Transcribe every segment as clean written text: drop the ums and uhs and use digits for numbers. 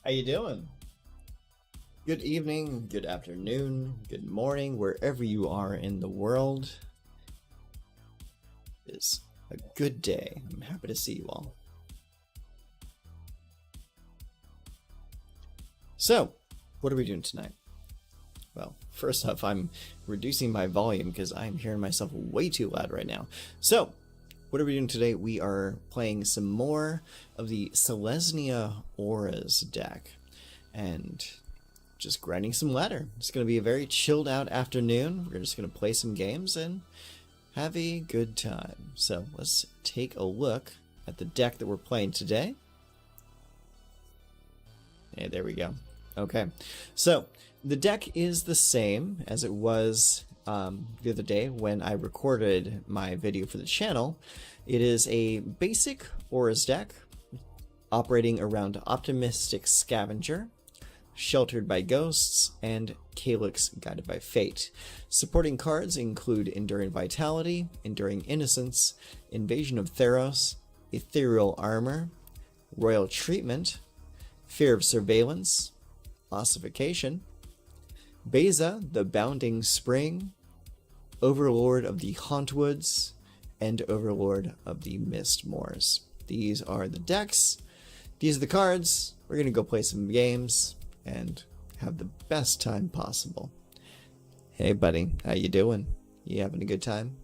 How you doing? Good evening, good afternoon, good morning, wherever you are in the world. It's a good day. I'm happy to see you all. So, what are we doing tonight? Well, first off, I'm reducing my volume because I'm hearing myself way too loud right now. So, what are we doing today? We are playing some more of the Selesnya Auras deck. And just grinding some ladder. It's going to be a very chilled out afternoon. We're just going to play some games and have a good time. So let's take a look at the deck that we're playing today. Hey, there we go. Okay, so the deck is the same as it was the other day when I recorded my video for the channel. It is a basic Auras deck operating around Optimistic Scavenger, Sheltered by Ghosts, and Calyx Guided by Fate. Supporting cards include Enduring Vitality, Enduring Innocence, Invasion of Theros, Ethereal Armor, Royal Treatment, Fear of Surveillance, Ossification, Beza, the Bounding Spring, Overlord of the Hauntwoods, and Overlord of the Mist Moors. These are the decks. These are the cards. We're going to go play some games and have the best time possible. Hey buddy, how you doing? You having a good time?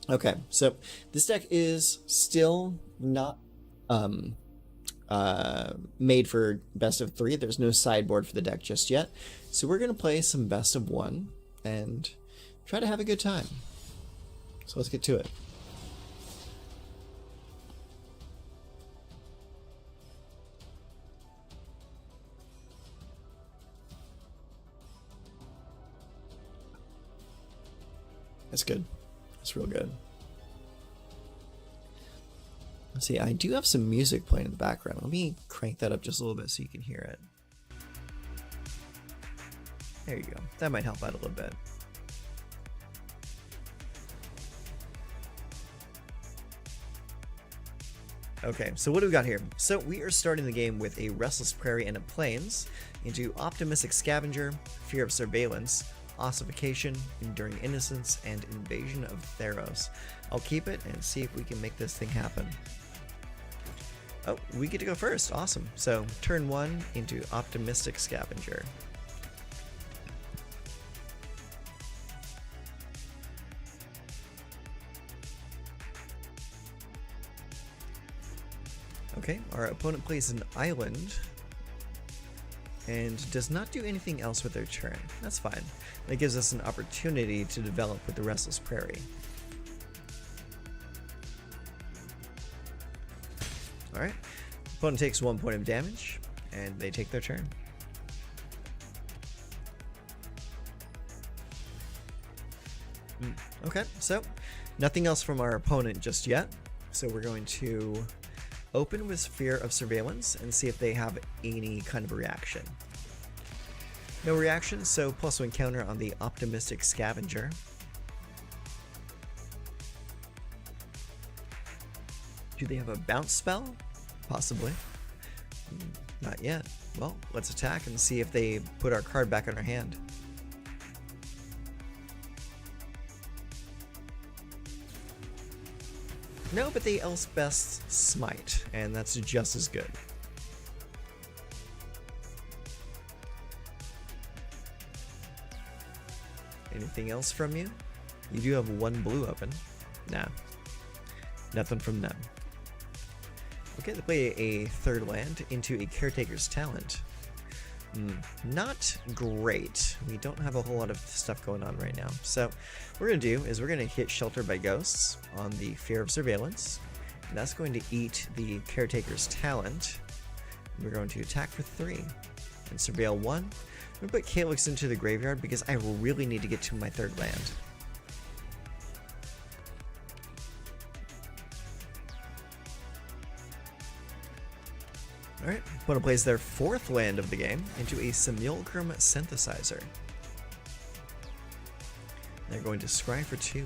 Okay, so this deck is still not made for best of 3. There's no sideboard for the deck just yet. So we're going to play some best of 1 and try to have a good time. So let's get to it. That's good. That's real good. Let's see, I do have some music playing in the background. Let me crank that up just a little bit so you can hear it. There you go. That might help out a little bit. Okay, so what do we got here? So we are starting the game with a Restless Prairie and a Plains into Optimistic Scavenger, Fear of Surveillance, Ossification, Enduring Innocence, and Invasion of Theros. I'll keep it and see if we can make this thing happen. Oh, we get to go first. Awesome. So turn 1 into Optimistic Scavenger. Okay, our opponent plays an island and does not do anything else with their turn. That's fine. That gives us an opportunity to develop with the Restless Prairie. Alright, opponent takes 1 point of damage, and they take their turn. Okay, so nothing else from our opponent just yet. So we're going to open with Fear of Surveillance and see if they have any kind of reaction. No reaction, so +1 counter on the Optimistic Scavenger. Do they have a bounce spell? Possibly. Not yet. Well, let's attack and see if they put our card back in our hand. No, but they Elspeth's Smite, and that's just as good. Anything else from you? You do have 1 blue open. Nah. Nothing from them. Okay, they play a 3rd land into a Caretaker's Talent. Not great. We don't have a whole lot of stuff going on right now. So what we're going to do is we're going to hit Shelter by Ghosts on the Fear of Surveillance. And that's going to eat the Caretaker's Talent. We're going to attack for 3 and Surveil 1. I'm going to put Calyx into the graveyard because I really need to get to my 3rd land. Alright, opponent plays their 4th land of the game into a Simulacrum Synthesizer. They're going to scry for 2.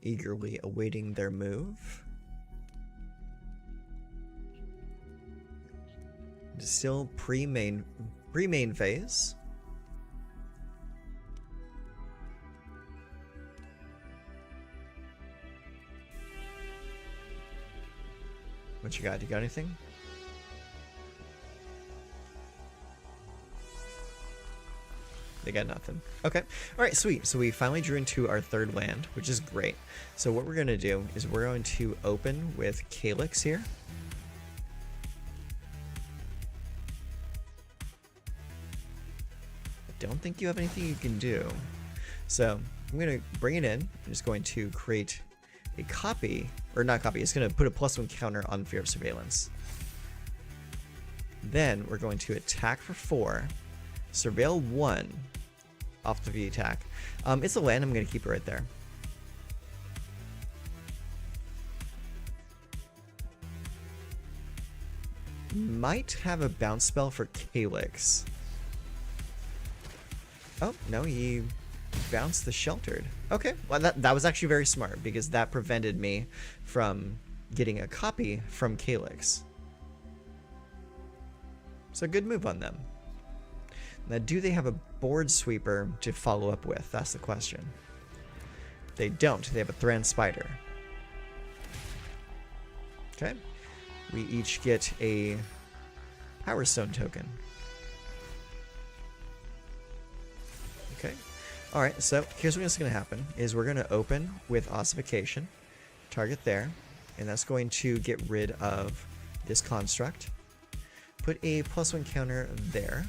eagerly awaiting their move. Still pre-main phase. What you got? You got anything? They got nothing. Okay. All right, sweet. So we finally drew into our third land, which is great. So what we're going to do is we're going to open with Calyx here. I don't think you have anything you can do. So I'm going to bring it in. I'm just going to create a copy, or not copy, it's going to put a +1 counter on Fear of Surveillance. Then we're going to attack for 4, surveil 1 off the attack. It's a land, I'm going to keep it right there. Might have a bounce spell for Calyx. Oh, no, he bounced the Sheltered. Okay, well that was actually very smart, because that prevented me from getting a copy from Calyx. So good move on them. Now, do they have a board sweeper to follow up with? That's the question. They don't. They have a Thran Spider. Okay. We each get a Power Stone token. Okay. Alright, so here's what's going to happen, is we're going to open with Ossification, target there, and that's going to get rid of this construct. Put a +1 counter there.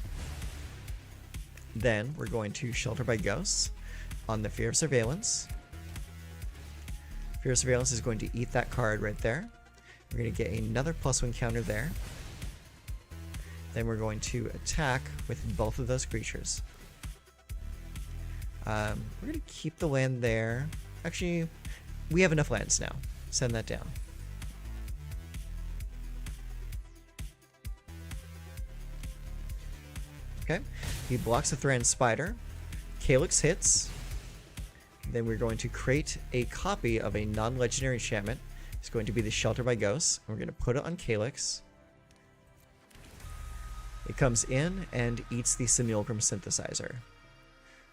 Then we're going to Shelter by Ghosts on the Fear of Surveillance. Fear of Surveillance is going to eat that card right there. We're going to get another +1 counter there. Then we're going to attack with both of those creatures. We're going to keep the land there. Actually, we have enough lands now. Send that down. Okay, he blocks the Thran Spider. Calyx hits. Then we're going to create a copy of a non-legendary enchantment. It's going to be the Shelter by Ghosts. We're going to put it on Calyx. It comes in and eats the Simulacrum Synthesizer.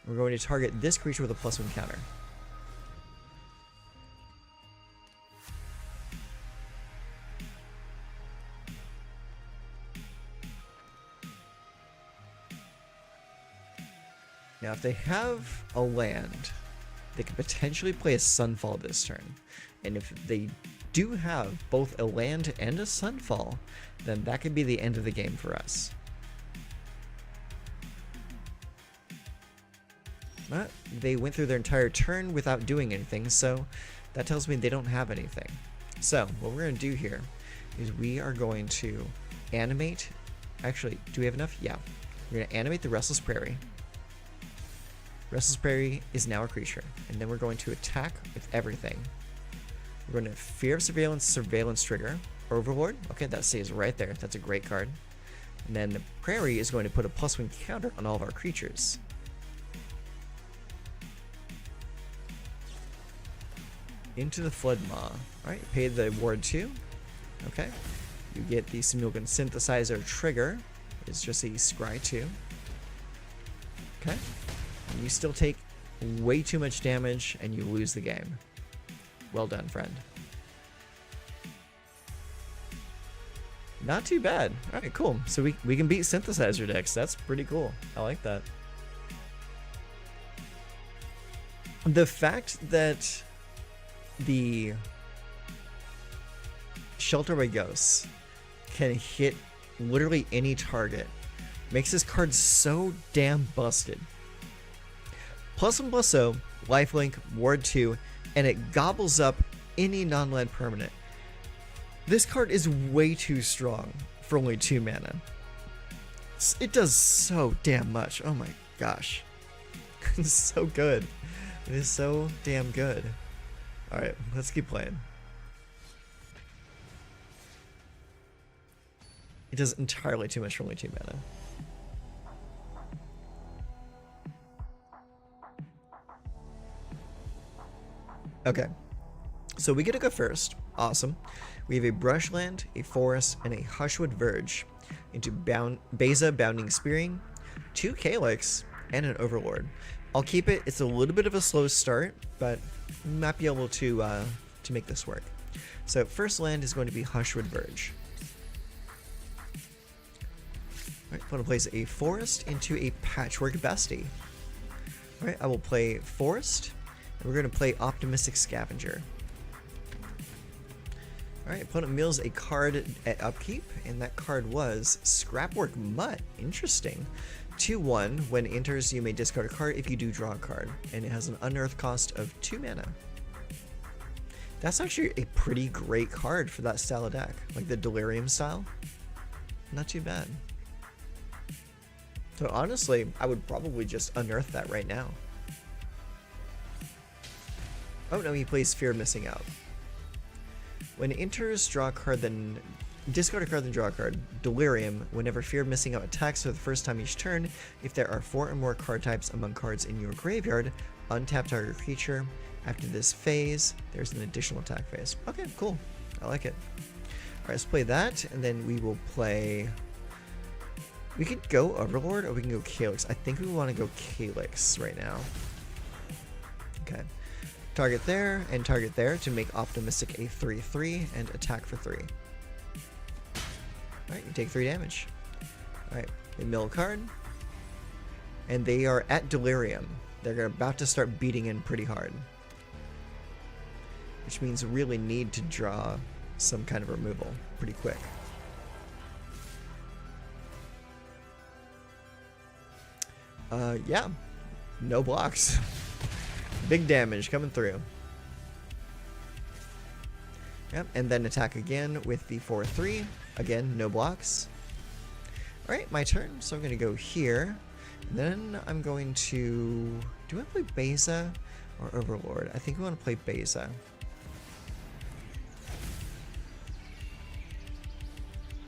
We're going to target this creature with a +1 counter. Now, if they have a land, they could potentially play a Sunfall this turn. And if they do have both a land and a Sunfall, then that could be the end of the game for us. But they went through their entire turn without doing anything, so that tells me they don't have anything. So what we're going to do here is we are going to animate. Actually, do we have enough? Yeah. We're going to animate the Restless Prairie. Restless Prairie is now a creature, and then we're going to attack with everything. We're going to Fear of Surveillance, Surveillance Trigger, Overlord. Okay, that stays right there. That's a great card. And then the Prairie is going to put a +1 counter on all of our creatures. Into the Flood Maw. Alright, pay the Ward 2. Okay. You get the Simulacrum Synthesizer trigger. It's just a Scry 2. Okay. And you still take way too much damage and you lose the game. Well done, friend. Not too bad. Alright, cool. So we can beat Synthesizer decks. That's pretty cool. I like that. The fact that the Shelter by Ghosts can hit literally any target makes this card so damn busted. +1/+0, lifelink, ward 2, and it gobbles up any non-land permanent. This card is way too strong for only 2 mana. It does so damn much. Oh my gosh. It's so good. It is so damn good. Alright, let's keep playing. It does entirely too much for only 2 mana. Okay, So we get to go first. Awesome. We have a Brushland, a Forest, and a Hushwood Verge into Beza Bounding Spearing, 2 Calyx, and an Overlord. I'll keep it. It's a little bit of a slow start, but we might be able to make this work. So first land is going to be Hushwood Verge. Alright, I'm going to place a Forest into a Patchwork Bestie. Alright, I will play Forest, and we're going to play Optimistic Scavenger. Alright, opponent mills a card at upkeep, and that card was Scrapwork Mutt. Interesting. 2/1. When it enters, you may discard a card if you do draw a card, and it has an unearth cost of 2 mana. That's actually a pretty great card for that style of deck, like the Delirium style. Not too bad. So honestly, I would probably just unearth that right now. Oh no, he plays Fear of Missing Out. When it enters, draw a card, then discard a card, then draw a card. Delirium. Whenever Fear of Missing Out attacks for the first time each turn, if there are 4 or more card types among cards in your graveyard, untap target creature. After this phase, there's an additional attack phase. Okay, cool. I like it. Alright, let's play that, and then we will play... We could go Overlord, or we can go Calyx. I think we want to go Calyx right now. Okay. Target there, and target there to make Optimistic a 3/3, and attack for 3. Alright, you take 3 damage. Alright, they mill a card. And they are at Delirium. They're about to start beating in pretty hard. Which means we really need to draw some kind of removal pretty quick. Yeah. No blocks. Big damage coming through. Yep, and then attack again with the 4/3. Again, no blocks. Alright, my turn. So I'm going to go here. And then I'm going to... Do I play Beza or Overlord? I think we want to play Beza.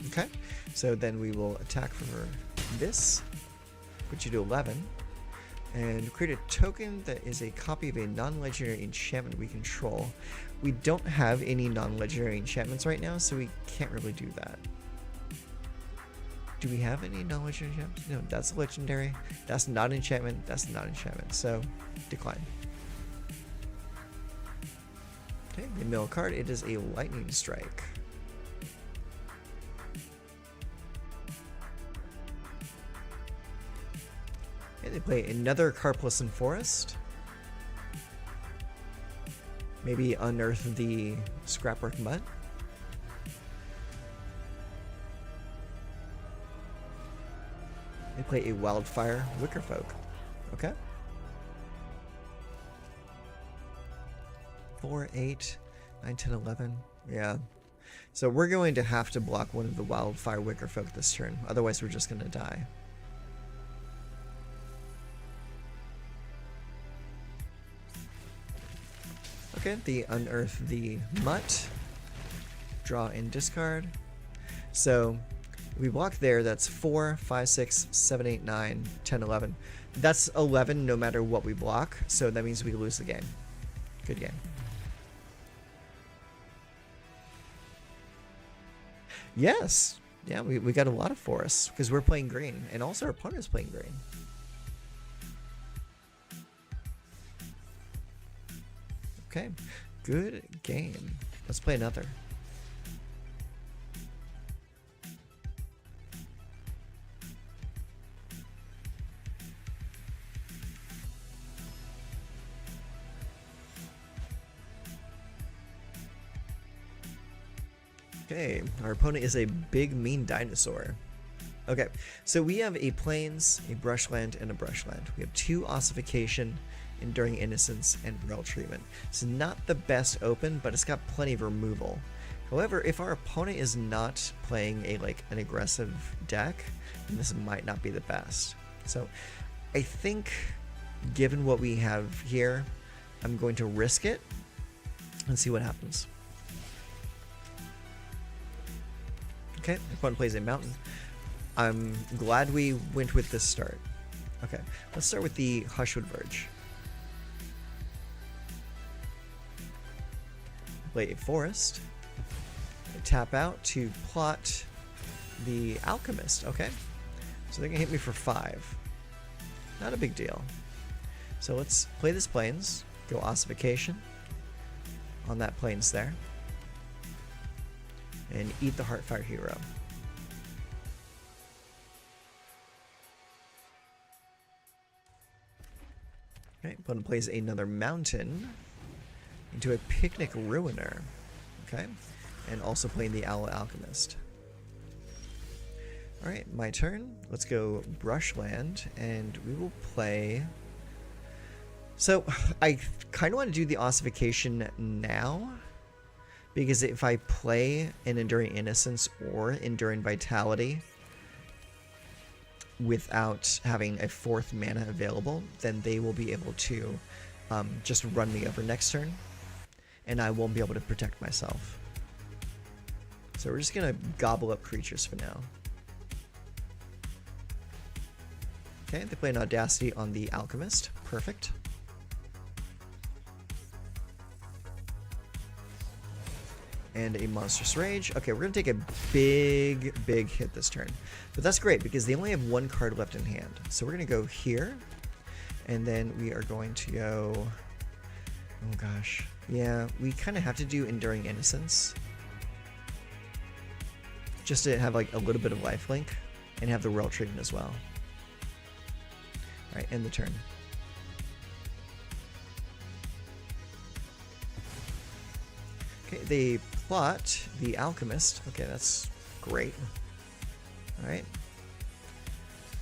Okay, so then we will attack for this. Put you to 11. And create a token that is a copy of a non-legendary enchantment we control. We don't have any non-legendary enchantments right now, so we can't really do that. Do we have any non-legendary enchantments? No, that's legendary. That's not enchantment. That's not enchantment. So, decline. Okay, the mill card. It is a Lightning Strike. Okay, they play another Carplisson Forest. Maybe unearth the Scrapwork Mutt. They play a Wildfire Wickerfolk. Okay. 4, 8, 9, 10, 11. Yeah. So we're going to have to block one of the Wildfire Wickerfolk this turn. Otherwise, we're just going to die. Okay, the unearth the Mutt. Draw and discard. So we block there. That's 4, 5, 6, 7, 8, 9, 10, 11. That's 11 no matter what we block. So that means we lose the game. Good game. Yes. Yeah, we got a lot of forests because we're playing green. And also our opponent's playing green. Okay. Good game. Let's play another. Okay, our opponent is a big mean dinosaur. Okay, so we have a Plains, a Brushland, and a Brushland. We have 2 Ossification, Enduring Innocence, and Rel Treatment. It's not the best open, but it's got plenty of removal. However, if our opponent is not playing an aggressive deck, then this might not be the best. So I think, given what we have here, I'm going to risk it and see what happens. Okay, my opponent plays a mountain. I'm glad we went with this start. Okay, let's start with the Hushwood Verge. play a forest. I tap out to plot the alchemist. Okay, so they're gonna hit me for 5. Not a big deal. So let's play this plains. Go ossification on that plains there, and eat the Heartfire hero. Okay, opponent plays another mountain into a picnic ruiner. Okay, and also playing the Owl Alchemist. Alright, my turn. Let's go Brushland, and we will play... So, I kind of want to do the ossification now, because if I play an Enduring Innocence or Enduring Vitality without having a 4th mana available, then they will be able to just run me over next turn, and I won't be able to protect myself. So we're just going to gobble up creatures for now. Okay, they play an Audacity on the Alchemist. Perfect. And a Monstrous Rage. Okay, we're going to take a big hit this turn. But that's great, because they only have 1 card left in hand. So we're going to go here, and then we are going to go... Oh gosh. Yeah, we kind of have to do Enduring Innocence, just to have like a little bit of lifelink, and have the Royal Treatment as well. Alright, end the turn. Okay, they plot the Alchemist. Okay, that's great. Alright.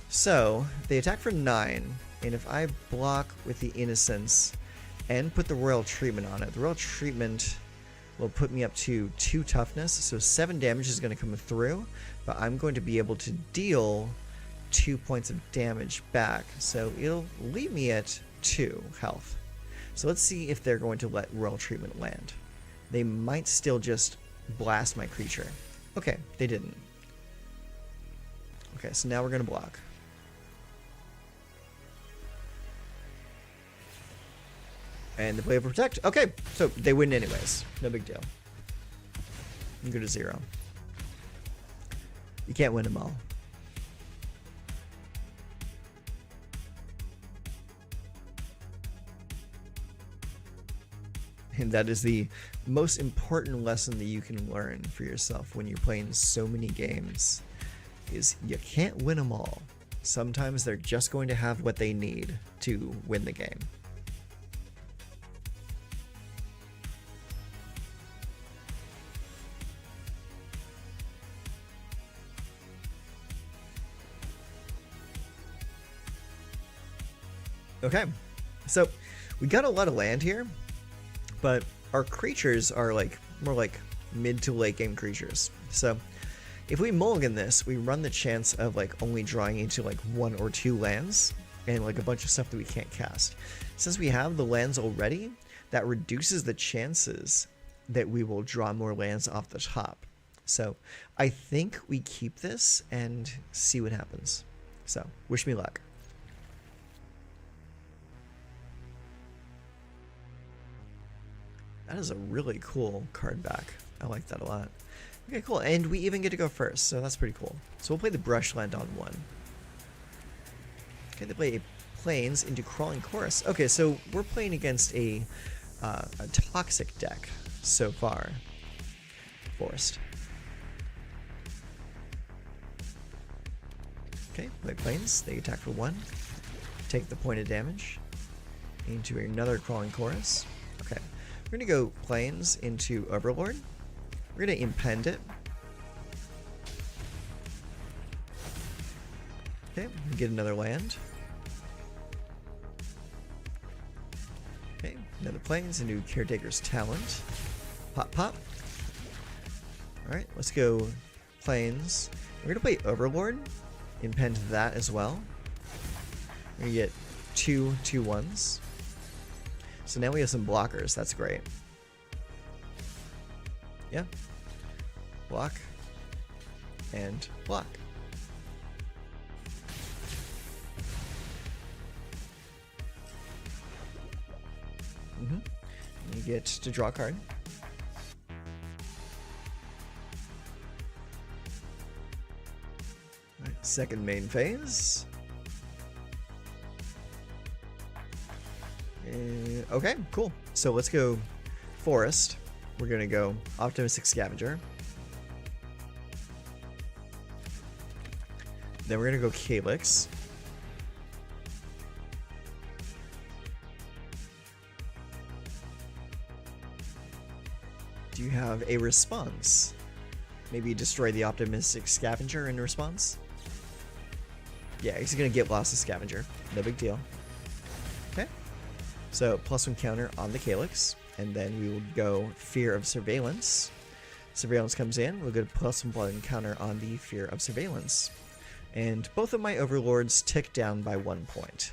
So, they attack for 9, and if I block with the Innocence and put the Royal Treatment on it, the Royal Treatment will put me up to 2 toughness, so 7 damage is going to come through, but I'm going to be able to deal 2 points of damage back, so it'll leave me at 2 health. So let's see if they're going to let Royal Treatment land. They might still just blast my creature. Okay, they didn't. Okay, so now we're going to block. And they play for Protect. Okay, so they win anyways. No big deal. You go to 0. You can't win them all. And that is the most important lesson that you can learn for yourself when you're playing so many games, is you can't win them all. Sometimes they're just going to have what they need to win the game. Okay, so we got a lot of land here, but our creatures are like more like mid to late game creatures. So if we mulligan this, we run the chance of like only drawing into like 1 or 2 lands and like a bunch of stuff that we can't cast. Since we have the lands already, that reduces the chances that we will draw more lands off the top. So I think we keep this and see what happens. So wish me luck. That is a really cool card back. I like that a lot. Okay, cool. And we even get to go first, so that's pretty cool. So we'll play the Brushland on 1. Okay, they play a Plains into Crawling Chorus. Okay, so we're playing against a toxic deck so far. Forest. Okay, play Plains. They attack for 1. Take the point of damage. Into another Crawling Chorus. Okay. We're going to go Plains into Overlord. We're going to impend it. Okay, we get another land. Okay, another Plains into Caretaker's Talent. Pop, pop. Alright, let's go Plains. We're going to play Overlord. Impend that as well. We're going to get 2 2/1s. So now we have some blockers. That's great. Yeah. Block. And block. You get to draw a card. Second main phase. Okay, cool. So let's go Forest. We're gonna go Optimistic Scavenger. Then we're gonna go Calyx. Do you have a response? Maybe destroy the Optimistic Scavenger in response? Yeah, he's gonna get lost to Scavenger. No big deal. Okay. So, +1 counter on the Calyx. And then we will go Fear of Surveillance. Surveillance comes in. We'll get a +1 counter on the Fear of Surveillance. And both of my Overlords tick down by 1 point.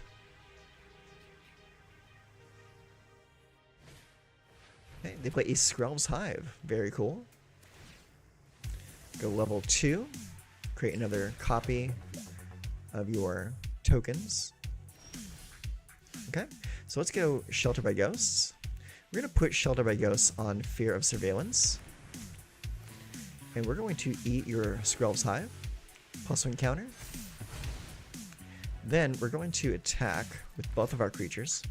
Okay, they play a Skrelv's Hive. Very cool. Go level 2. Create another copy of your tokens. Okay, so let's go Shelter by Ghosts. We're going to put Shelter by Ghosts on Fear of Surveillance. And we're going to eat your Skrelv's Hive. +1 counter. Then we're going to attack with both of our creatures.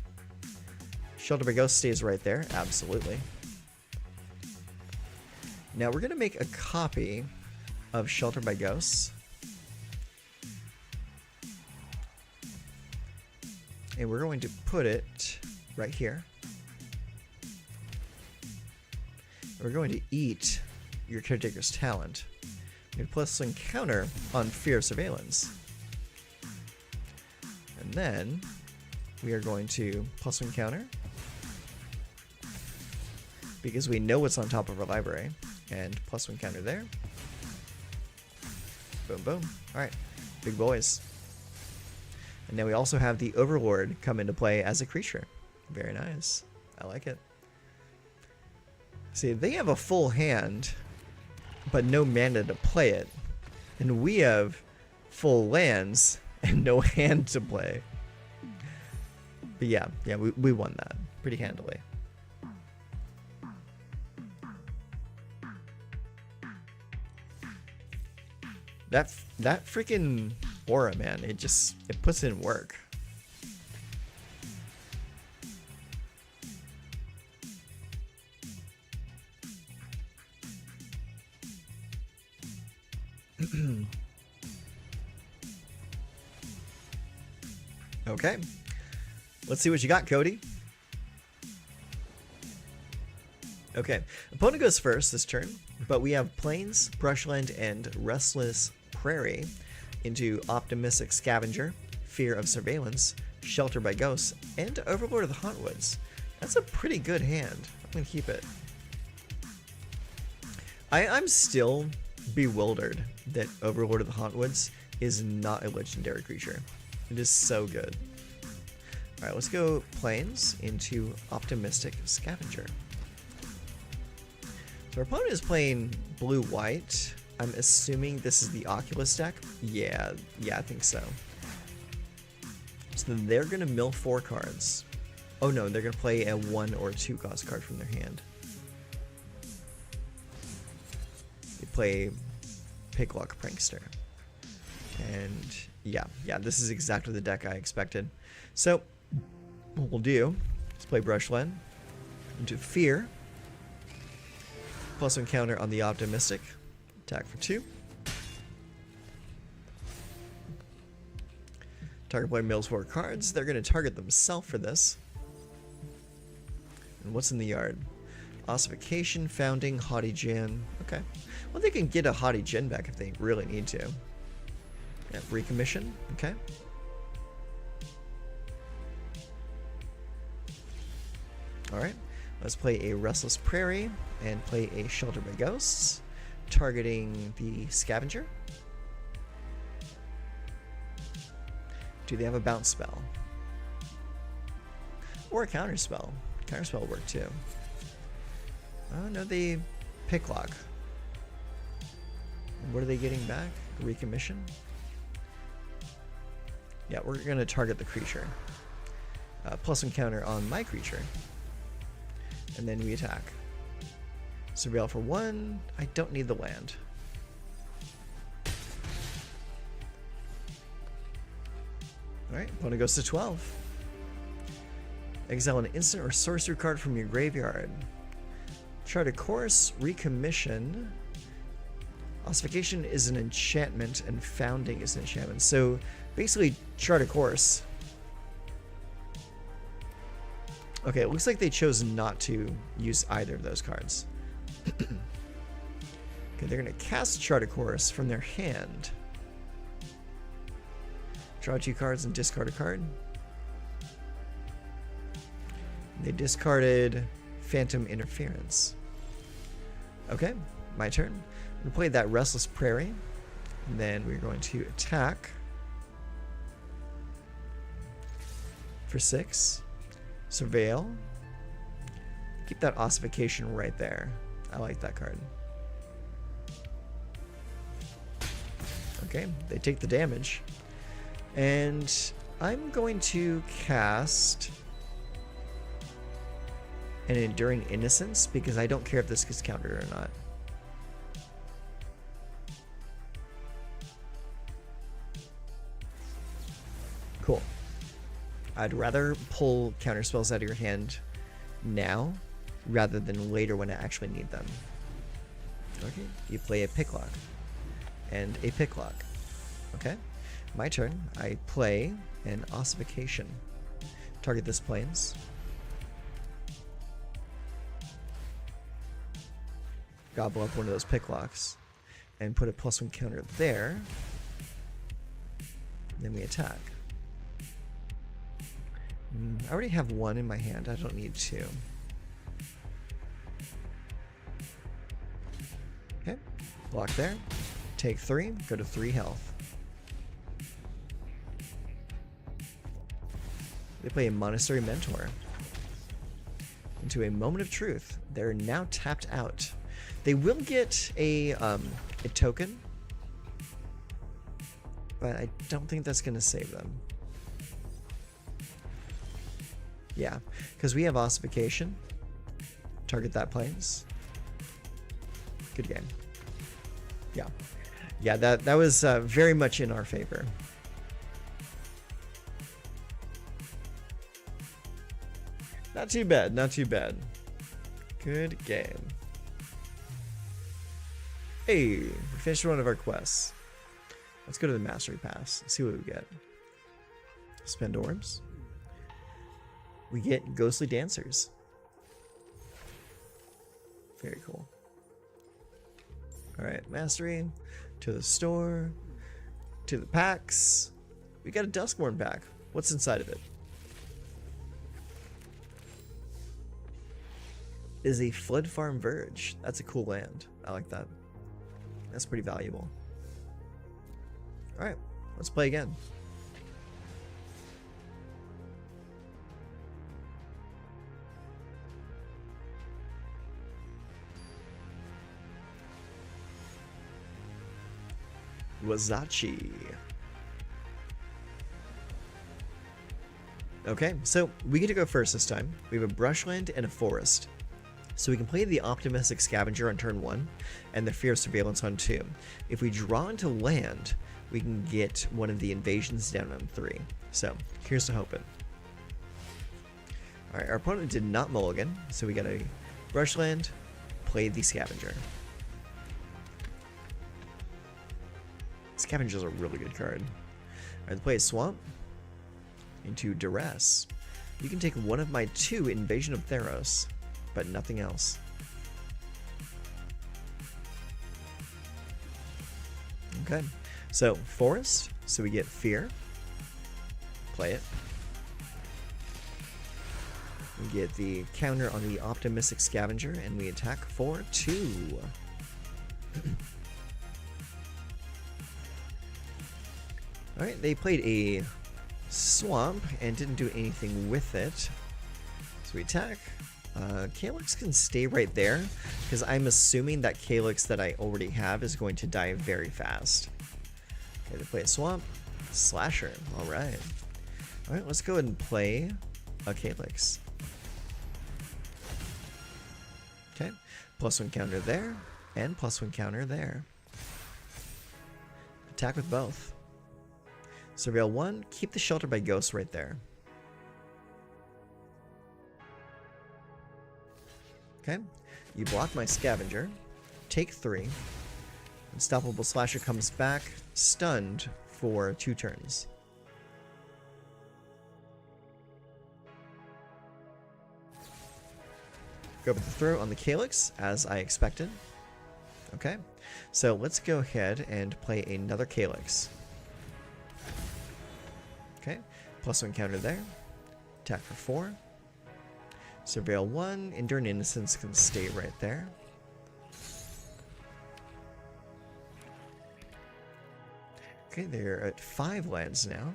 Shelter by Ghosts stays right there, absolutely. Now we're going to make a copy of Shelter by Ghosts. And we're going to put it right here. We're going to eat your Caretaker's Talent. We +1 counter on Fear of Surveillance. And then we are going to +1 counter because we know what's on top of our library. And +1 counter there. Boom, boom. Alright, big boys. And now we also have the Overlord come into play as a creature. Very nice. I like it. See, they have a full hand, but no mana to play it. And we have full lands and no hand to play. But yeah, we won that pretty handily. That freaking aura, man, it puts in work. Okay, let's see what you got, Cody. Okay, opponent goes first this turn, but we have Plains, Brushland, and Restless Prairie into Optimistic Scavenger, Fear of Surveillance, Shelter by Ghosts, and Overlord of the Hauntwoods. That's a pretty good hand. I'm gonna keep it. I'm still bewildered that Overlord of the Hauntwoods is not a legendary creature. It is so good. Alright, let's go Plains into Optimistic Scavenger. So our opponent is playing blue-white. I'm assuming this is the Oculus deck. Yeah, I think so. So then they're going to mill 4 cards. Oh no, they're going to play a 1 or 2 cost card from their hand. They play Picklock Prankster. And yeah, this is exactly the deck I expected. So what we'll do is play Brushland into Fear. +1 counter on the Optimistic. Attack for 2. Target player mills 4 cards. They're going to target themselves for this. And what's in the yard? Ossification, Founding, Haughty Djinn. Okay. Well, they can get a Haughty Djinn back if they really need to. Yeah, Recommission. Okay. Alright. Let's play a Restless Prairie and play a Shelter by Ghosts, targeting the Scavenger. Do they have a bounce spell? Or a counter spell? Counter spell will work too. Oh no, they Picklock. What are they getting back? Recommission? Yeah, we're going to target the creature. +1 counter on my creature. And then we attack. Surveil for 1. I don't need the land. Alright, opponent goes to 12. Exile an instant or sorcery card from your graveyard. Chart a course, recommission. Ossification is an enchantment, and founding is an enchantment. So basically, chart a course. Okay, it looks like they chose not to use either of those cards. Okay, they're going to cast Chart a Course from their hand. Draw 2 cards and discard a card. They discarded Phantom Interference. Okay, my turn. I'm going to play that Restless Prairie. And then we're going to attack for 6. Surveil. Keep that Ossification right there. I like that card. Okay, they take the damage. And I'm going to cast an Enduring Innocence because I don't care if this gets countered or not. Cool. I'd rather pull counter spells out of your hand now rather than later when I actually need them. Okay, you play a Picklock and a Picklock. Okay, my turn. I play an Ossification. Target this plains. Gobble up one of those Picklocks and put a +1 counter there. Then we attack. I already have 1 in my hand. I don't need 2. Okay, block there. Take 3, go to 3 health. They play a Monastery Mentor. Into a Moment of Truth. They're now tapped out. They will get a token, but I don't think that's going to save them. Yeah, because we have Ossification. Target that plains. Good game. Yeah. Yeah, that was very much in our favor. Not too bad, not too bad. Good game. Hey, we finished one of our quests. Let's go to the Mastery Pass. See what we get. Spend orbs. We get Ghostly Dancers. Very cool. Alright, Mastery. To the store. To the packs. We got a Duskborn pack. What's inside of it? Is a Flood Farm Verge. That's a cool land. I like that. That's pretty valuable. Alright, let's play again. Wazachi. Okay, so we get to go first this time. We have a Brushland and a Forest. So we can play the Optimistic Scavenger on turn 1 and the Fear of Surveillance on 2. If we draw into land, we can get one of the invasions down on 3. So here's to hoping. Alright, our opponent did not mulligan, so we got a Brushland, play the Scavenger. Scavenger's a really good card. Alright, play a Swamp into Duress. You can take one of my 2 Invasion of Theros, but nothing else. Okay, so Forest, so we get Fear. Play it. We get the counter on the Optimistic Scavenger, and we attack for 2. Alright, they played a Swamp and didn't do anything with it. So we attack. Calyx can stay right there, because I'm assuming that Calyx that I already have is going to die very fast. Okay, they play a Swamp. Slasher. Alright. Alright, let's go ahead and play a Calyx. Okay, +1 counter there, and +1 counter there. Attack with both. Surveil 1, keep the shelter by ghosts right there. Okay, you block my scavenger, take 3. Unstoppable Slasher comes back, stunned for 2 turns. Go with the throw on the Calyx, as I expected. Okay, so let's go ahead and play another Calyx. Okay, +1 counter there. Attack for 4. Surveil 1, Enduring Innocence can stay right there. Okay, they're at 5 lands now.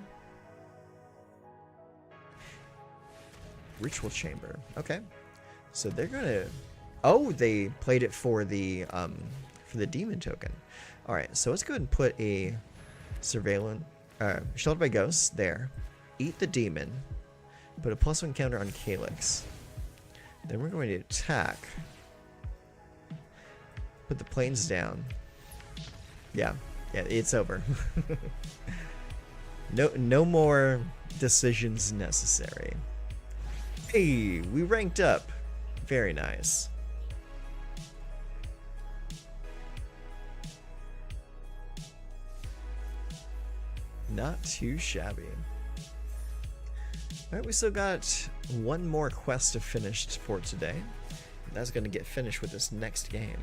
Ritual Chamber. Okay, so they're gonna. Oh, they played it for the demon token. All right, so let's go ahead and put a surveillance, sheltered by ghosts there. Eat the demon. Put a +1 counter on Calyx. Then we're going to attack. Put the planes down. Yeah, it's over. No more decisions necessary. Hey, we ranked up. Very nice. Not too shabby. Alright, we still got one more quest to finish for today. That's going to get finished with this next game.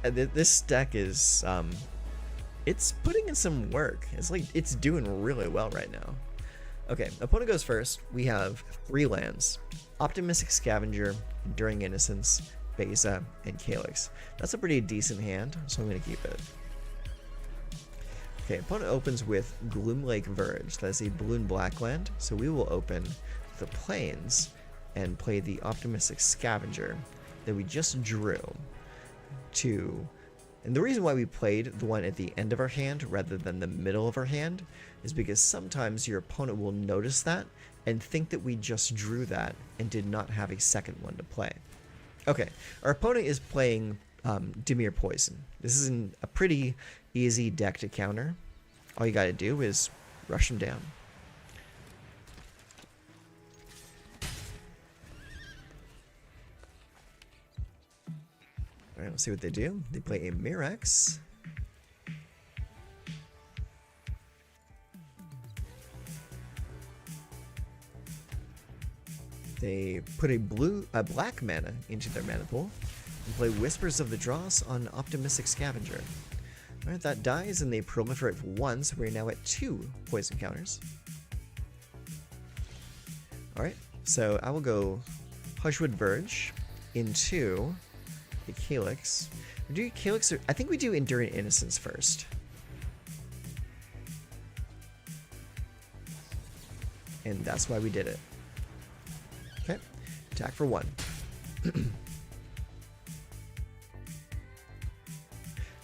This deck is, it's putting in some work. It's like, it's doing really well right now. Okay, opponent goes first. We have 3 lands. Optimistic Scavenger, Enduring Innocence, Beza, and Calyx. That's a pretty decent hand, so I'm going to keep it. Okay, opponent opens with Gloomlake Verge. That is a blue and black land, so we will open the plains and play the Optimistic Scavenger that we just drew. And the reason why we played the one at the end of our hand rather than the middle of our hand is because sometimes your opponent will notice that and think that we just drew that and did not have a second one to play. Okay, our opponent is playing Dimir Poison. This is a pretty easy deck to counter. All you gotta do is rush him down. Alright, let's see what they do. They play a Mirex. They put a black mana into their mana pool and play Whispers of the Dross on Optimistic Scavenger. Alright, that dies and they proliferate for 1, so we're now at 2 poison counters. Alright, so I will go Hushwood Verge into the Calyx. We do Calyx, I think we do Enduring Innocence first. And that's why we did it. Okay, attack for 1.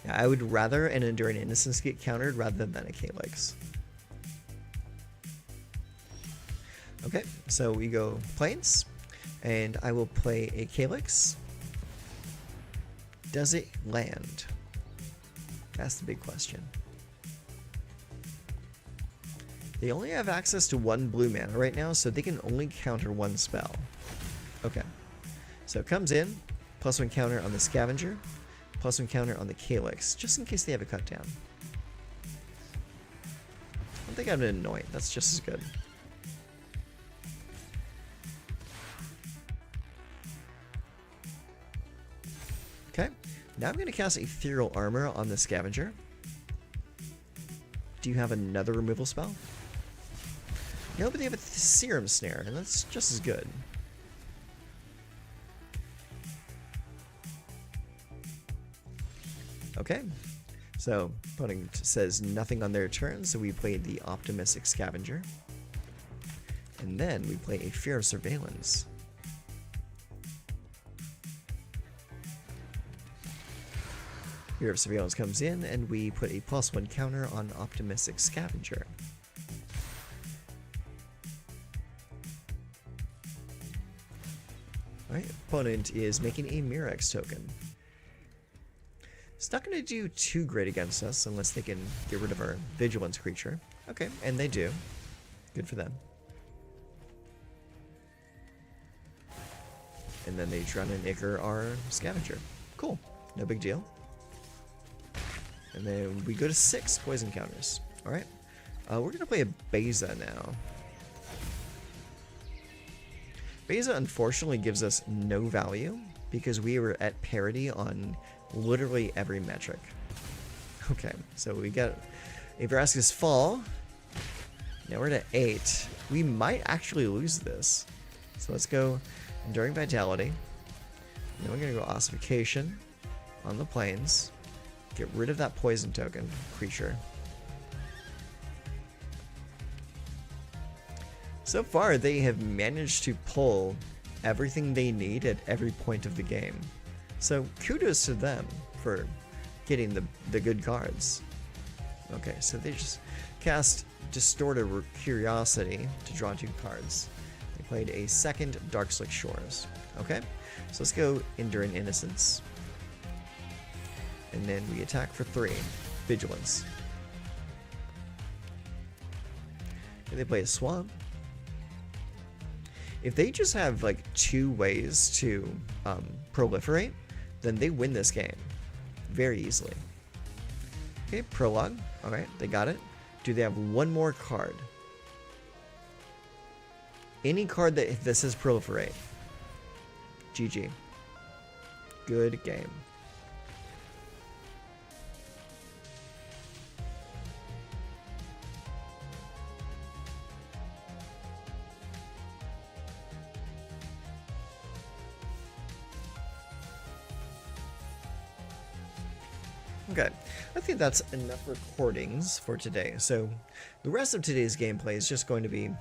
Yeah, I would rather an Enduring Innocence get countered rather than a Calyx. Okay, so we go Plains, and I will play a Calyx. Does it land? That's the big question. They only have access to 1 blue mana right now, so they can only counter 1 spell. Okay. So it comes in, +1 counter on the Scavenger, +1 counter on the Calyx, just in case they have a cut down. I don't think I'm an annoying. That's just as good. Okay, now I'm going to cast Ethereal Armor on the Scavenger. Do you have another removal spell? No, but they have a Serum Snare, and that's just as good. Okay, so opponent says nothing on their turn, so we play the Optimistic Scavenger. And then we play a Fear of Surveillance. Fear of Surveillance comes in, and we put a +1 counter on Optimistic Scavenger. Alright, opponent is making a Murex token. It's not going to do too great against us unless they can get rid of our Vigilance creature. Okay, and they do. Good for them. And then they try and Ichor our Scavenger. Cool, no big deal. And then we go to 6 poison counters. Alright, we're going to play a Beza now. Beza unfortunately gives us no value because we were at parity on literally every metric. Okay, so we got Avrascus Fall. Now we're at 8. We might actually lose this. So let's go Enduring Vitality. Then we're going to go Ossification on the plains. Get rid of that poison token creature. So far, they have managed to pull everything they need at every point of the game. So kudos to them for getting the good cards. Okay, so they just cast Distorted Curiosity to draw 2 cards. They played a second Darkslick Shores. Okay, so let's go Enduring Innocence. And then we attack for 3. Vigilance. And they play a Swamp. If they just have like 2 ways to proliferate, then they win this game very easily. Okay, Prologue. Alright, they got it. Do they have 1 more card? Any card that says Proliferate. GG. Good game. Okay, I think that's enough recordings for today. So the rest of today's gameplay is just going to be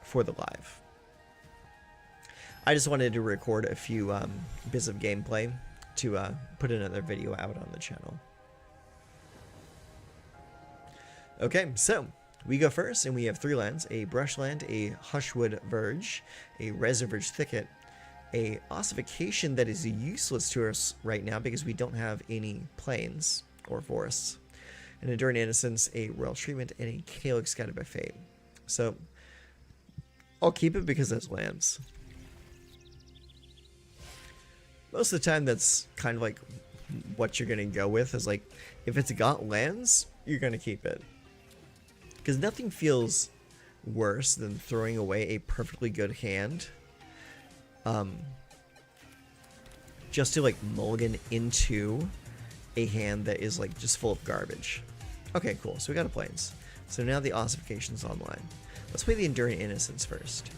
for the live. I just wanted to record a few bits of gameplay to put another video out on the channel. Okay, so we go first, and we have 3 lands: a Brushland, a Hushwood Verge, a Reservoir's Thicket, a Ossification that is useless to us right now because we don't have any plains or forests, an Enduring Innocence, a Royal Treatment, and a Calyx Guided by Fate. So I'll keep it because there's lands. Most of the time that's kind of like what you're going to go with, is like, if it's got lands, you're going to keep it. Because nothing feels worse than throwing away a perfectly good hand just to like mulligan into a hand that is like just full of garbage. Okay, cool. So we got a plains. So now the Ossification's online. Let's play the Enduring Innocence first.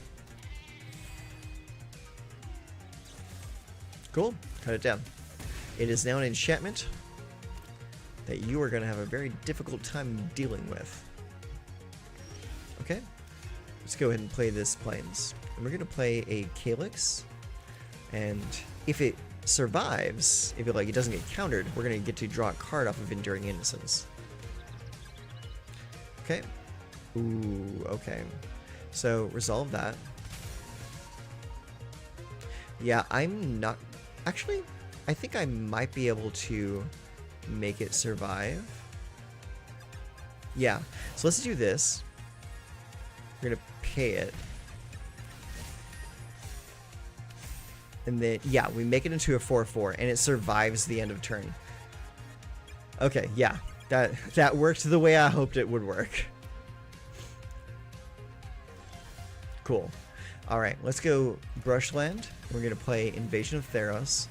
Cool. Cut it down. It is now an enchantment that you are going to have a very difficult time dealing with. Okay. Let's go ahead and play this plains. And we're going to play a Calyx. And if it survives, if it doesn't get countered, we're going to get to draw a card off of Enduring Innocence. Okay. Ooh, okay. So resolve that. Yeah, I'm not... Actually, I think I might be able to make it survive. Yeah, so let's do this. We're going to pay it. And then, yeah, we make it into a 4/4, and it survives the end of turn. Okay, yeah, that worked the way I hoped it would work. Cool. All right, let's go Brushland. We're going to play Invasion of Theros.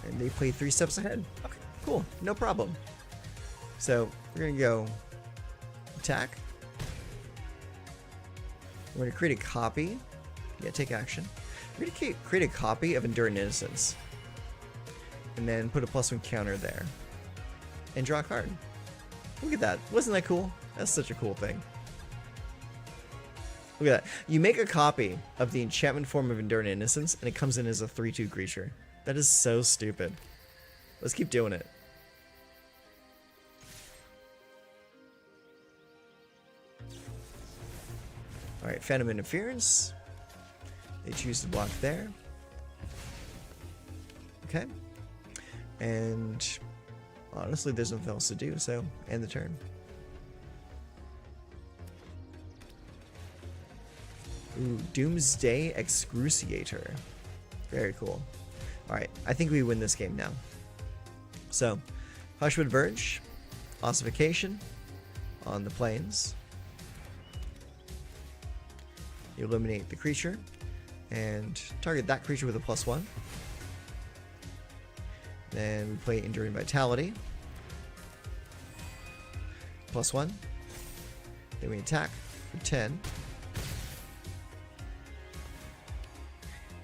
And they play 3 steps ahead. Okay, cool, no problem. So we're going to go attack. We're going to create a copy. Yeah, take action. We're going to create a copy of Enduring Innocence. And then put a +1 counter there. And draw a card. Look at that. Wasn't that cool? That's such a cool thing. Look at that. You make a copy of the enchantment form of Enduring Innocence, and it comes in as a 3/2 creature. That is so stupid. Let's keep doing it. Alright, Phantom Interference. They choose to block there. Okay. And honestly, there's nothing else to do, so end the turn. Ooh, Doomsday Excruciator. Very cool. Alright, I think we win this game now. So, Hushwood Verge, Ossification on the plains. You eliminate the creature and target that creature with a +1. Then we play Enduring Vitality. +1. Then we attack for 10.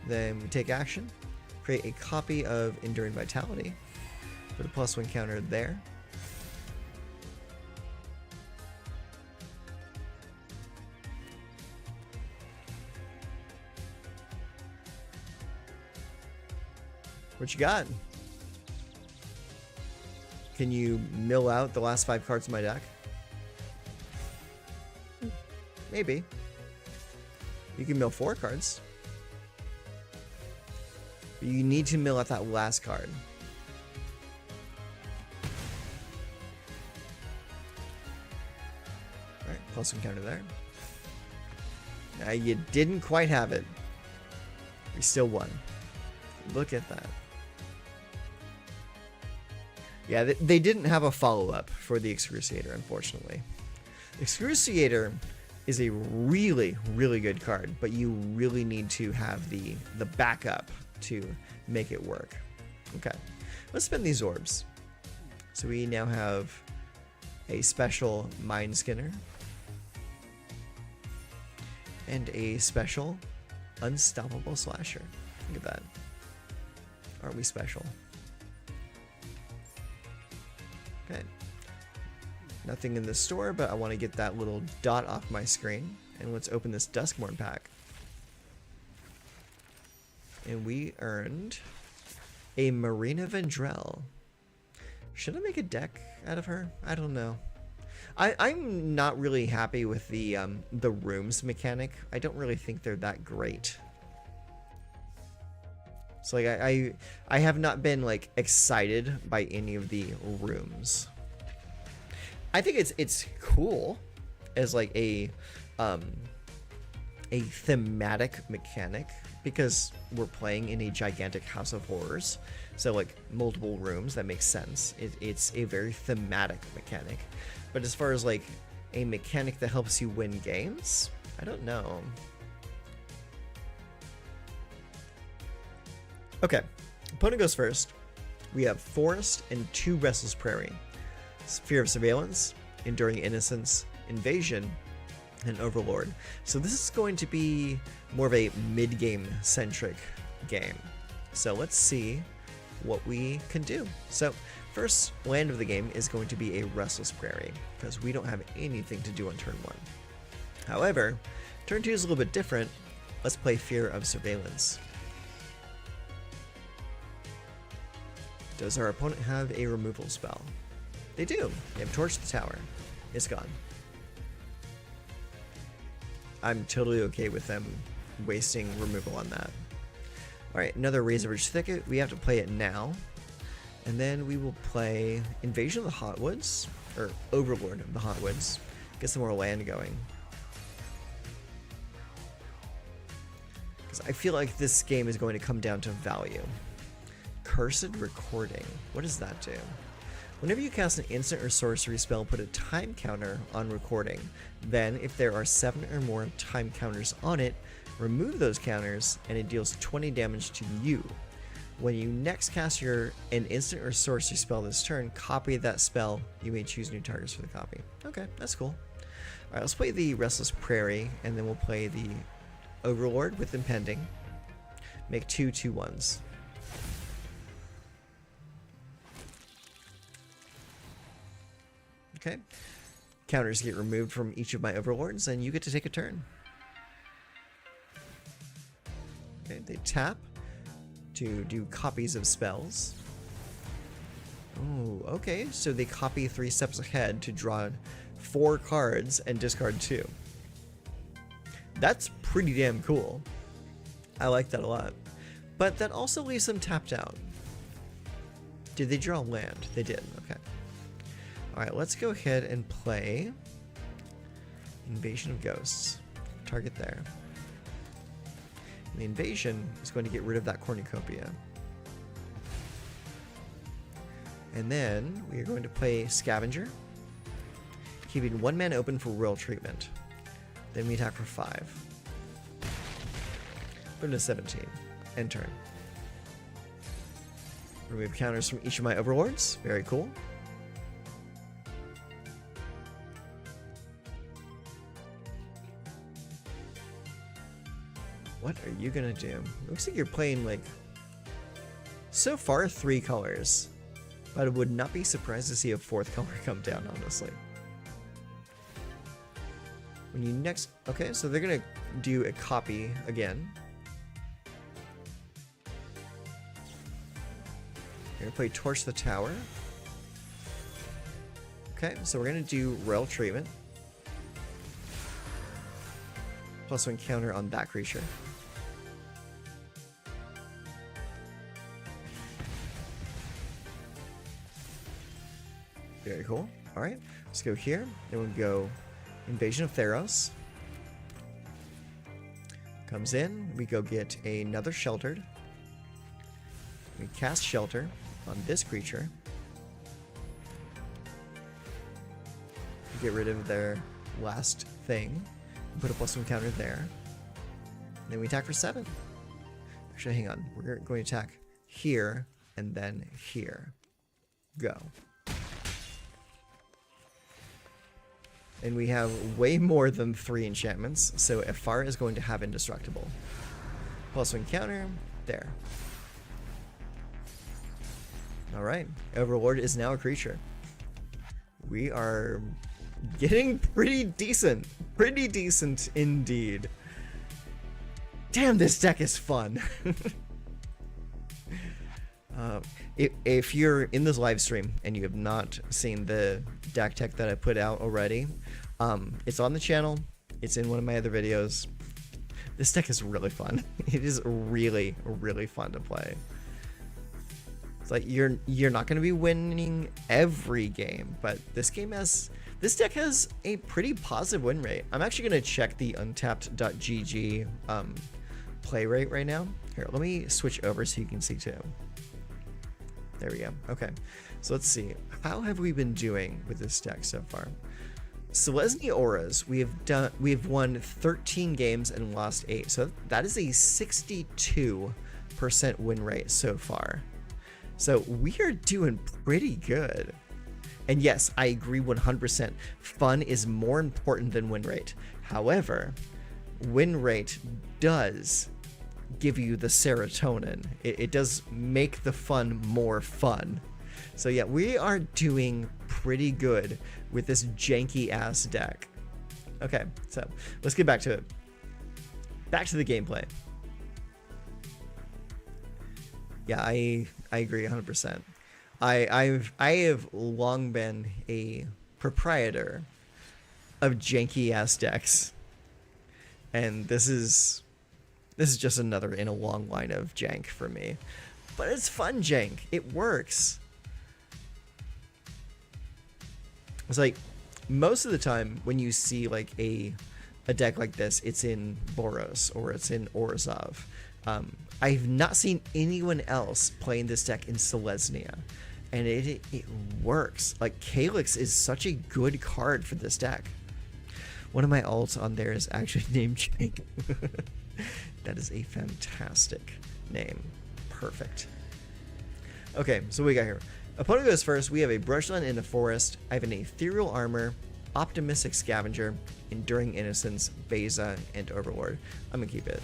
Then we take action, create a copy of Enduring Vitality, put a +1 counter there. What you got? Can you mill out the last 5 cards in my deck? Maybe. You can mill 4 cards. But you need to mill out that last card. Alright, +1 counter there. Now you didn't quite have it. We still won. Look at that. Yeah, they didn't have a follow-up for the Excruciator, unfortunately. Excruciator is a really, really good card, but you really need to have the backup to make it work. Okay, let's spend these orbs. So we now have a special Mind Skinner and a special Unstoppable Slasher. Look at that. Aren't we special? Okay. Nothing in the store, but I want to get that little dot off my screen. And let's open this Duskmourn pack. And we earned a Marina Vendrell. Should I make a deck out of her? I don't know. I'm not really happy with the rooms mechanic. I don't really think they're that great. So like I have not been like excited by any of the rooms. I think it's cool as like a thematic mechanic because we're playing in a gigantic house of horrors. So like multiple rooms, that makes sense. It's a very thematic mechanic. But as far as like a mechanic that helps you win games, I don't know. Okay, opponent goes first. We have Forest and 2 Restless Prairie. Fear of Surveillance, Enduring Innocence, Invasion, and Overlord. So this is going to be more of a mid-game centric game. So let's see what we can do. So first land of the game is going to be a Restless Prairie because we don't have anything to do on turn 1. However, turn 2 is a little bit different. Let's play Fear of Surveillance. Does our opponent have a removal spell? They do. They have Torch the Tower. It's gone. I'm totally okay with them wasting removal on that. Alright, another Razorridge Thicket. We have to play it now. And then we will play Invasion of the Hotwoods, or Overlord of the Hotwoods. Get some more land going. Because I feel like this game is going to come down to value. Cursed Recording. What does that do? Whenever you cast an instant or sorcery spell, put a time counter on recording. Then, if there are 7 or more time counters on it, remove those counters and it deals 20 damage to you. When you next cast an instant or sorcery spell this turn, copy that spell. You may choose new targets for the copy. Okay, that's cool. Alright, let's play the Restless Prairie, and then we'll play the Overlord with Impending. Make 2 2/1s. Okay. Counters get removed from each of my Overlords, and you get to take a turn. Okay, they tap to do copies of spells. Oh, okay. So they copy 3 steps ahead to draw 4 cards and discard 2. That's pretty damn cool. I like that a lot. But that also leaves them tapped out. Did they draw land? They did, okay. Alright, let's go ahead and play Invasion of Ghosts. Target there. And the invasion is going to get rid of that cornucopia. And then we are going to play Scavenger, keeping 1 mana open for royal treatment. Then we attack for 5. Put into 17. End turn. Remove counters from each of my overlords. Very cool. What are you gonna do? Looks like you're playing, like, so far 3 colors. But I would not be surprised to see a 4th color come down, honestly. When you next... Okay, so they're gonna do a copy again. We're gonna play Torch the Tower. Okay, so we're gonna do Royal Treatment. +1 counter on that creature. Very cool. Alright, let's go here. Then we'll go Invasion of Theros. Comes in, we go get another Sheltered. We cast Shelter on this creature. Get rid of their last thing. Put a +1 counter there. Then we attack for 7. Actually, hang on. We're going to attack here and then here. Go. And we have way more than 3 enchantments, so Efar is going to have Indestructible. +1 counter, there. Alright, Overlord is now a creature. We are getting pretty decent. Pretty decent indeed. Damn, this deck is fun. If you're in this live stream and you have not seen the deck tech that I put out already, it's on the channel. It's in one of my other videos. This deck is really fun. It is really, really fun to play. It's like you're not going to be winning every game, but this deck has a pretty positive win rate. I'm actually going to check the untapped.gg play rate right now. Here, let me switch over so you can see too. There we go. Okay, so let's see. How have we been doing with this deck so far? Selesnya Auras, we have won 13 games and lost 8. So that is a 62% win rate so far. So we are doing pretty good. And yes, I agree 100%. Fun is more important than win rate. However, win rate does give you the serotonin. It does make the fun more fun. So yeah, we are doing pretty good with this janky ass deck. Okay, so let's get back to it. Back to the gameplay. Yeah, I agree 100%. I have long been a proprietor of janky ass decks, and this is just another in a long line of jank for me. But it's fun jank. It works. It's like most of the time when you see like a deck like this, it's in Boros or it's in Orzhov. I've not seen anyone else playing this deck in Selesnya, and it works. Like Calyx is such a good card for this deck. One of my alts on there is actually named Jank. That is a fantastic name. Perfect. Okay, so what we got here? Opponent goes first. We have a Brushland in a Forest. I have an Ethereal Armor, Optimistic Scavenger, Enduring Innocence, Beza, and Overlord. I'm gonna keep it.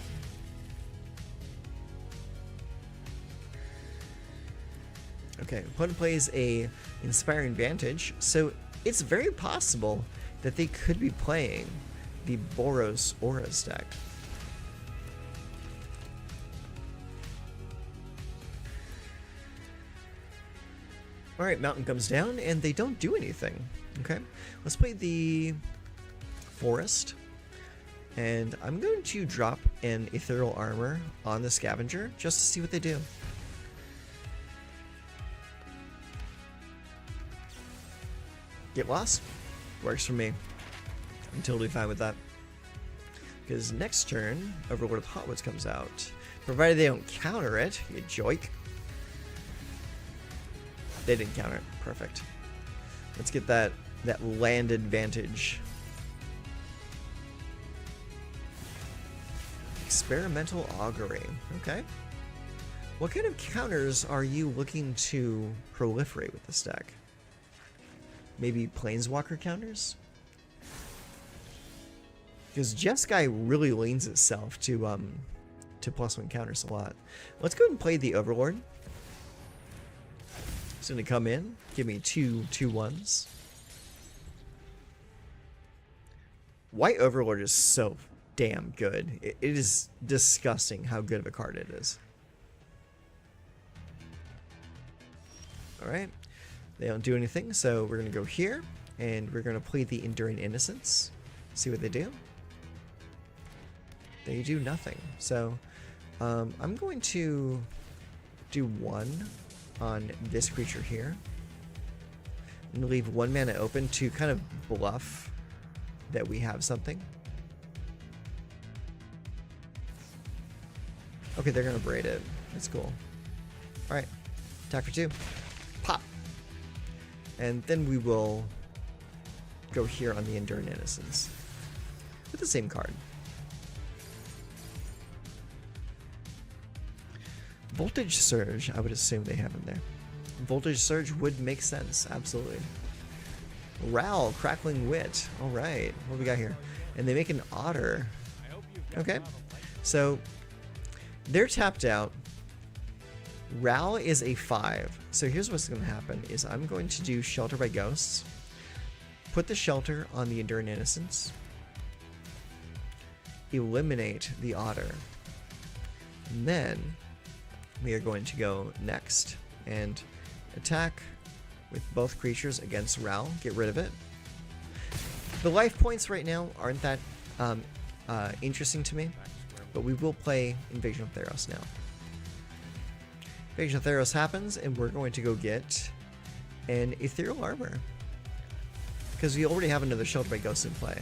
Okay, opponent plays a Inspiring Vantage, so it's very possible that they could be playing the Boros Auras deck. Alright, Mountain comes down, and they don't do anything. Okay, let's play the Forest. And I'm going to drop an ethereal armor on the scavenger just to see what they do. Get lost? Works for me. I'm totally fine with that. Because next turn, Overlord of Hotwoods comes out. Provided they don't counter it, you joik. They didn't counter it. Perfect. Let's get that land advantage. Experimental augury. Okay. What kind of counters are you looking to proliferate with this deck? Maybe planeswalker counters? Because Jeskai really leans itself to +1 counters a lot. Let's go ahead and play the Overlord. It's gonna come in, give me two 2/1s. White Overlord is so damn good. It is disgusting how good of a card it is. Alright. They don't do anything, so we're gonna go here, and we're gonna play the Enduring Innocence. See what they do. They do nothing. So I'm going to do 1 on this creature here. And leave 1 mana open to kind of bluff that we have something. Okay, they're gonna braid it. That's cool. Alright. Attack for 2. Pop! And then we will go here on the Enduring Innocence. With the same card. Voltage Surge, I would assume they have in there. Voltage Surge would make sense, absolutely. Ral, Crackling Wit. Alright, what do we got here? And they make an Otter. Okay, so they're tapped out. Ral is a 5. So here's what's going to happen is I'm going to do Shelter by Ghosts. Put the Shelter on the Enduring Innocence. Eliminate the Otter. And then we are going to go next and attack with both creatures against Ral. Get rid of it. The life points right now aren't that interesting to me, but we will play Invasion of Theros now. Invasion of Theros happens, and we're going to go get an Ethereal Armor. Because we already have another Shelter by Ghost in play.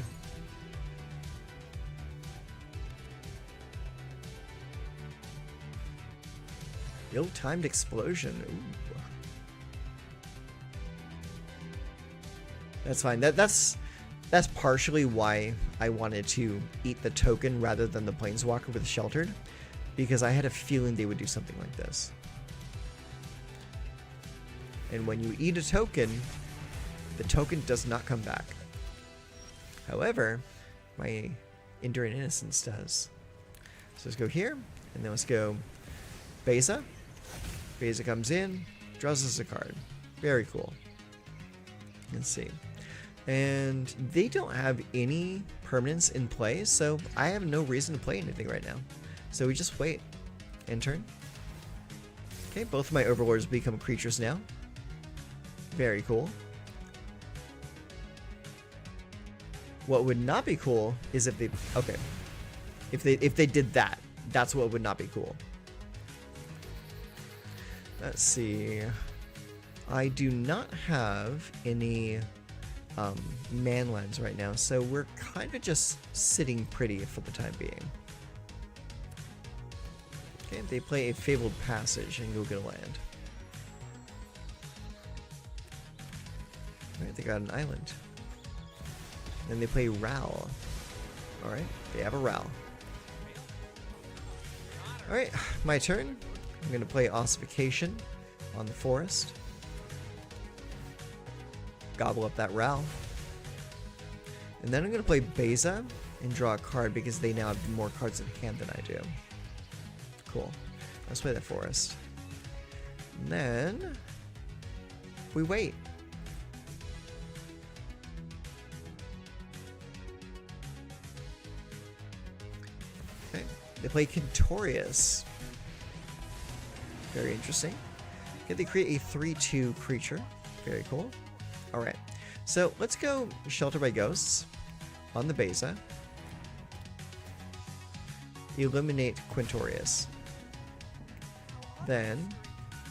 Ill-timed explosion. Ooh. That's fine. That's partially why I wanted to eat the token rather than the Planeswalker with Sheltered, because I had a feeling they would do something like this. And when you eat a token, the token does not come back. However, my Enduring Innocence does. So let's go here, and then let's go Beza. Beza comes in, draws us a card. Very cool. Let's see. And they don't have any permanents in play, so I have no reason to play anything right now. So we just wait. End turn. Okay, both of my Overlords become creatures now. Very cool. What would not be cool is if they... Okay. If they did that. That's what would not be cool. Let's see. I do not have any manlands right now, so we're kind of just sitting pretty for the time being. Okay, they play a Fabled Passage and go get a land. Alright, they got an island. Then they play Ral. Alright, they have a Ral. Alright, my turn. I'm going to play Ossification on the forest. Gobble up that Ral. And then I'm going to play Beza and draw a card because they now have more cards in hand than I do. Cool. Let's play that forest. And then we wait. Okay. They play Kentorius. Very interesting. Okay, they create a 3/2 creature. Very cool. Alright. So let's go Shelter by Ghosts on the Beza. eliminate Quintorius. Then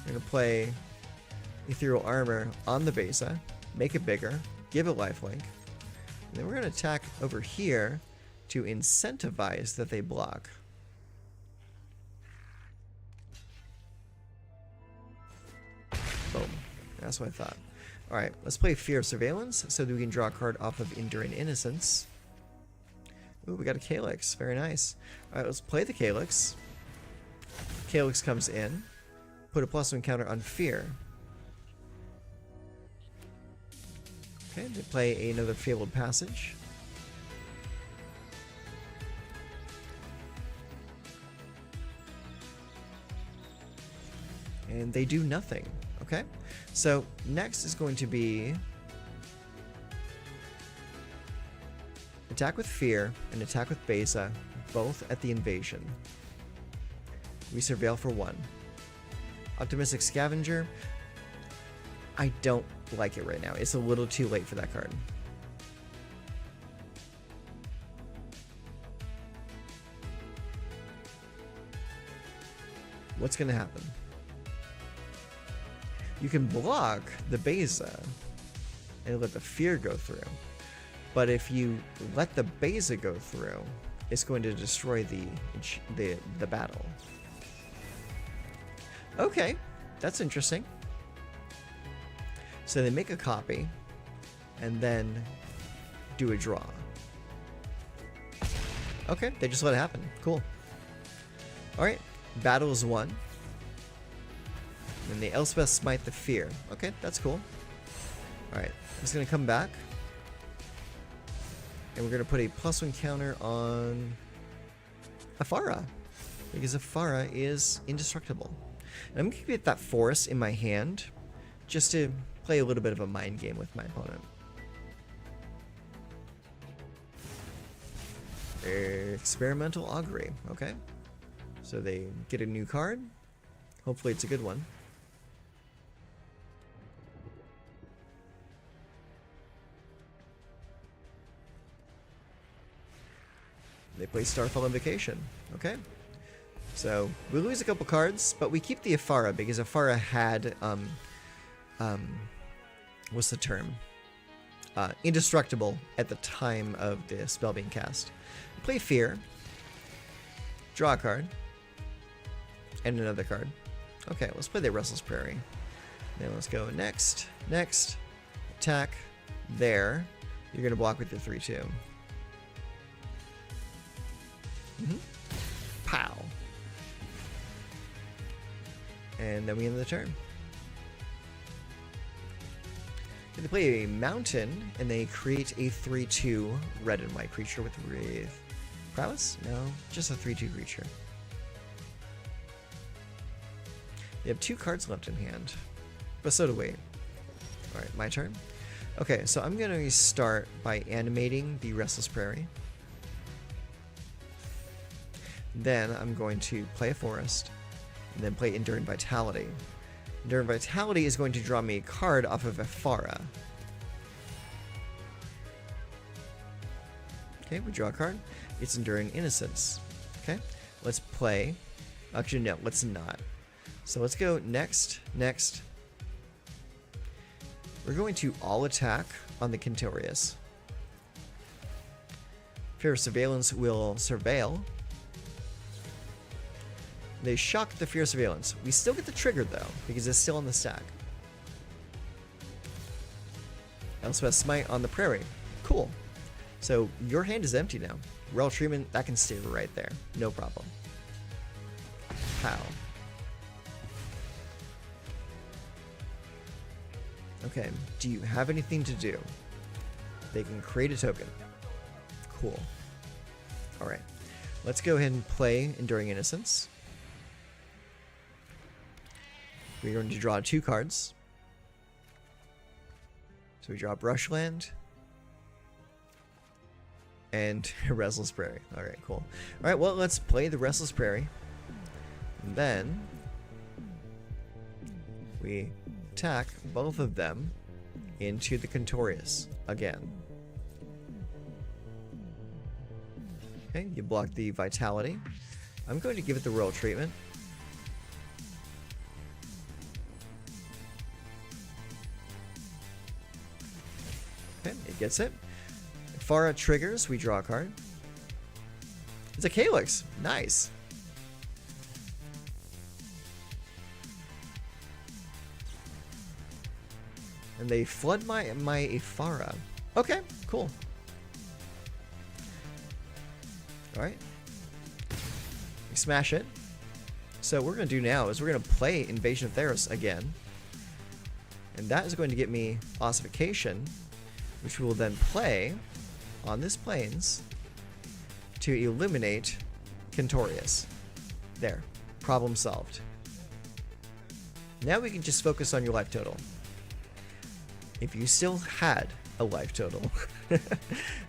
we're going to play Ethereal Armor on the Besa, make it bigger, give it lifelink. And then we're going to attack over here to incentivize that they block. Boom. That's what I thought. Alright, let's play Fear of Surveillance so that we can draw a card off of Enduring Innocence. Ooh, we got a Calyx. Very nice. Alright, let's play the Calyx. Calyx comes in. Put a +1 counter on Fear. Okay, they play another Fabled Passage. And they do nothing. Okay, so next is going to be attack with Fear and attack with Besa, both at the invasion. We surveil for 1. Optimistic Scavenger. I don't like it right now. It's a little too late for that card. What's going to happen? You can block the Besa and let the Fear go through. But if you let the Besa go through, it's going to destroy the battle. Okay, that's interesting. So they make a copy and then do a draw. Okay, they just let it happen. Cool. Alright, battle is won. And the Elspeth Smite the Fear. Okay, that's cool. Alright, I'm just going to come back. And we're going to put a +1 counter on Afara. Because Afara is indestructible. And I'm going to get that Forest in my hand. Just to play a little bit of a mind game with my opponent. Experimental Augury. Okay. So they get a new card. Hopefully it's a good one. They play Starfall Invocation. Okay. So we lose a couple cards, but we keep the Afara because Afara had what's the term? Indestructible at the time of the spell being cast. Play Fear. Draw a card. And another card. Okay, let's play the Restless Prairie. Then let's go next. Next. Attack. There. You're going to block with your 3/2. Pow. And then we end the turn. They play a mountain, and they create a 3/2 red and white creature with prowess? No, just a 3/2 creature. They have 2 cards left in hand, but so do we. Alright, my turn. Okay, so I'm going to start by animating the Restless Prairie. Then I'm going to play a Forest, and then play Enduring Vitality. Enduring Vitality is going to draw me a card off of Afara. Okay, we draw a card. It's Enduring Innocence. Okay, let's play. Actually, no, let's not. So let's go next, next. We're going to all attack on the Quintorius. Fear of Surveillance will surveil. They shock the Fear of Surveillance. We still get the trigger though, because it's still on the stack. Elspeth Smite on the Prairie. Cool. So your hand is empty now. Royal Treatment, that can stay right there. No problem. Pow. Okay, do you have anything to do? They can create a token. Cool. Alright. Let's go ahead and play Enduring Innocence. We're going to draw 2 cards. So we draw Brushland and Restless Prairie. Alright, cool. Alright, well, let's play the Restless Prairie. And then we attack both of them into the Quintorius again. Okay, you block the Vitality. I'm going to give it the royal treatment. Okay, it gets it. Farah triggers, we draw a card. It's a Calyx. Nice. And they flood my Farah. Okay, cool. Alright. We smash it. So what we're going to do now is we're going to play Invasion of Theros again. And that is going to get me Ossification, which we will then play on this plains to eliminate Kentorius. There. Problem solved. Now we can just focus on your life total. If you still had a life total.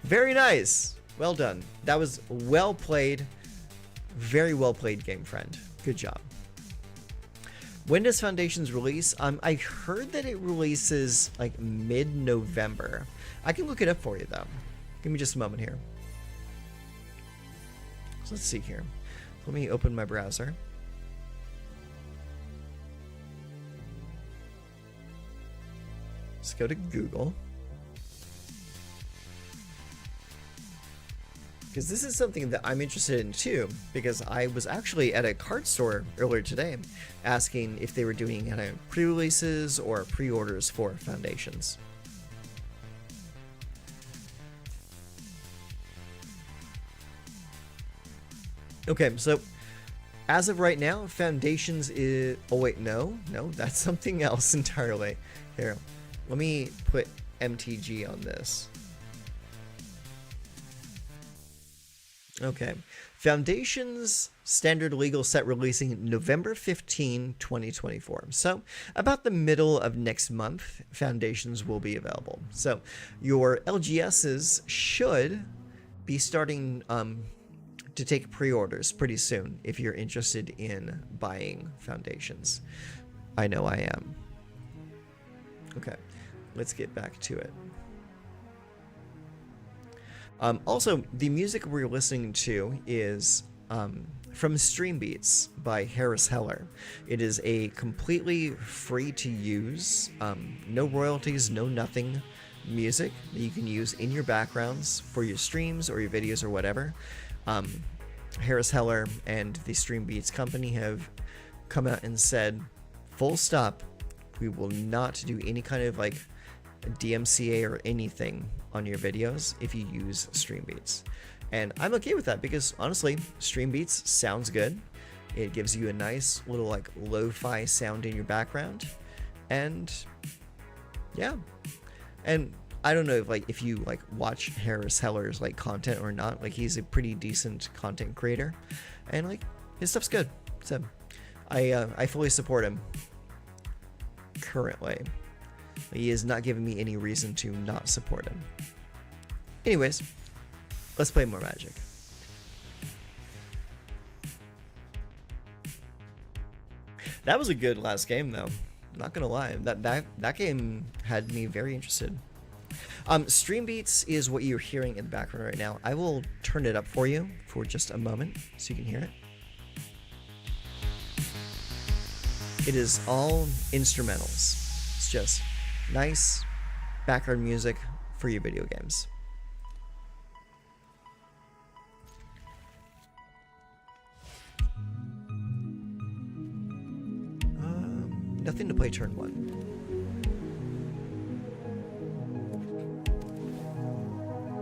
Very nice. Well done. That was well played. Very well played, game friend. Good job. When does Foundations release? I heard that it releases like mid-November. I can look it up for you though. Give me just a moment here. So let's see here. Let me open my browser. Let's go to Google. Because this is something that I'm interested in too, because I was actually at a card store earlier today asking if they were doing pre-releases or pre-orders for Foundations. Okay, so as of right now, Foundations is... Oh wait, no, that's something else entirely. Here, let me put MTG on this. Okay, Foundations standard legal set releasing November 15, 2024. So about the middle of next month, Foundations will be available. So your LGSs should be starting to take pre-orders pretty soon if you're interested in buying Foundations. I know I am. Okay, let's get back to it. Also, the music we're listening to is from Stream Beats by Harris Heller. It is a completely free to use, no royalties, no nothing music that you can use in your backgrounds for your streams or your videos or whatever. Harris Heller and the Stream Beats company have come out and said, full stop, we will not do any kind of like DMCA or anything on your videos if you use Stream Beats. And I'm okay with that because honestly, Stream Beats sounds good. It gives you a nice little like lo-fi sound in your background. And yeah. And I don't know if you like watch Harris Heller's like content or not. Like he's a pretty decent content creator and like his stuff's good. So I fully support him currently. He is not giving me any reason to not support him. Anyways, let's play more Magic. That was a good last game though. Not gonna lie, that game had me very interested. Stream Beats is what you're hearing in the background right now. I will turn it up for you for just a moment so you can hear it. It is all instrumentals. It's just nice background music for your video games. Nothing to play turn one.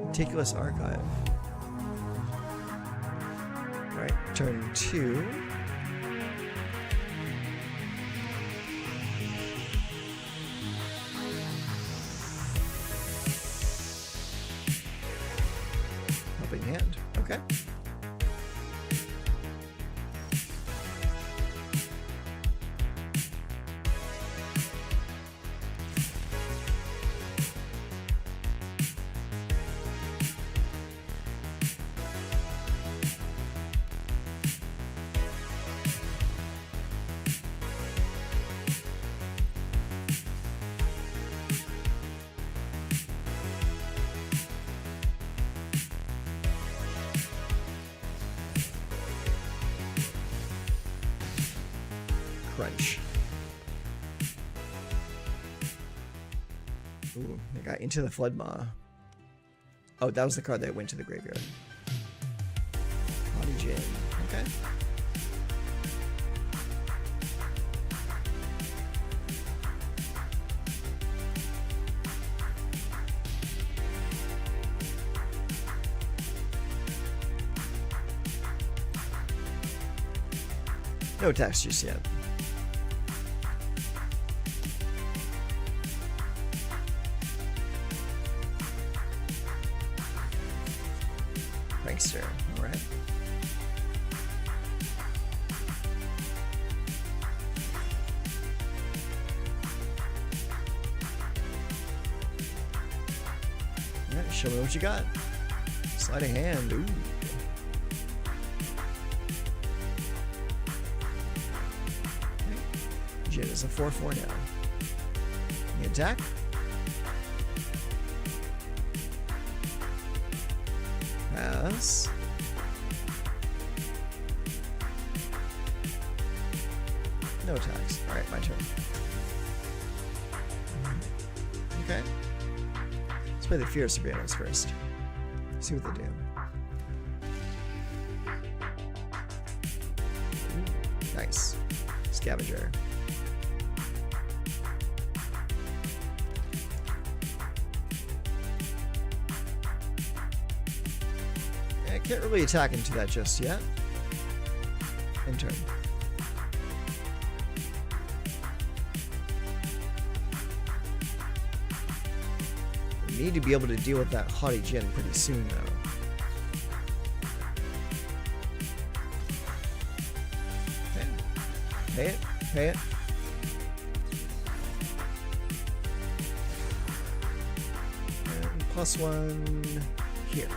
Meticulous Archive. Alright, turn two. Helping Hand. Okay. punch. Ooh, I got Into the Flood Maw. Oh, that was the card that went to the graveyard. Haughty Djinn. Okay. No attacks just yet. Prankster, alright. Alright, show me what you got. Sleight of hand, ooh. Djinn is a 4/4 now. The attack. Pass. No attacks. Alright, my turn. Okay. Let's play the Fierce Surveillance first. See what they do. Ooh, nice. Scavenger. I can't really attack into that just yet. End turn. We need to be able to deal with that Haughty Djinn pretty soon, though. Okay. Pay it. Pay it. And +1 here.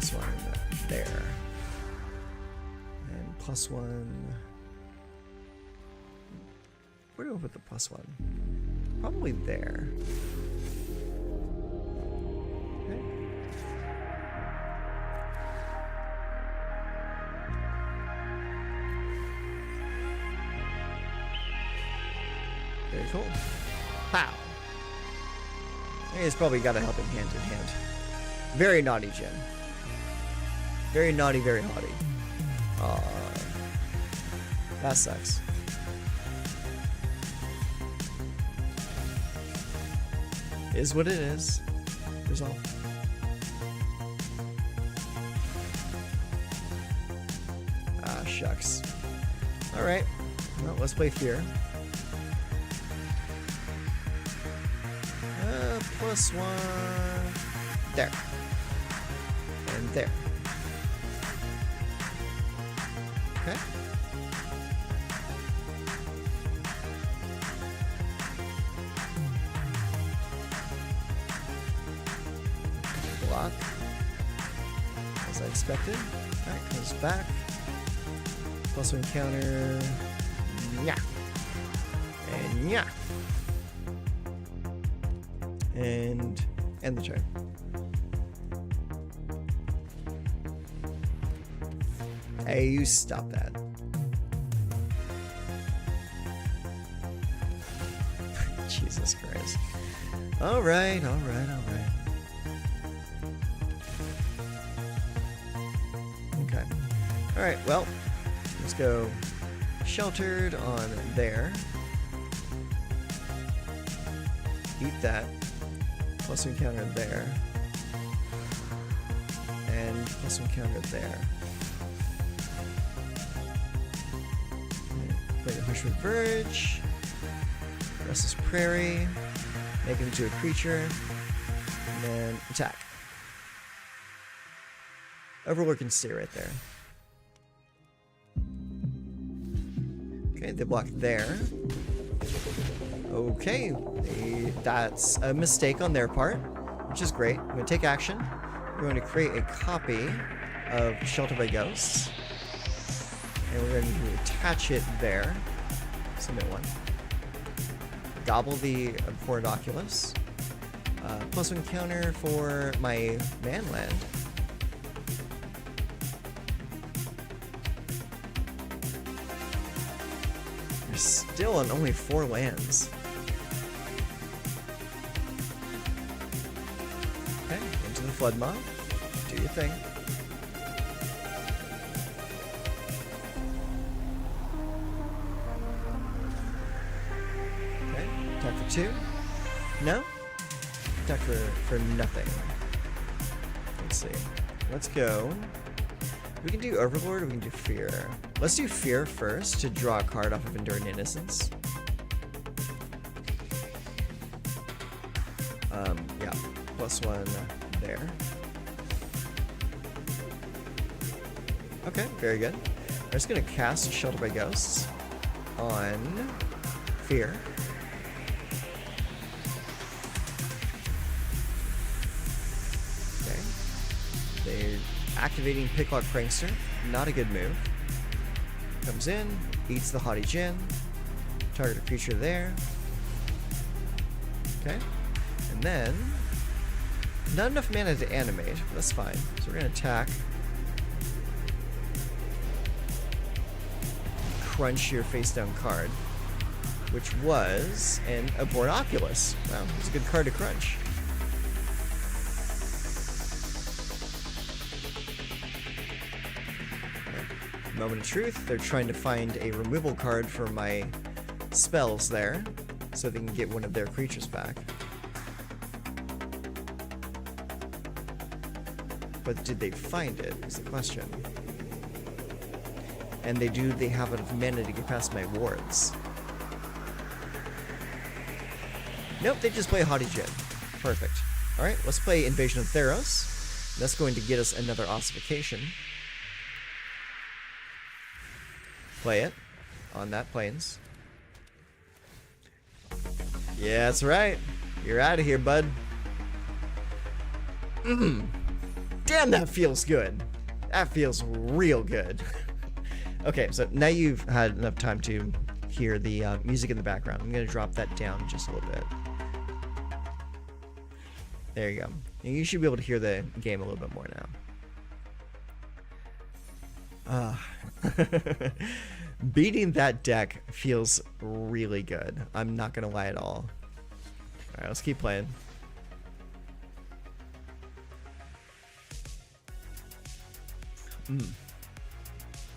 +1 there. And +1. Where do I put the +1? Probably there. Okay. Very cool. Pow. He's probably got to help him hand in hand. Very naughty Djinn. Very naughty, very haughty. That sucks. Is what it is. Resolve. Ah, shucks. Alright. Well, let's play Fear. +1. There. And there. Okay. Block. As I expected. Alright, comes back. +1 counter. Yeah. And yeah. And end the turn. Hey, you stop that. Jesus Christ. Alright, alright, alright. Okay. Alright, well, let's go Sheltered on there. Eat that. +1 counter there. And +1 counter there. Play the Hushwood Verge. Restless Prairie. Make it into a creature. And then attack. Overlord can stay right there. Okay, they block there. Okay, that's a mistake on their part, which is great. I'm going to take action. We're going to create a copy of Shelter by Ghosts. And we're going to attach it there. Submit one. gobble the abhorrent Oculus. +1 counter for my manland. We're still on only 4 lands. Okay, into the Flood Mob. Do your thing. Okay, attack for 2. No? Attack for nothing. Let's see. Let's go. We can do Overlord or we can do Fear. Let's do Fear first to draw a card off of Enduring Innocence. Yeah. +1 there. Okay, very good. I'm just gonna cast Shelter by Ghosts on Fear. Okay. They're activating Picklock Prankster. Not a good move. Comes in, eats the Haughty Djinn. Target a creature there. Okay. And then not enough mana to animate, but that's fine. So we're gonna attack. Crunch your face down card, which was an Abhorrent Oculus. Wow, it's a good card to crunch. Okay. Moment of truth, they're trying to find a removal card for my spells there, so they can get one of their creatures back. But did they find it, is the question. And they have enough mana to get past my wards. Nope, they just play Haughty Djinn. Perfect. Alright, let's play Invasion of Theros. That's going to get us another ossification. Play it on that plains. Yeah, that's right. You're out of here, bud. Damn, that feels good. That feels real good. Okay, so now you've had enough time to hear the music in the background. I'm going to drop that down just a little bit. There you go. And you should be able to hear the game a little bit more now. Beating that deck feels really good. I'm not going to lie at all. Alright, let's keep playing.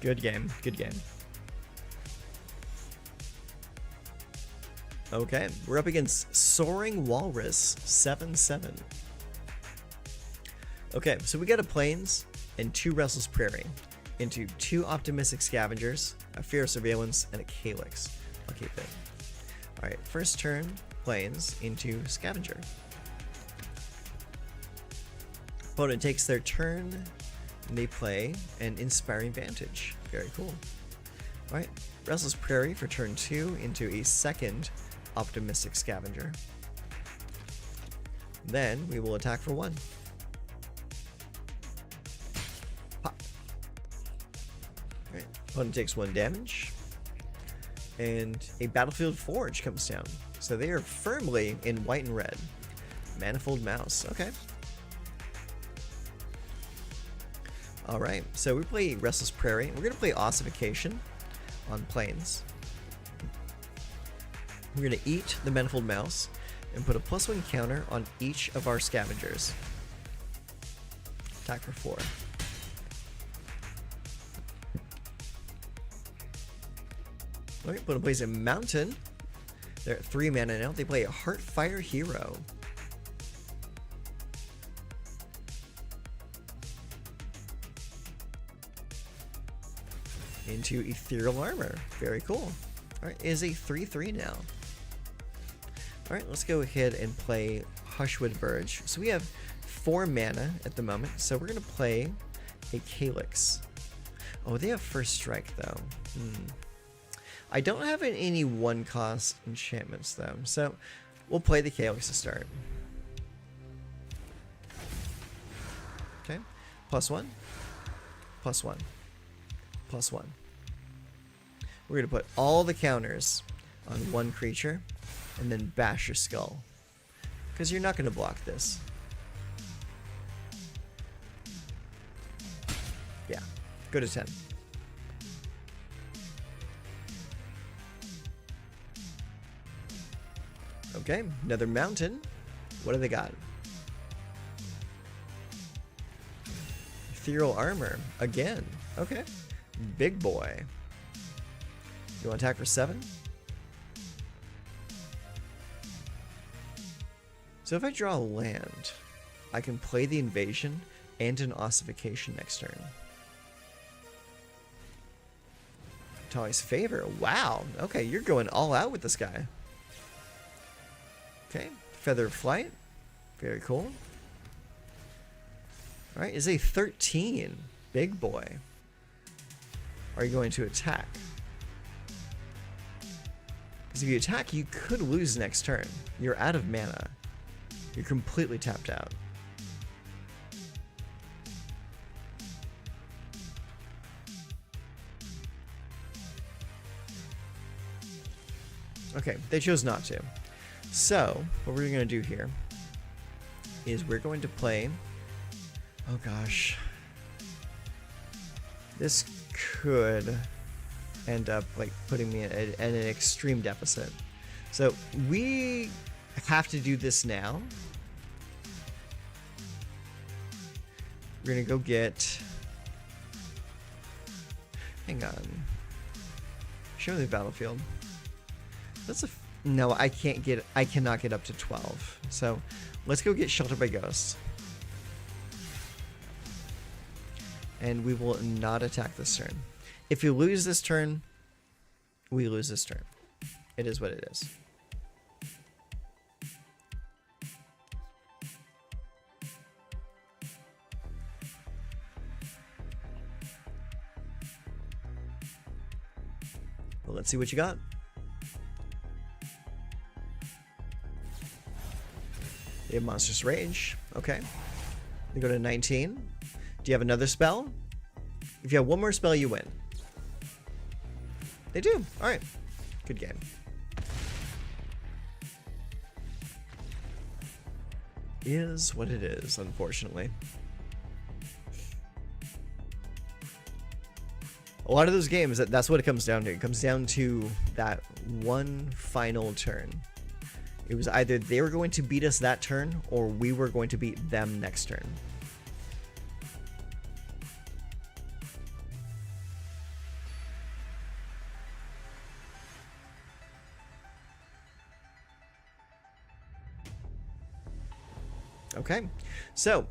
Good game. Good game. Okay, we're up against Soaring Walrus 7/7. Okay, so we got a Plains and 2 Restless Prairie into 2 Optimistic Scavengers, a Fear of Surveillance, and a Calyx. I'll keep it. Alright, first turn, Plains into Scavenger. Opponent takes their turn, and they play an Inspiring Vantage. Very cool. Alright, Restless Prairie for turn 2 into a second Optimistic Scavenger. Then we will attack for 1. Pop. Alright, opponent takes 1 damage. And a Battlefield Forge comes down. So they are firmly in white and red. Manifold Mouse. Okay. Alright, so we play Restless Prairie. We're going to play Ossification on Plains. We're going to eat the Manifold Mouse and put a +1 counter on each of our Scavengers. Attack for 4. Alright, opponent plays a Mountain. They're at 3 mana now. They play a Heartfire Hero. Into Ethereal Armor. Very cool. Alright, is a 3/3 now. Alright, let's go ahead and play Hushwood Verge. So we have 4 mana at the moment, so we're going to play a Calyx. Oh, they have First Strike, though. I don't have any 1-cost enchantments, though, so we'll play the Calyx to start. Okay, +1, +1, +1. We're going to put all the counters on 1 creature. and then bash your skull. Because you're not going to block this. Yeah, go to 10. Okay, another mountain. What do they got? Ethereal armor. Again. Okay. Big boy. You want to attack for 7? So if I draw a land, I can play the invasion and an ossification next turn. Tali's favor. Wow. Okay, you're going all out with this guy. Okay, Feather of Flight. Very cool. Alright, is a 13. Big boy. Are you going to attack? Because if you attack, you could lose next turn. You're out of mana. You're completely tapped out. Okay, they chose not to. So, what we're going to do here is we're going to play... Oh gosh. This could end up like putting me at an extreme deficit. So, we have to do this now. We're going to go get... Hang on. Show me the battlefield. That's a... No, I cannot get up to 12. So, let's go get Shelter by Ghosts. And we will not attack this turn. If you lose this turn, we lose this turn. It is what it is. Well, let's see what you got. You have Monstrous Rage. Okay. You go to 19. Do you have another spell? If you have one more spell, you win. They do. Alright. Good game. Is what it is, unfortunately. A lot of those games, that's what it comes down to. It comes down to that one final turn. It was either they were going to beat us that turn, or we were going to beat them next turn. Okay, so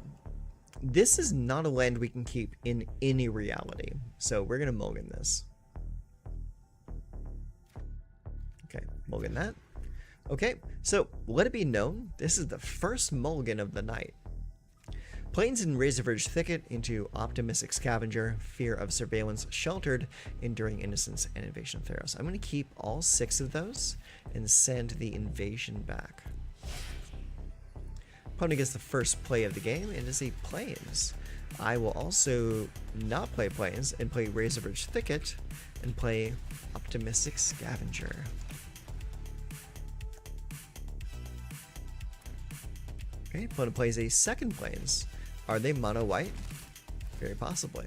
this is not a land we can keep in any reality. So we're going to mulligan this. Okay, mulligan that. Okay, so let it be known, this is the first mulligan of the night. Plains and Razorverge Thicket into Optimistic Scavenger, Fear of Surveillance, Sheltered, Enduring Innocence, and Invasion of Theros. I'm going to keep all 6 of those and send the invasion back. Opponent gets the first play of the game, and is a Plains. I will also not play Plains and play Razorverge Thicket and play Optimistic Scavenger. Okay, opponent plays a second Plains. Are they mono white? Very possibly.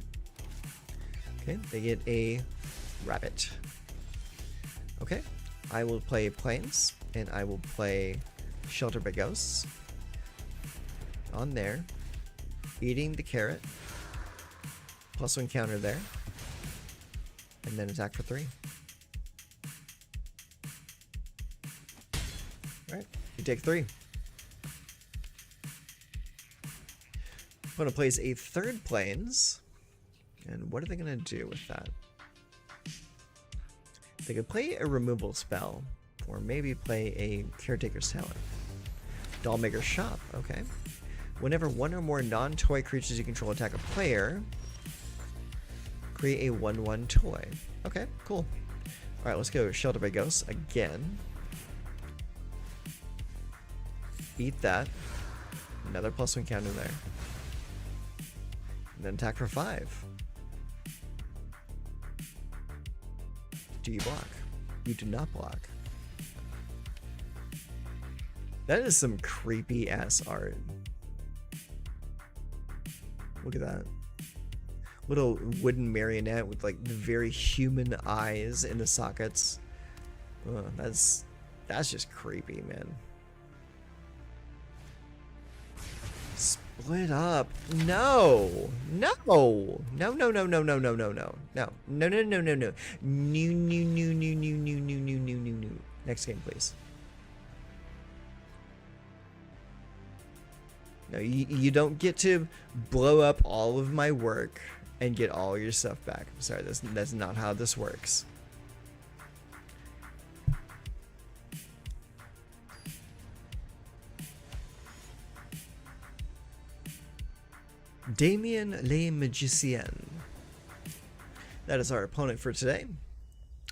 Okay, they get a Rabbit. Okay, I will play Plains, and I will play Shelter by Ghosts. On there, eating the carrot, +1 counter there, and then attack for 3. Alright, you take 3. Opponent plays a third Plains, and what are they going to do with that? They could play a removal spell, or maybe play a Caretaker's Talent. Dollmaker's Shop, okay. Whenever one or more non-toy creatures you control attack a player, create a 1/1 toy. Okay, cool. Alright, let's go Shelter by Ghosts again. Beat that. Another +1 counter there. And then attack for 5. Do you block? You do not block. That is some creepy ass art. Look at that. Little wooden marionette with like very human eyes in the sockets. That's just creepy, man. Split up. No. No. No, no, no, no, no, no, no, no. No. No, no, no, no, no. No. Next game, please. No, you don't get to blow up all of my work and get all your stuff back. I'm sorry, that's not how this works. Damien Le Magicien. That is our opponent for today.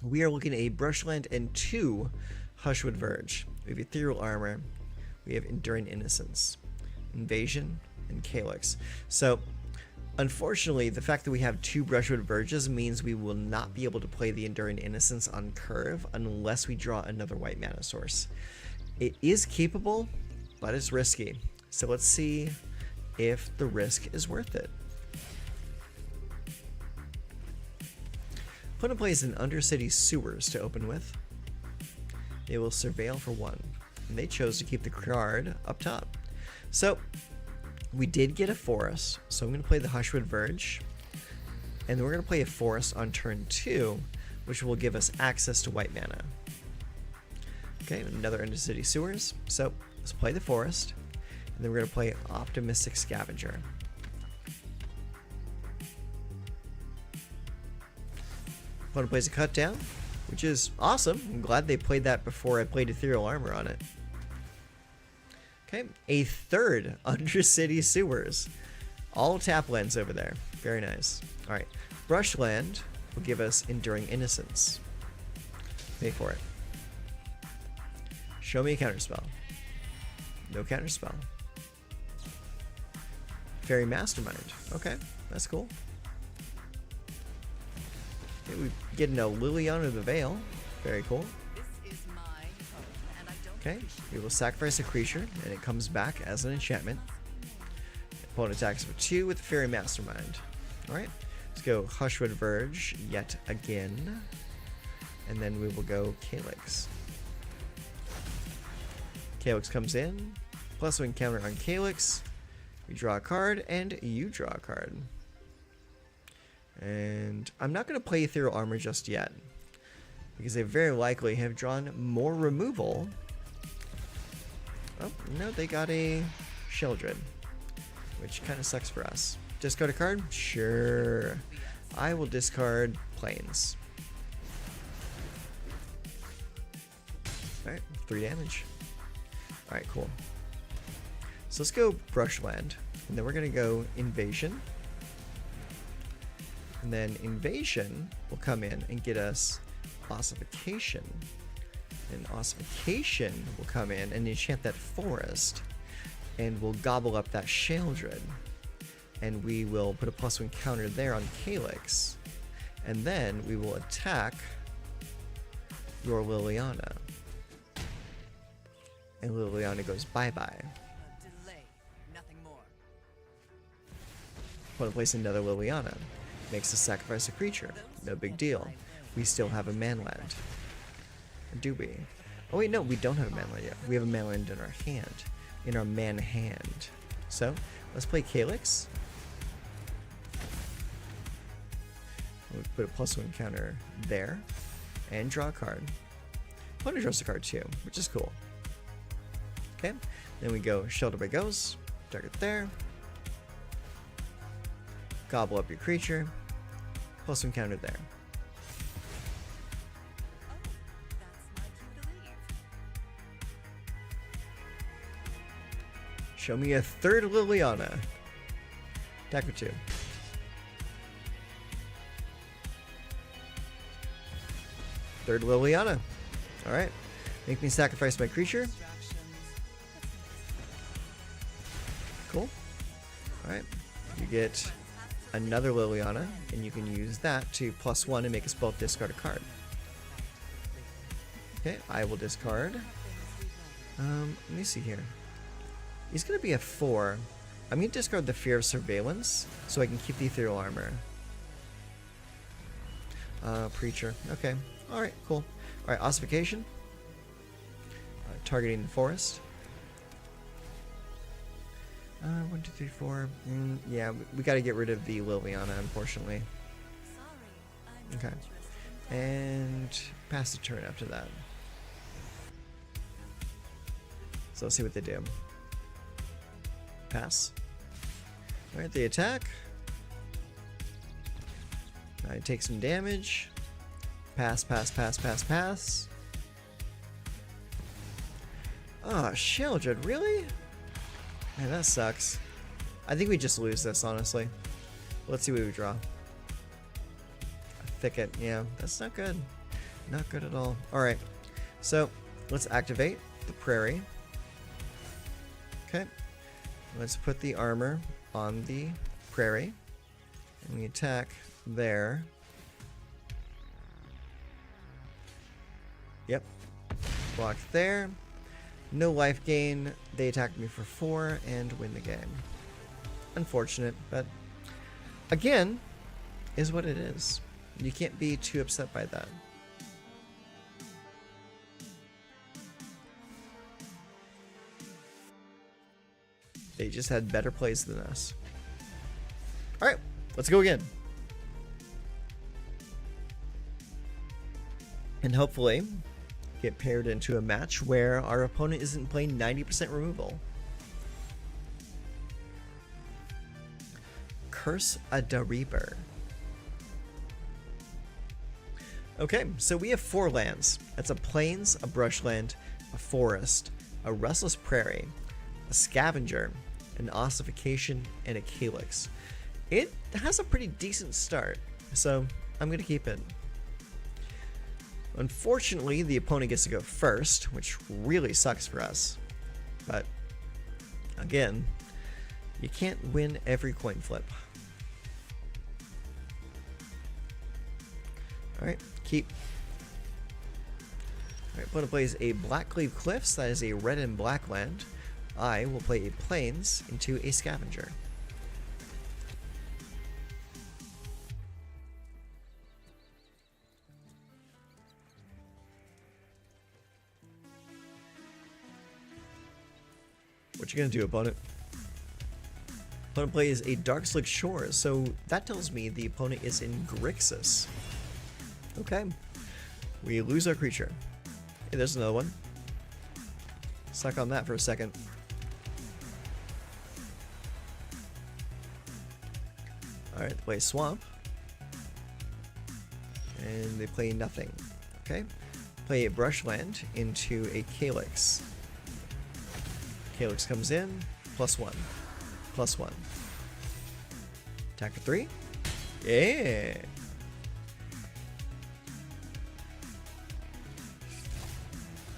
We are looking at a Brushland and 2 Hushwood Verge. We have Ethereal Armor. We have Enduring Innocence, Invasion, and Calyx. So, unfortunately, the fact that we have 2 Brushwood Verges means we will not be able to play the Enduring Innocence on curve unless we draw another white mana source. It is capable, but it's risky. So let's see if the risk is worth it. Opponent plays an Undercity Sewers to open with. They will Surveil for 1, and they chose to keep the card up top. So, we did get a forest, so I'm going to play the Hushwood Verge, and then we're going to play a forest on turn 2, which will give us access to white mana. Okay, another Undercity Sewers, so let's play the forest, and then we're going to play Optimistic Scavenger. Opponent plays a Cut Down, which is awesome. I'm glad they played that before I played Ethereal Armor on it. Okay, a third Undercity Sewers. All tap lands over there. Very nice. Alright, Brushland will give us Enduring Innocence. Pay for it. Show me a counterspell. No counterspell. Fairy Mastermind. Okay, that's cool. Okay, we get a Liliana of the Veil. Very cool. Okay, we will sacrifice a creature, and it comes back as an enchantment. Opponent attacks for 2 with the Fairy Mastermind. Alright, let's go Hushwood Verge yet again. And then we will go Calyx. Calyx comes in, +1 counter on Calyx. We draw a card, and you draw a card. And I'm not going to play Ethereal Armor just yet, because they very likely have drawn more removal. Oh, no, they got a Sheldred, which kind of sucks for us. Discard a card? Sure. I will discard Plains. Alright, 3 damage. Alright, cool. So let's go Brushland, and then we're going to go Invasion. And then Invasion will come in and get us Ossification. And Ossification will come in and enchant that forest, and we'll gobble up that Sheldred. And we will put a +1 counter there on Calyx. And then we will attack your Liliana. And Liliana goes bye-bye. Want to place another Liliana. Makes us sacrifice a creature. No big deal. We still have a manland. Or do we? Oh wait, no, we don't have a manland yet. We have a manland in our hand. In our man hand. So, let's play Calyx. We'll put a +1 counter there. And draw a card. Opponent draws a card too, which is cool. Okay, then we go Shelter by Ghost. Target there. Gobble up your creature. +1 counter there. Show me a third Liliana. Attack for 2. Third Liliana. Alright. Make me sacrifice my creature. Cool. Alright. You get another Liliana, and you can use that to +1 and make us both discard a card. Okay, I will discard. Let me see here. He's going to be a 4. I'm going to discard the Fear of Surveillance so I can keep the Ethereal Armor. Preacher. Okay. Alright, cool. Alright, Ossification. Targeting the forest. 1, 2, 3, 4. Yeah, we got to get rid of the Liliana, unfortunately. Okay. And pass the turn after that. So let's see what they do. Pass. Alright, they attack. I take some damage. Pass, pass, pass, pass, pass. Oh, Sheldred, really? Man, that sucks. I think we just lose this, honestly. Let's see what we draw. A Thicket, yeah, that's not good. Not good at all. Alright, so let's activate the Prairie. Okay, let's put the armor on the Prairie. And we attack there. Yep. Block there. No life gain. They attacked me for 4 and win the game. Unfortunate, but again, is what it is. You can't be too upset by that. They just had better plays than us. Alright, let's go again. And hopefully get paired into a match where our opponent isn't playing 90% removal. Curse a Reaper. Okay, so we have 4 lands. That's a Plains, a Brushland, a Forest, a Restless Prairie, a Scavenger, an Ossification, and a Calyx. It has a pretty decent start, so I'm going to keep it. Unfortunately, the opponent gets to go first, which really sucks for us. But, again, you can't win every coin flip. Alright, keep. Alright, opponent plays a Blackcleave Cliffs, that is a red and black land. I will play a Plains into a Scavenger. What you gonna do, opponent? Opponent plays a Darkslick Shores, so that tells me the opponent is in Grixis. Okay. We lose our creature. Hey, there's another one. Suck on that for a second. Alright, they play Swamp. And they play nothing. Okay. Play a Brushland into a Calyx. Calyx comes in, +1. +1. Attack for 3. Yeah.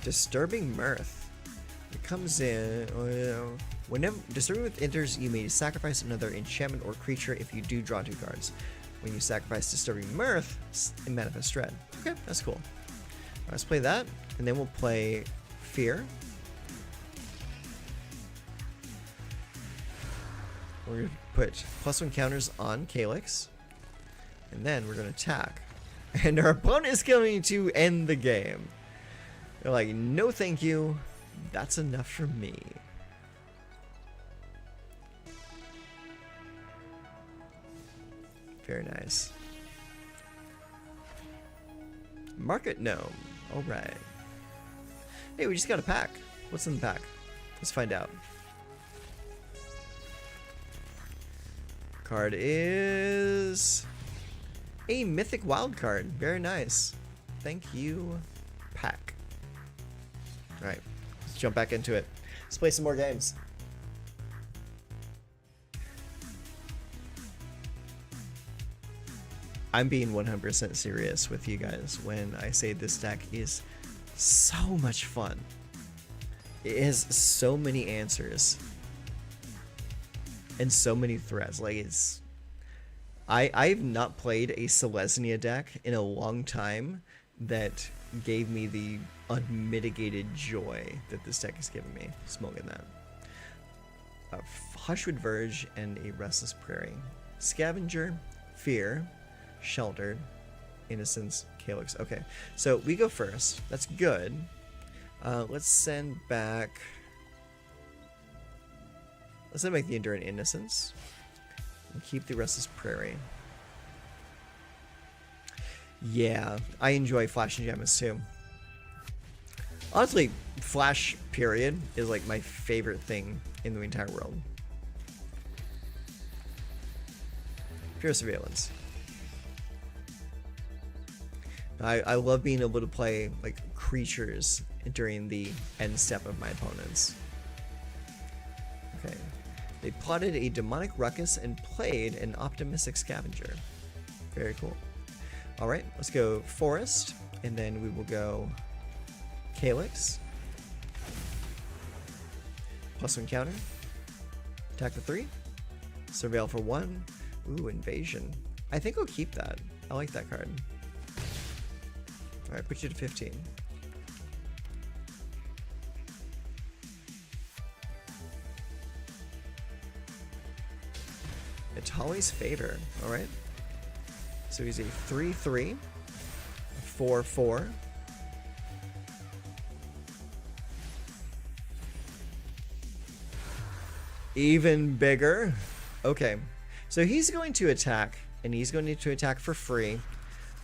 Disturbing Mirth. It comes in. Whenever Disturbing Mirth enters, you may sacrifice another enchantment or creature if you do draw 2 cards. When you sacrifice Disturbing Mirth, it manifests Dread. Okay, that's cool. Right, let's play that, and then we'll play Fear. We're going to put +1 counters on Calyx. And then we're going to attack. And our opponent is going to end the game. They're like, no thank you. That's enough for me. Very nice. Market Gnome. Alright. Hey, we just got a pack. What's in the pack? Let's find out. Card is a Mythic Wild card. Very nice. Thank you, pack. Alright, let's jump back into it. Let's play some more games. I'm being 100% serious with you guys when I say this deck is so much fun. It has so many answers. And so many threats. Like, it's... I've not played a Selesnya deck in a long time that gave me the unmitigated joy that this deck has given me. Smoking that. A Hushwood Verge and a Restless Prairie. Scavenger, Fear, Sheltered, Innocence, Calyx. Okay, so we go first. That's good. Let's send back... Let's send back the Enduring Innocence. And keep the Restless Prairie. Yeah, I enjoy Flash and Gems too. Honestly, Flash period is like my favorite thing in the entire world. Pure Surveillance. I love being able to play like creatures during the end step of my opponents. Okay. They plotted a demonic ruckus and played an optimistic scavenger. Very cool. Alright, let's go Forest, and then we will go Calyx. +1 counter. Attack for 3. Surveil for 1. Ooh, Invasion. I think I'll keep that. I like that card. Alright, put you to 15. Atali's Favor. Alright. So he's a 3/3, 4/4. Even bigger. Okay. So he's going to attack, and he's going to attack for free.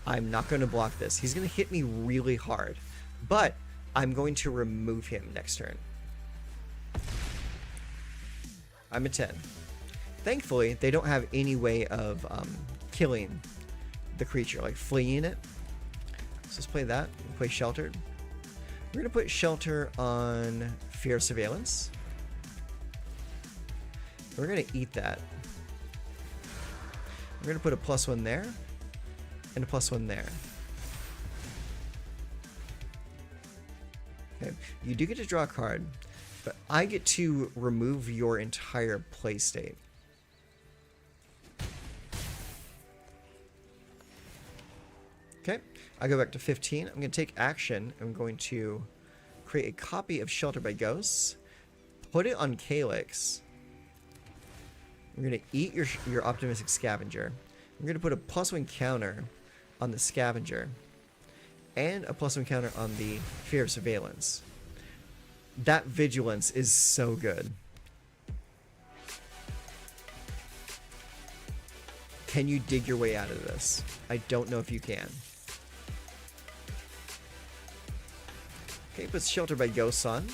I'm not going to block this. He's going to hit me really hard, but I'm going to remove him next turn. I'm a 10. Thankfully, they don't have any way of killing the creature, like fleeing it. So let's play that. We'll play Sheltered. We're going to put Shelter on Fear Surveillance. We're going to eat that. We're going to put a +1 there and a +1 there. Okay, you do get to draw a card, but I get to remove your entire play state. Okay, I go back to 15. I'm going to take action. I'm going to create a copy of Shelter by Ghosts, put it on Calyx. We're going to eat your Optimistic Scavenger. We're going to put a +1 counter on the Scavenger and a +1 counter on the Fear of Surveillance. That Vigilance is so good. Can you dig your way out of this? I don't know if you can. Okay, puts Shelter by Ghosts on.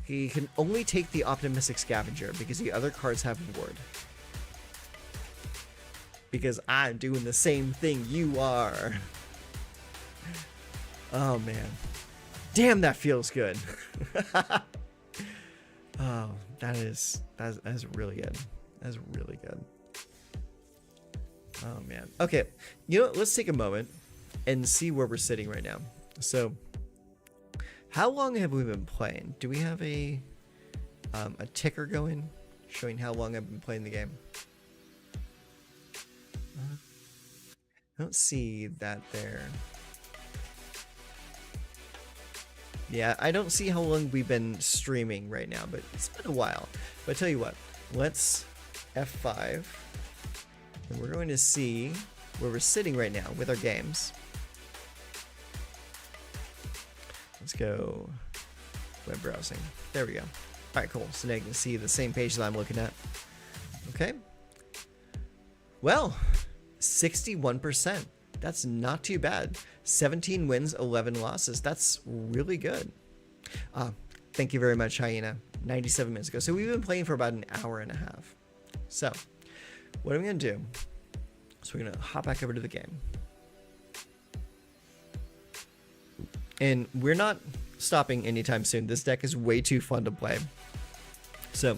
He can only take the Optimistic Scavenger because the other cards have Ward. Because I'm doing the same thing you are. Oh man. Damn, that feels good. Oh, that's really good. That's really good. Oh man. Okay, you know what? Let's take a moment and see where we're sitting right now. So, how long have we been playing? Do we have a ticker going showing how long I've been playing the game? I don't see that there. Yeah, I don't see how long we've been streaming right now, but it's been a while. But I tell you what, let's F5, and we're going to see where we're sitting right now with our games. Let's go web browsing. There we go. All right, cool. So now you can see the same page that I'm looking at. Okay. Well, 61%. That's not too bad. 17 wins, 11 losses. That's really good. Thank you very much, Hyena. 97 minutes ago. So we've been playing for about an hour and a half. So what I'm going to do is we're going to hop back over to the game. And we're not stopping anytime soon. This deck is way too fun to play. So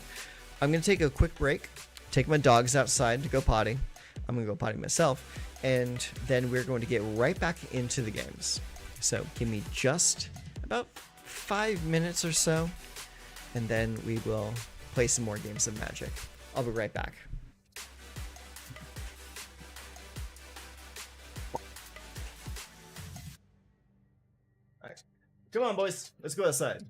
I'm going to take a quick break, take my dogs outside to go potty. I'm going to go potty myself. And then we're going to get right back into the games. So give me just about 5 minutes or so. And then we will play some more games of Magic. I'll be right back. Come on, boys. Let's go outside.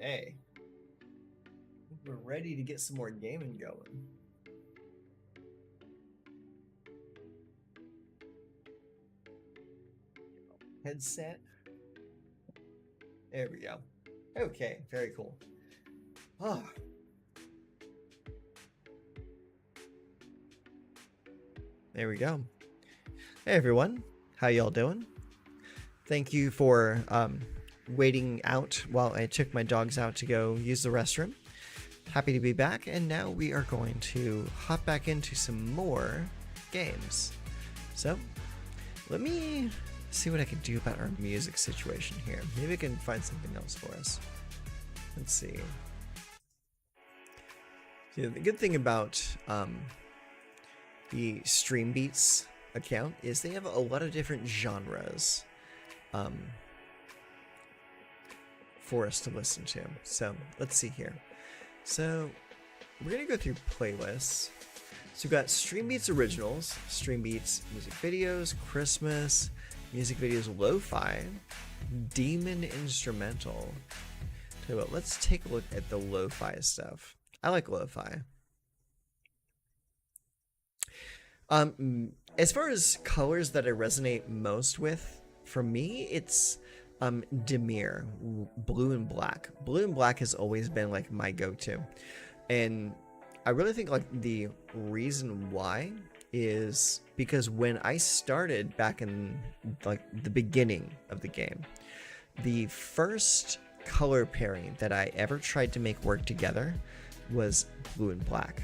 Okay. We're ready to get some more gaming going. Headset. There we go. Okay, very cool. Ah. There we go. Hey everyone, how y'all doing? Thank you for waiting out while I took my dogs out to go use the restroom. Happy to be back, and now we are going to hop back into some more games. So, let me see what I can do about our music situation here. Maybe I can find something else for us. Let's see. Yeah, the good thing about the Stream Beats account is they have a lot of different genres for us to listen to. So let's see here. So we're gonna go through playlists. So we've got Stream Beats Originals, Stream Beats Music Videos, Christmas, Music Videos Lo-Fi, Demon Instrumental. Tell you what, let's take a look at the Lo-Fi stuff. I like Lo-Fi. As far as colors that I resonate most with, for me, it's Demir, blue and black. Blue and black has always been like my go-to, and I really think like the reason why is because when I started back in like the beginning of the game, the first color pairing that I ever tried to make work together was blue and black.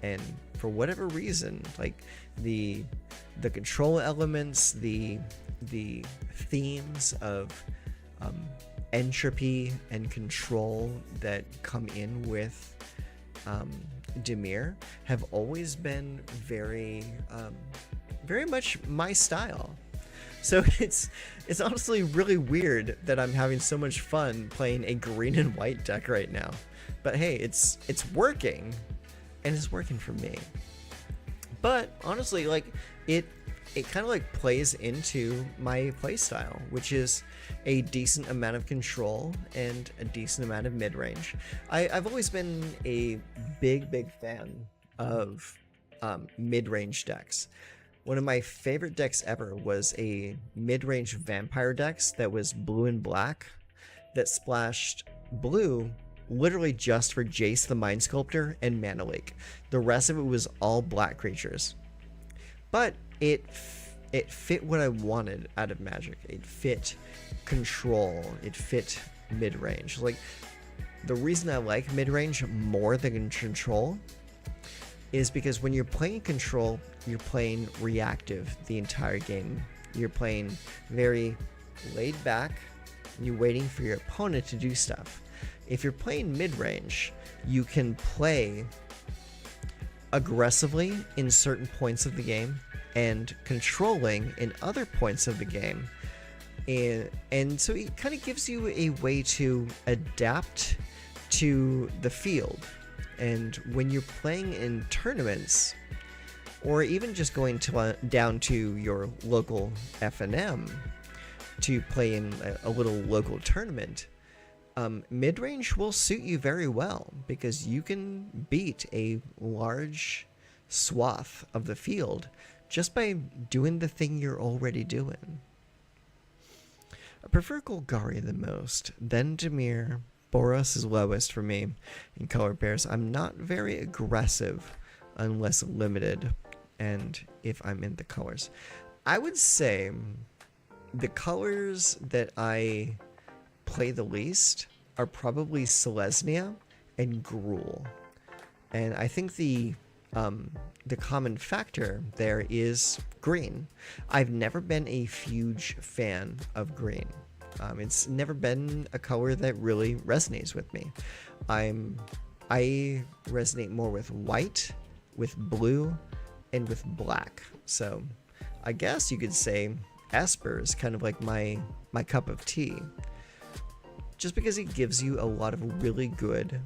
And for whatever reason, like the control elements, the themes of entropy and control that come in with Demir have always been very much my style. So it's honestly really weird that I'm having so much fun playing a green and white deck right now. But hey, it's working, and it's working for me. But honestly, like it kind of like plays into my playstyle, which is a decent amount of control and a decent amount of mid-range. I've always been a big fan of mid-range decks. One of my favorite decks ever was a mid-range vampire deck that was blue and black that splashed blue literally just for Jace the Mind Sculptor and Mana Leak. The rest of it was all black creatures. But it fit what I wanted out of Magic. It fit control. It fit mid-range. Like, the reason I like mid-range more than control is because when you're playing control, you're playing reactive the entire game. You're playing very laid back, and you're waiting for your opponent to do stuff. If you're playing mid-range, you can play aggressively in certain points of the game and controlling in other points of the game. And so it kind of gives you a way to adapt to the field. And when you're playing in tournaments, or even just going to down to your local FNM to play in a little local tournament, mid-range will suit you very well because you can beat a large swath of the field just by doing the thing you're already doing. I prefer Golgari the most, then Demir. Boros is lowest for me in color pairs. I'm not very aggressive unless limited, and if I'm in the colors. I would say the colors that I play the least are probably Selesnya and Gruul. And I think the common factor there is green. I've never been a huge fan of green. It's never been a color that really resonates with me. I resonate more with white, with blue, and with black. So I guess you could say Esper is kind of like my cup of tea. Just because it gives you a lot of really good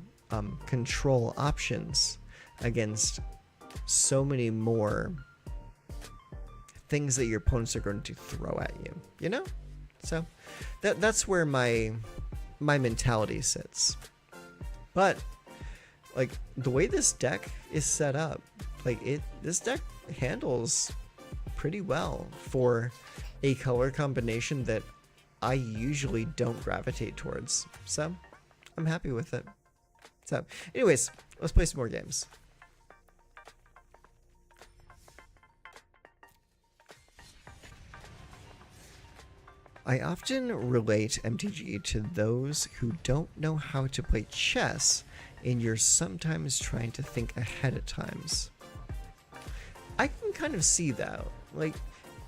control options against so many more things that your opponents are going to throw at you, you know? So that's where my mentality sits. But like the way this deck is set up, like this deck handles pretty well for a color combination that I usually don't gravitate towards. So I'm happy with it. So anyways, let's play some more games. I often relate MTG to those who don't know how to play chess, and you're sometimes trying to think ahead of times. I can kind of see that. Like,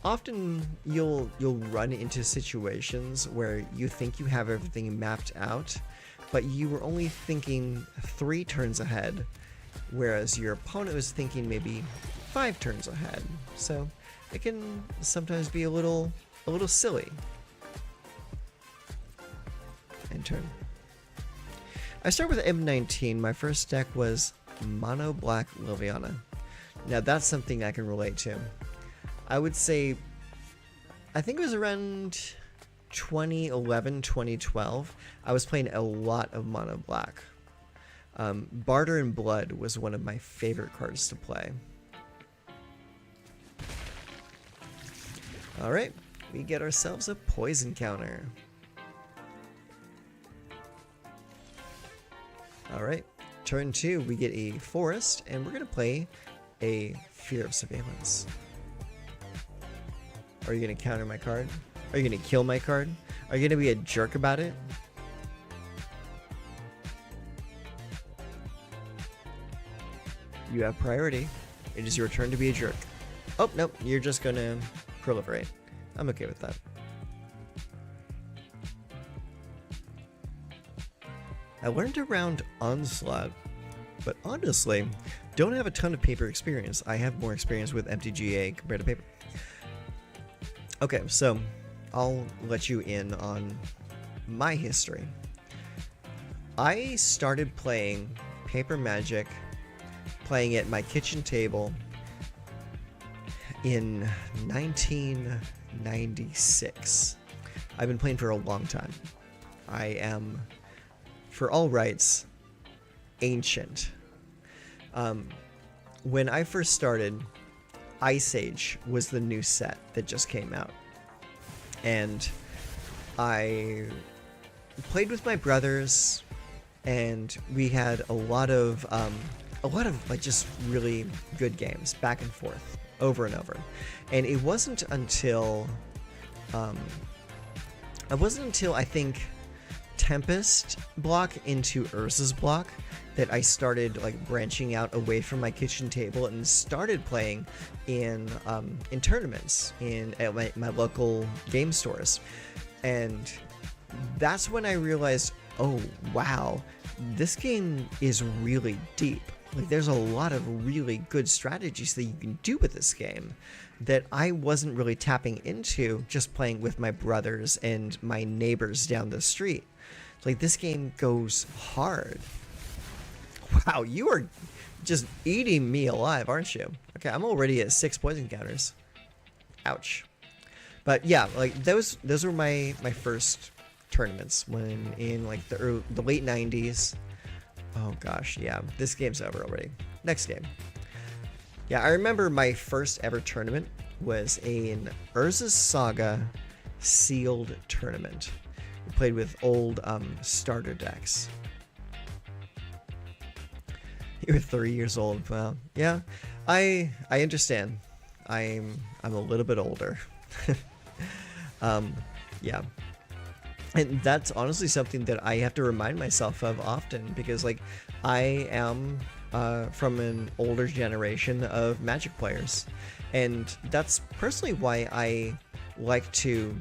often you'll run into situations where you think you have everything mapped out, but you were only thinking 3 turns ahead, whereas your opponent was thinking maybe 5 turns ahead. So it can sometimes be a little silly. End turn. I start with M19. My first deck was Mono Black Liliana. Now that's something I can relate to. I would say, I think it was around 2011, 2012. I was playing a lot of Mono Black. Barter and Blood was one of my favorite cards to play. Alright, we get ourselves a poison counter. Alright, turn 2, we get a forest, and we're going to play a Fear of Surveillance. Are you going to counter my card? Are you going to kill my card? Are you going to be a jerk about it? You have priority. It is your turn to be a jerk. Oh, nope, you're just going to proliferate. I'm okay with that. I learned around Onslaught, but honestly, don't have a ton of paper experience. I have more experience with MTGA compared to paper. Okay, so I'll let you in on my history. I started playing Paper Magic, playing at my kitchen table in 1996. I've been playing for a long time. I am, for all rights, ancient. When I first started, Ice Age was the new set that just came out, and I played with my brothers, and we had a lot of like just really good games back and forth over and over. And it wasn't until I think Tempest block into Urza's block that I started like branching out away from my kitchen table and started playing in tournaments at my local game stores. And that's when I realized, oh wow, this game is really deep. Like, there's a lot of really good strategies that you can do with this game that I wasn't really tapping into just playing with my brothers and my neighbors down the street. Like, this game goes hard. Wow, you are just eating me alive, aren't you? Okay, I'm already at 6 poison counters. Ouch. But yeah, like those were my first tournaments when in like the late 90s. Oh gosh, yeah, this game's over already. Next game. Yeah, I remember my first ever tournament was an Urza's Saga sealed tournament. We played with old starter decks. You were 3 years old. Well, yeah, I understand. I'm a little bit older. Yeah. And that's honestly something that I have to remind myself of often, because like I am from an older generation of Magic players, and that's personally why I like to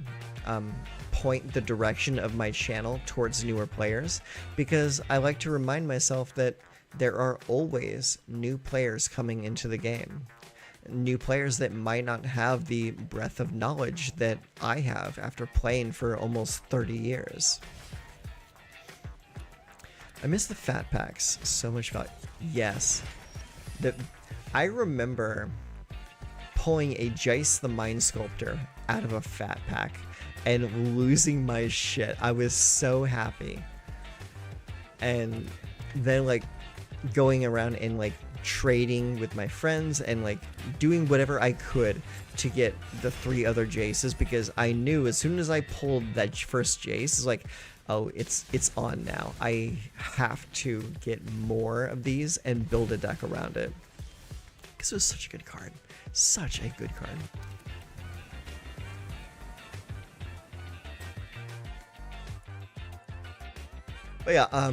point the direction of my channel towards newer players, because I like to remind myself that there are always new players coming into the game. New players that might not have the breadth of knowledge that I have after playing for almost 30 years. I miss the fat packs so much. Yes. I remember pulling a Jace the Mind Sculptor out of a fat pack and losing my shit. I was so happy. And then like going around and like trading with my friends and like doing whatever I could to get the 3 other Jaces, because I knew as soon as I pulled that first Jace, it's like, oh, it's on now. I have to get more of these and build a deck around it, because it was such a good card. Such a good card. But yeah,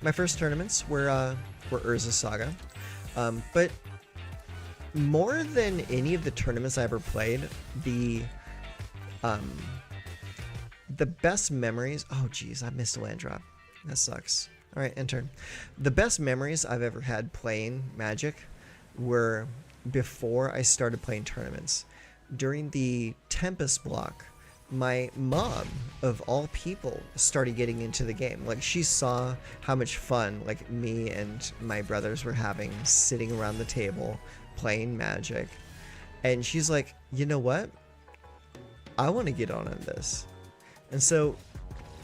my first tournaments were Urza Saga, but more than any of the tournaments I ever played, the best memories. Oh geez, I missed a land drop. That sucks. All right, enter. The best memories I've ever had playing Magic were before I started playing tournaments. During the Tempest block, my mom, of all people, started getting into the game. Like, she saw how much fun, like, me and my brothers were having sitting around the table playing Magic. And she's like, you know what? I want to get on this. And so,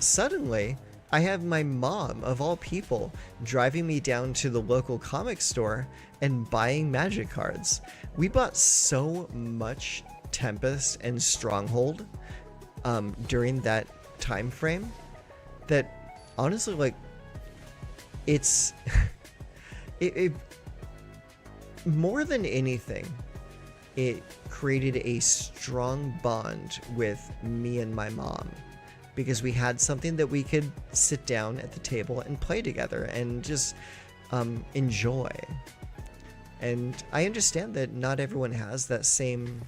suddenly, I have my mom, of all people, driving me down to the local comic store and buying Magic cards. We bought so much Tempest and Stronghold during that time frame that honestly, like, it's it more than anything, it created a strong bond with me and my mom, because we had something that we could sit down at the table and play together and just enjoy. And I understand that not everyone has that same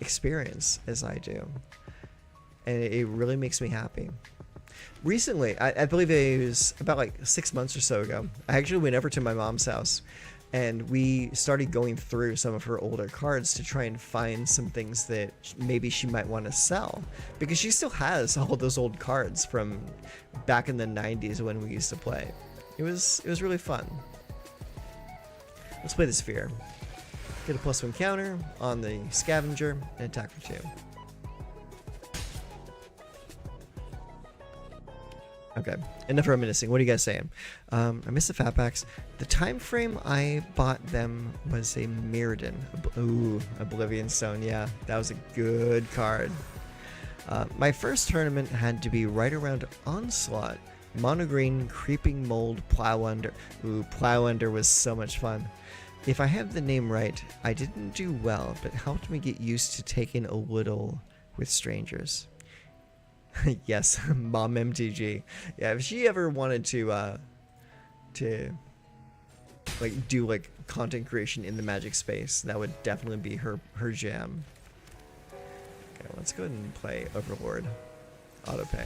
experience as I do, and it really makes me happy. Recently, I believe it was about like 6 months or so ago, I actually went over to my mom's house and we started going through some of her older cards to try and find some things that maybe she might want to sell, because she still has all those old cards from back in the 90s when we used to play. It was really fun. Let's play the Sphere. Get a +1 counter on the Scavenger and attack for 2. Okay, enough reminiscing. What are you guys saying? I missed the fat packs. The time frame I bought them was a Mirrodin. Ooh, Oblivion Stone. Yeah, that was a good card. My first tournament had to be right around Onslaught. Mono green, Creeping Mold, Plow Under. Ooh, Plow Under was so much fun. If I have the name right, I didn't do well, but helped me get used to taking a little with strangers. Yes, Mom MTG. Yeah, if she ever wanted to like do like content creation in the Magic space, that would definitely be her jam. Okay, let's go ahead and play Overlord. Autopay.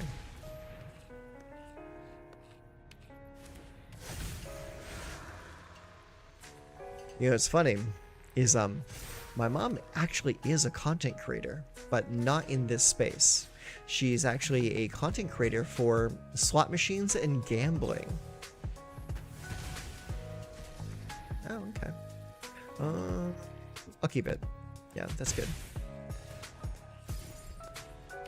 You know, what's funny is my mom actually is a content creator, but not in this space. She's actually a content creator for slot machines and gambling. Oh, okay. I'll keep it. Yeah, that's good.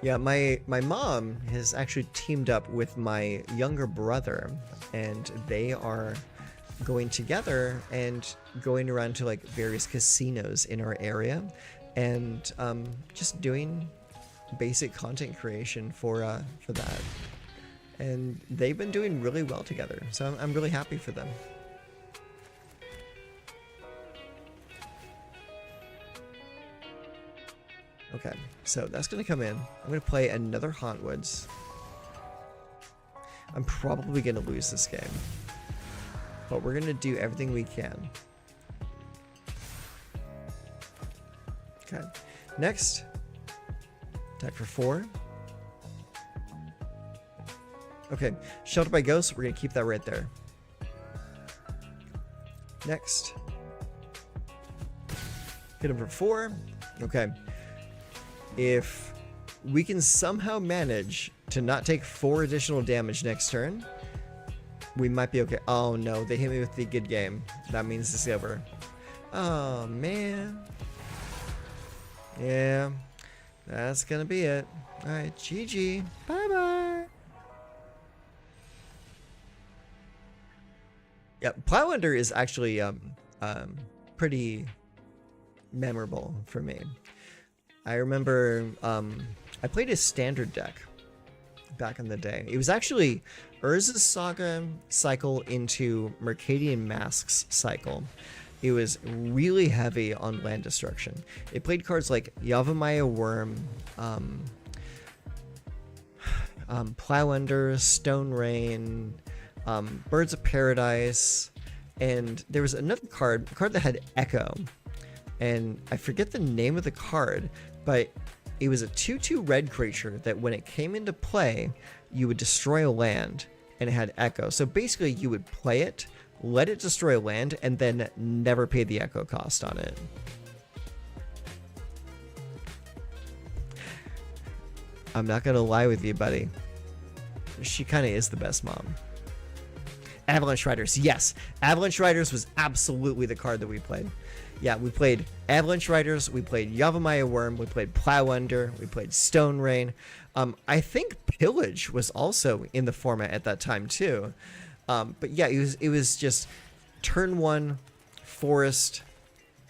Yeah, my mom has actually teamed up with my younger brother, and they are going together and going around to like various casinos in our area and just doing basic content creation for that. And they've been doing really well together, so I'm really happy for them. Okay, so that's gonna come in. I'm gonna play another Hauntwoods. I'm probably gonna lose this game, but we're gonna do everything we can. Okay, next, attack for 4. Okay, Sheltered by Ghosts, we're gonna keep that right there. Next, hit him for 4. Okay, if we can somehow manage to not take 4 additional damage next turn, we might be okay. Oh no, they hit me with the good game. That means it's over. Oh man. Yeah, that's gonna be it. Alright, GG. Bye bye. Plowender is actually pretty memorable for me. I remember I played a standard deck back in the day. It was actually Urza's Saga cycle into Mercadian Masks cycle. It was really heavy on land destruction. It played cards like Yavimaya Worm, Plowender, Stone Rain, Birds of Paradise, and there was another card, a card that had Echo, and I forget the name of the card, but it was a 2/2 red creature that when it came into play, you would destroy a land, and it had Echo. So basically, you would play it, let it destroy a land, and then never pay the Echo cost on it. I'm not gonna lie with you, buddy. She kind of is the best mom. Avalanche Riders, yes. Avalanche Riders was absolutely the card that we played. Yeah, we played Avalanche Riders, we played Yavimaya Worm, we played Plowender, we played Stone Rain. I think Pillage was also in the format at that time too. But yeah, it was just turn 1, Forest,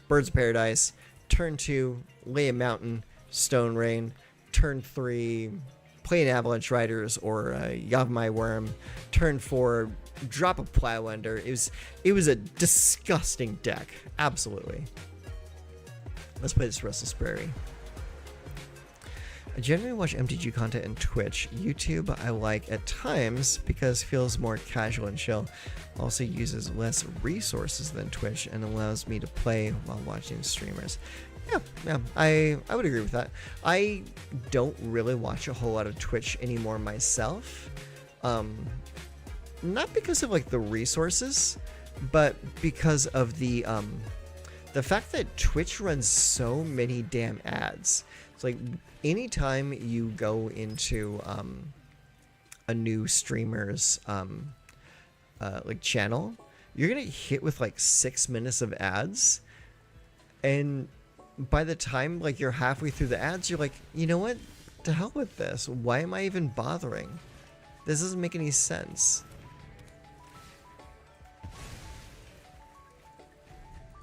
Birds of Paradise, turn 2, Lay a Mountain, Stone Rain, turn 3, play an Avalanche Riders or Yavimaya Worm, turn 4, drop a Plowender. It was a disgusting deck. Absolutely. Let's play this Restless Prairie. I generally watch MTG content and Twitch. YouTube I like at times because it feels more casual and chill. Also uses less resources than Twitch and allows me to play while watching streamers. Yeah, I would agree with that. I don't really watch a whole lot of Twitch anymore myself. Not because of like the resources, but because of the fact that Twitch runs so many damn ads. It's like anytime you go into a new streamer's like channel, you're gonna get hit with like 6 minutes of ads, and by the time like you're halfway through the ads, you're like, you know what? To hell with this. Why am I even bothering? This doesn't make any sense.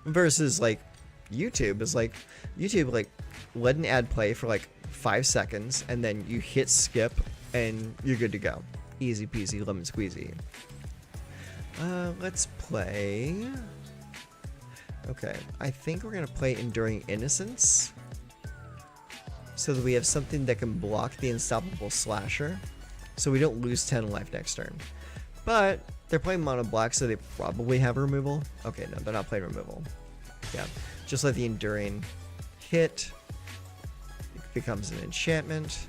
Versus like YouTube is like, YouTube like let an ad play for like 5 seconds and then you hit skip and you're good to go. Easy peasy lemon squeezy. Let's play. Okay, I think we're gonna play Enduring Innocence so that we have something that can block the Unstoppable Slasher so we don't lose 10 life next turn. But they're playing mono black, so they probably have removal. Okay, no, they're not playing removal. Yeah, just let the Enduring hit. It becomes an enchantment.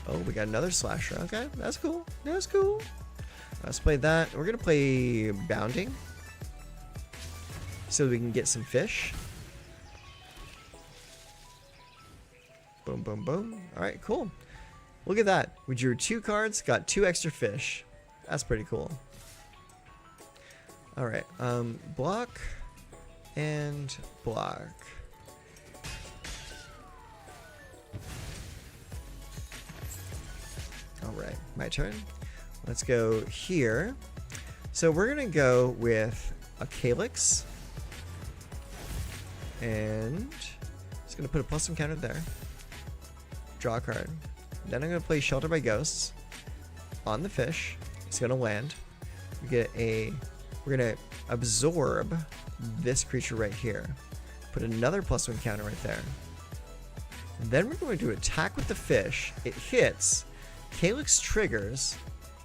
Oh, we got another Slasher. Okay, that's cool. That's cool. Let's play that. We're gonna play Bounding so we can get some fish. Boom, boom, boom. All right, cool. Look at that. We drew 2 cards, got 2 extra fish. That's pretty cool. All right, block and block. All right, my turn. Let's go here. So we're gonna go with a Calyx. And just gonna put a +1 counter there. Draw a card. Then I'm gonna play Shelter by Ghosts on the fish. It's gonna land. We're gonna absorb this creature right here. Put another +1 counter right there. And then we're going to attack with the fish. It hits. Calyx triggers.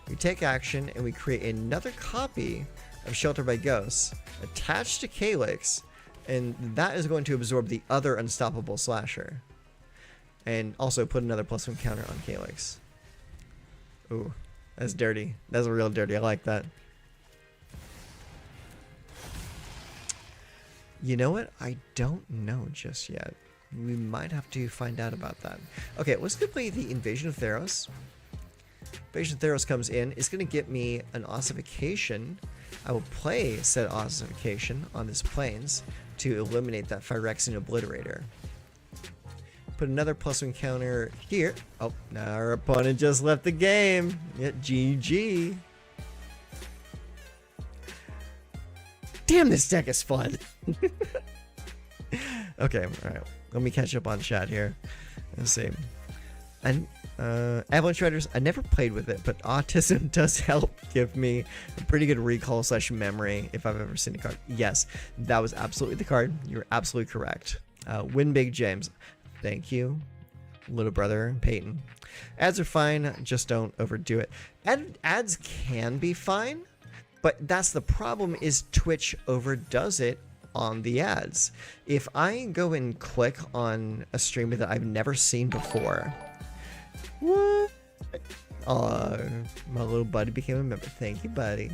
We take action and we create another copy of Shelter by Ghosts attached to Calyx. And that is going to absorb the other Unstoppable Slasher. And also put another +1 counter on Calyx. Ooh, that's dirty. That's real dirty. I like that. You know what? I don't know just yet. We might have to find out about that. Okay, let's go play the Invasion of Theros. Invasion of Theros comes in. It's going to get me an Ossification. I will play said Ossification on this Plains to eliminate that Phyrexian Obliterator. Put another +1 counter here. Oh, now our opponent just left the game. Yeah, GG. Damn, this deck is fun. Okay, alright. Let me catch up on chat here. Let's see. And Avalanche Riders, I never played with it, but autism does help give me a pretty good recall / memory if I've ever seen a card. Yes, that was absolutely the card. You're absolutely correct. Win Big James. Thank you, little brother Peyton. Ads are fine, just don't overdo it. Ads can be fine, but that's the problem, is Twitch overdoes it on the ads. If I go and click on a streamer that I've never seen before, what? My little buddy became a member. Thank you, buddy.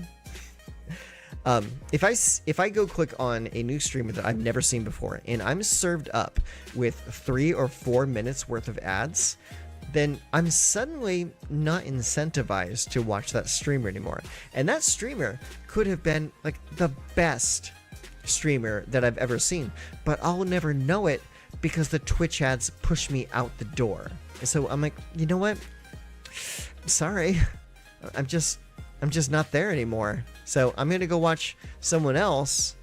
If I go click on a new streamer that I've never seen before, and I'm served up with 3 or 4 minutes worth of ads, then I'm suddenly not incentivized to watch that streamer anymore. And that streamer could have been like the best streamer that I've ever seen, but I'll never know it because the Twitch ads push me out the door. So I'm like, you know what? Sorry, I'm just not there anymore. So I'm gonna go watch someone else,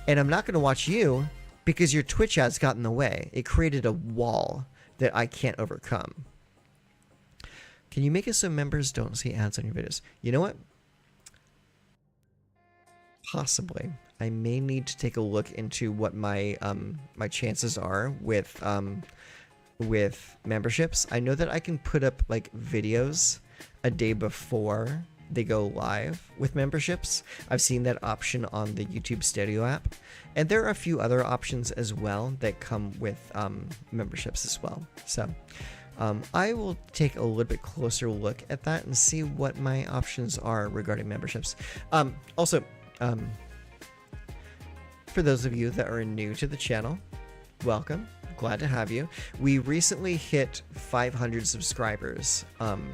and I'm not gonna watch you because your Twitch ads got in the way. It created a wall that I can't overcome. Can you make it so members don't see ads on your videos? You know what? Possibly. I may need to take a look into what my my chances are with memberships. I know that I can put up like videos a day before they go live with memberships. I've seen that option on the YouTube Studio app, and there are a few other options as well that come with memberships as well. So I will take a little bit closer look at that and see what my options are regarding memberships. Also, for those of you that are new to the channel, welcome. Glad to have you. We recently hit 500 subscribers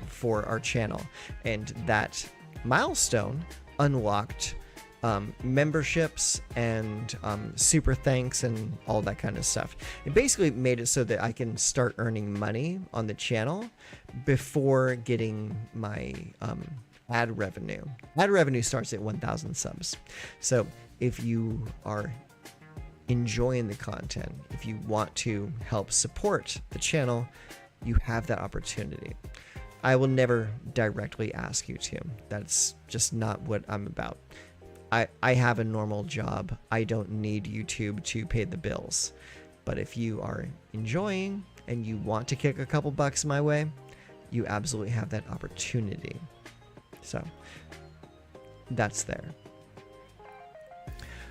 for our channel, and that milestone unlocked memberships and super thanks and all that kind of stuff. It basically made it so that I can start earning money on the channel before getting my ad revenue. Ad revenue starts at 1,000 subs. So if you are enjoying the content, if you want to help support the channel, you have that opportunity. I will never directly ask you to. That's just not what I'm about. I have a normal job. I don't need YouTube to pay the bills. But if you are enjoying and you want to kick a couple bucks my way, you absolutely have that opportunity. So that's there.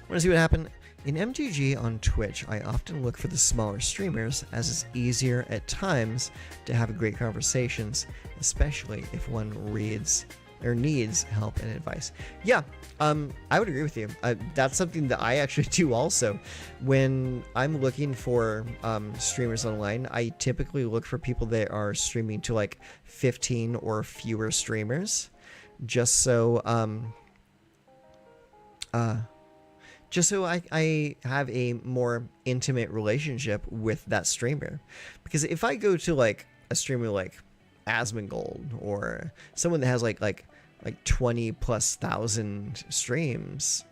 Want to see what happened? In MTG on Twitch, I often look for the smaller streamers, as it's easier at times to have great conversations, especially if one reads or needs help and advice. Yeah, I would agree with you. That's something that I actually do also. When I'm looking for streamers online, I typically look for people that are streaming to like 15 or fewer streamers, just so I have a more intimate relationship with that streamer. Because if I go to like a streamer like Asmongold or someone that has like 20,000+ streams,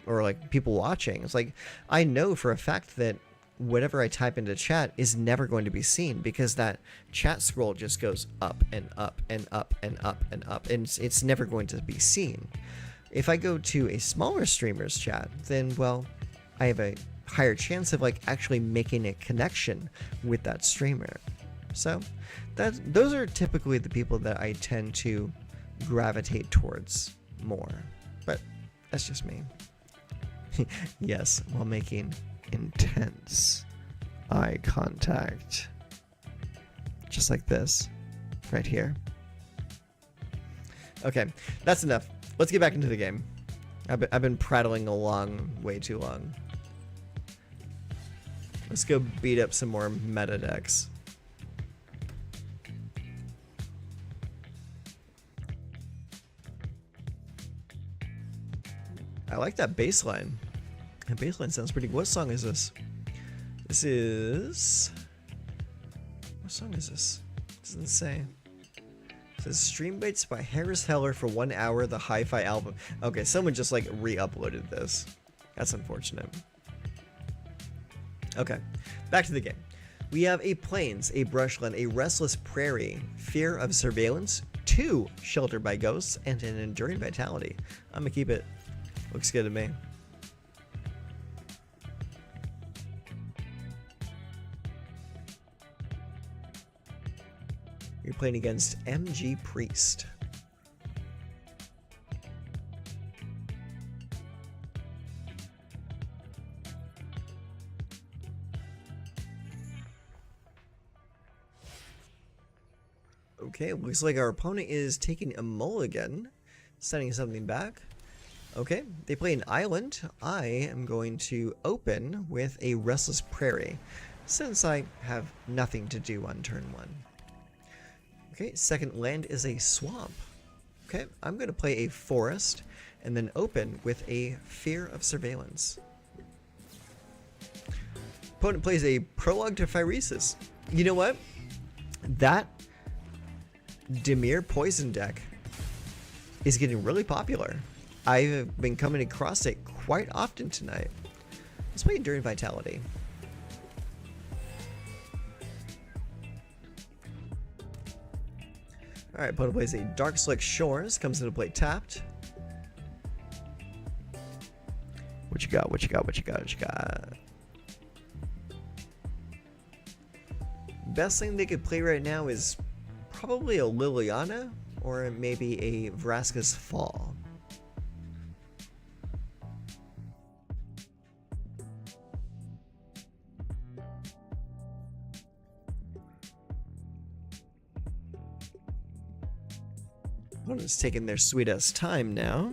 or like people watching, it's like I know for a fact that whatever I type into chat is never going to be seen, because that chat scroll just goes up and up and up and up and up, and it's never going to be seen. If I go to a smaller streamer's chat, then, well, I have a higher chance of like actually making a connection with that streamer. So those are typically the people that I tend to gravitate towards more. But that's just me. Yes, while making intense eye contact. Just like this, right here. Okay, that's enough. Let's get back into the game. I've been prattling along way too long. Let's go beat up some more meta decks. I like that bass line. That bass line sounds pretty good. What song is this? This is... What song is this? Doesn't say. says Stream Bites by Harris Heller for 1 hour, the hi-fi album. Okay, someone just like re-uploaded this. That's unfortunate. Okay, back to the game. We have a Plains, a Brushland, a Restless Prairie, Fear of Surveillance, 2 Sheltered by Ghosts, and an Enduring Vitality. I'm gonna keep it. Looks good to me. You're playing against MG Priest. Okay, looks like our opponent is taking a mulligan, sending something back. Okay, they play an island. I am going to open with a Restless Prairie, since I have nothing to do on turn 1. Okay, second land is a swamp. Okay, I'm going to play a forest, and then open with a Fear of Surveillance. Opponent plays a Prologue to Phyresis. You know what? That Dimir Poison deck is getting really popular. I've been coming across it quite often tonight. Let's play Enduring Vitality. Alright, opponent plays a Dark Slick Shores, comes into play tapped. What you got, what you got, what you got, what you got? Best thing they could play right now is probably a Liliana, or maybe a Vraska's Fall. Opponent's taking their sweet-ass time now.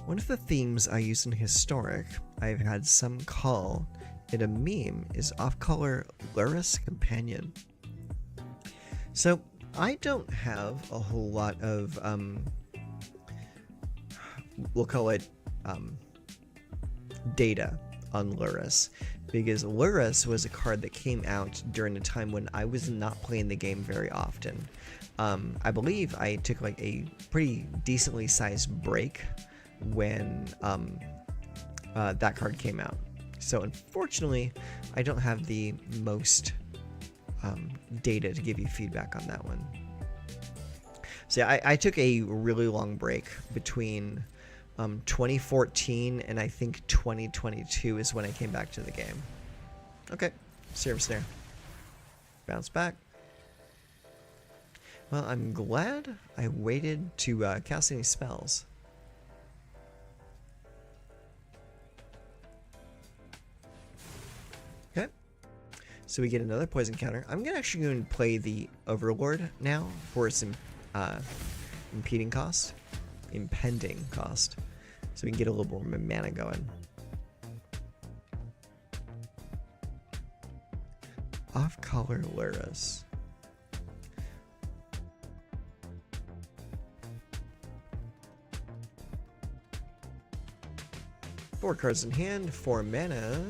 One of the themes I use in Historic, I've had some call it a meme, is off-color Luris Companion. So, I don't have a whole lot of, we'll call it, data on Luris, because Luris was a card that came out during a time when I was not playing the game very often. I believe I took like a pretty decently sized break when that card came out. So unfortunately, I don't have the most data to give you feedback on that one. So yeah, I took a really long break between 2014 and I think 2022 is when I came back to the game. Okay, Serum Snare. Bounce back. Well, I'm glad I waited to cast any spells. Okay, so we get another poison counter. I'm actually going to play the Overlord now for some impending cost, so we can get a little more mana going. Off-color Luris. Four cards in hand, 4 mana.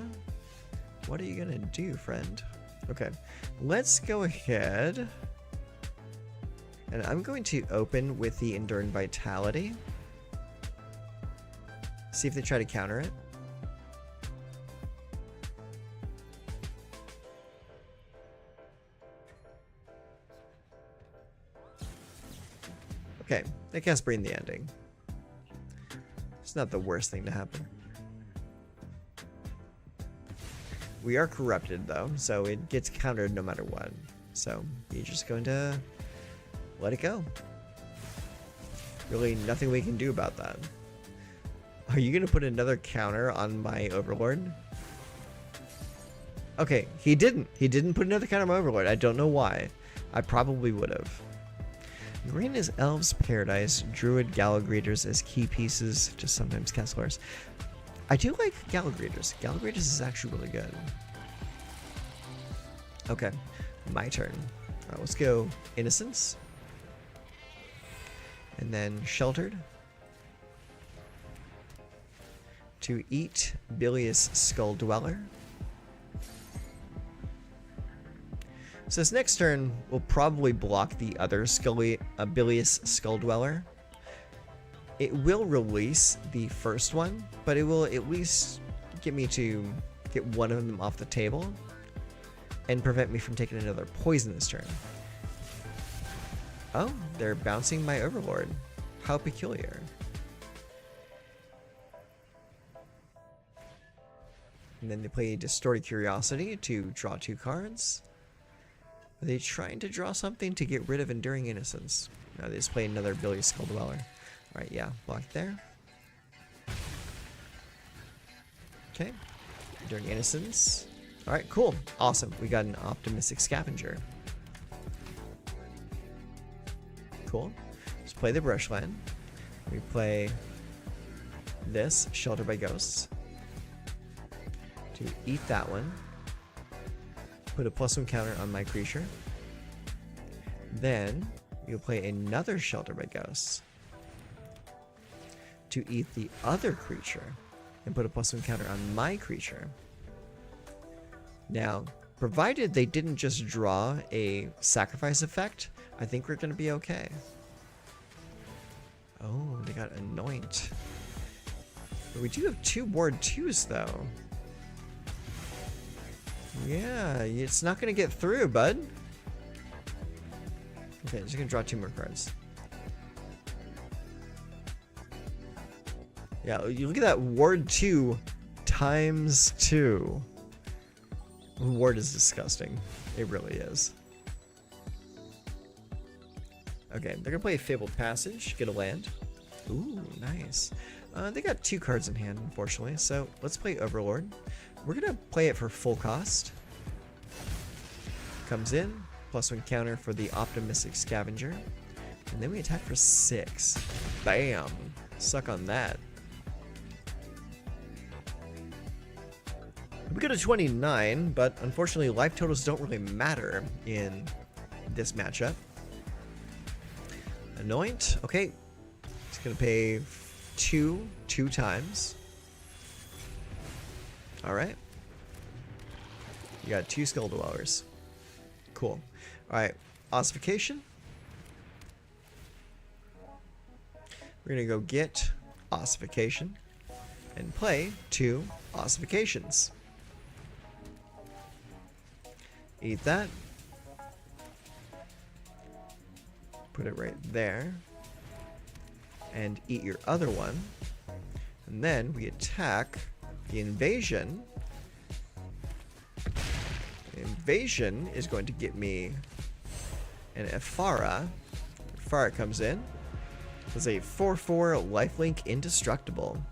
What are you gonna do, friend? Okay, let's go ahead. And I'm going to open with the Enduring Vitality. See if they try to counter it. Okay, they cast Brain the Ending. It's not the worst thing to happen. We are corrupted though, so it gets countered no matter what. So you're just going to let it go. Really nothing we can do about that. Are you going to put another counter on my Overlord? Okay, he didn't. He didn't put another counter on my Overlord. I don't know why. I probably would have. Green is Elves Paradise, Druid Gallagreators as key pieces, just sometimes Castlers. I do like Gallagreators. Gallagreators is actually really good. Okay, my turn. Alright, let's go Innocence. And then Sheltered. to eat Bilious Skull Dweller. So this next turn will probably block the other Bilious Skull Dweller. It will release the first one, but it will at least get me to get one of them off the table and prevent me from taking another poison this turn. Oh, they're bouncing my Overlord. How peculiar. And then they play Distorted Curiosity to draw 2 cards. Are they trying to draw something to get rid of Enduring Innocence? No, they just play another Bilious Skull Dweller. Alright, yeah, block there. Okay. Enduring Innocence. Alright, cool. Awesome. We got an Optimistic Scavenger. Cool. Let's play the Brushland. We play this, Shelter by Ghosts. To eat that one. Put a +1 counter on my creature. Then you'll play another Shelter by Ghosts to eat the other creature and put a +1 counter on my creature. Now, provided they didn't just draw a sacrifice effect, I think we're going to be okay. Oh, they got Anoint. But we do have 2 Ward 2s though. Yeah, it's not going to get through, bud. Okay, just going to draw 2 more cards. Yeah, you look at that Ward 2 times 2. Ward is disgusting. It really is. Okay, they're going to play a Fabled Passage, get a land. Ooh, nice. They got 2 cards in hand, unfortunately, so let's play Overlord. We're going to play it for full cost. Comes in, +1 counter for the Optimistic Scavenger. And then we attack for 6. Bam! Suck on that. We go to 29, but unfortunately life totals don't really matter in this matchup. Anoint, okay. It's going to pay 2 times. Alright. You got 2 Skull Dwellers. Cool. Alright, Ossification. We're going to go get Ossification and play 2 Ossifications. Eat that. Put it right there. And eat your other one. And then we attack the Invasion. The Invasion is going to get me an Ephara. Ephara comes in. It's a 4/4 lifelink indestructible.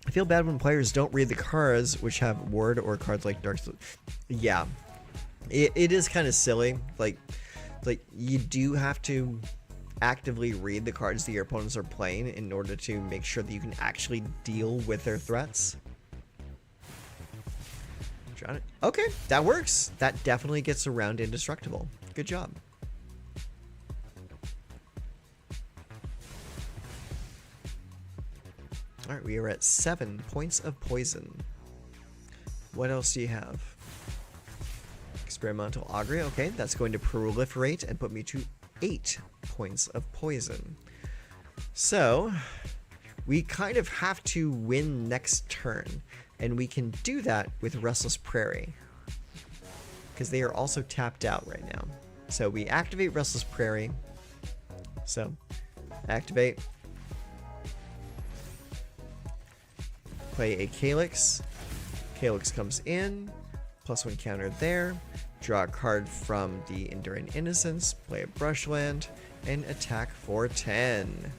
I feel bad when players don't read the cards which have word or cards like Dark Soul. Yeah. It is kind of silly. Like you do have to actively read the cards that your opponents are playing in order to make sure that you can actually deal with their threats. Okay, that works. That definitely gets around indestructible. Good job. Alright, we are at 7 points of poison. What else do you have? Experimental Augury. Okay, that's going to proliferate and put me to 8 points of poison. So, we kind of have to win next turn. And we can do that with Restless Prairie. Because they are also tapped out right now. So we activate Restless Prairie. So, activate. Play a Calyx. Calyx comes in. +1 counter there. Draw a card from the Enduring Innocence. Play a Brushland. And attack for 10.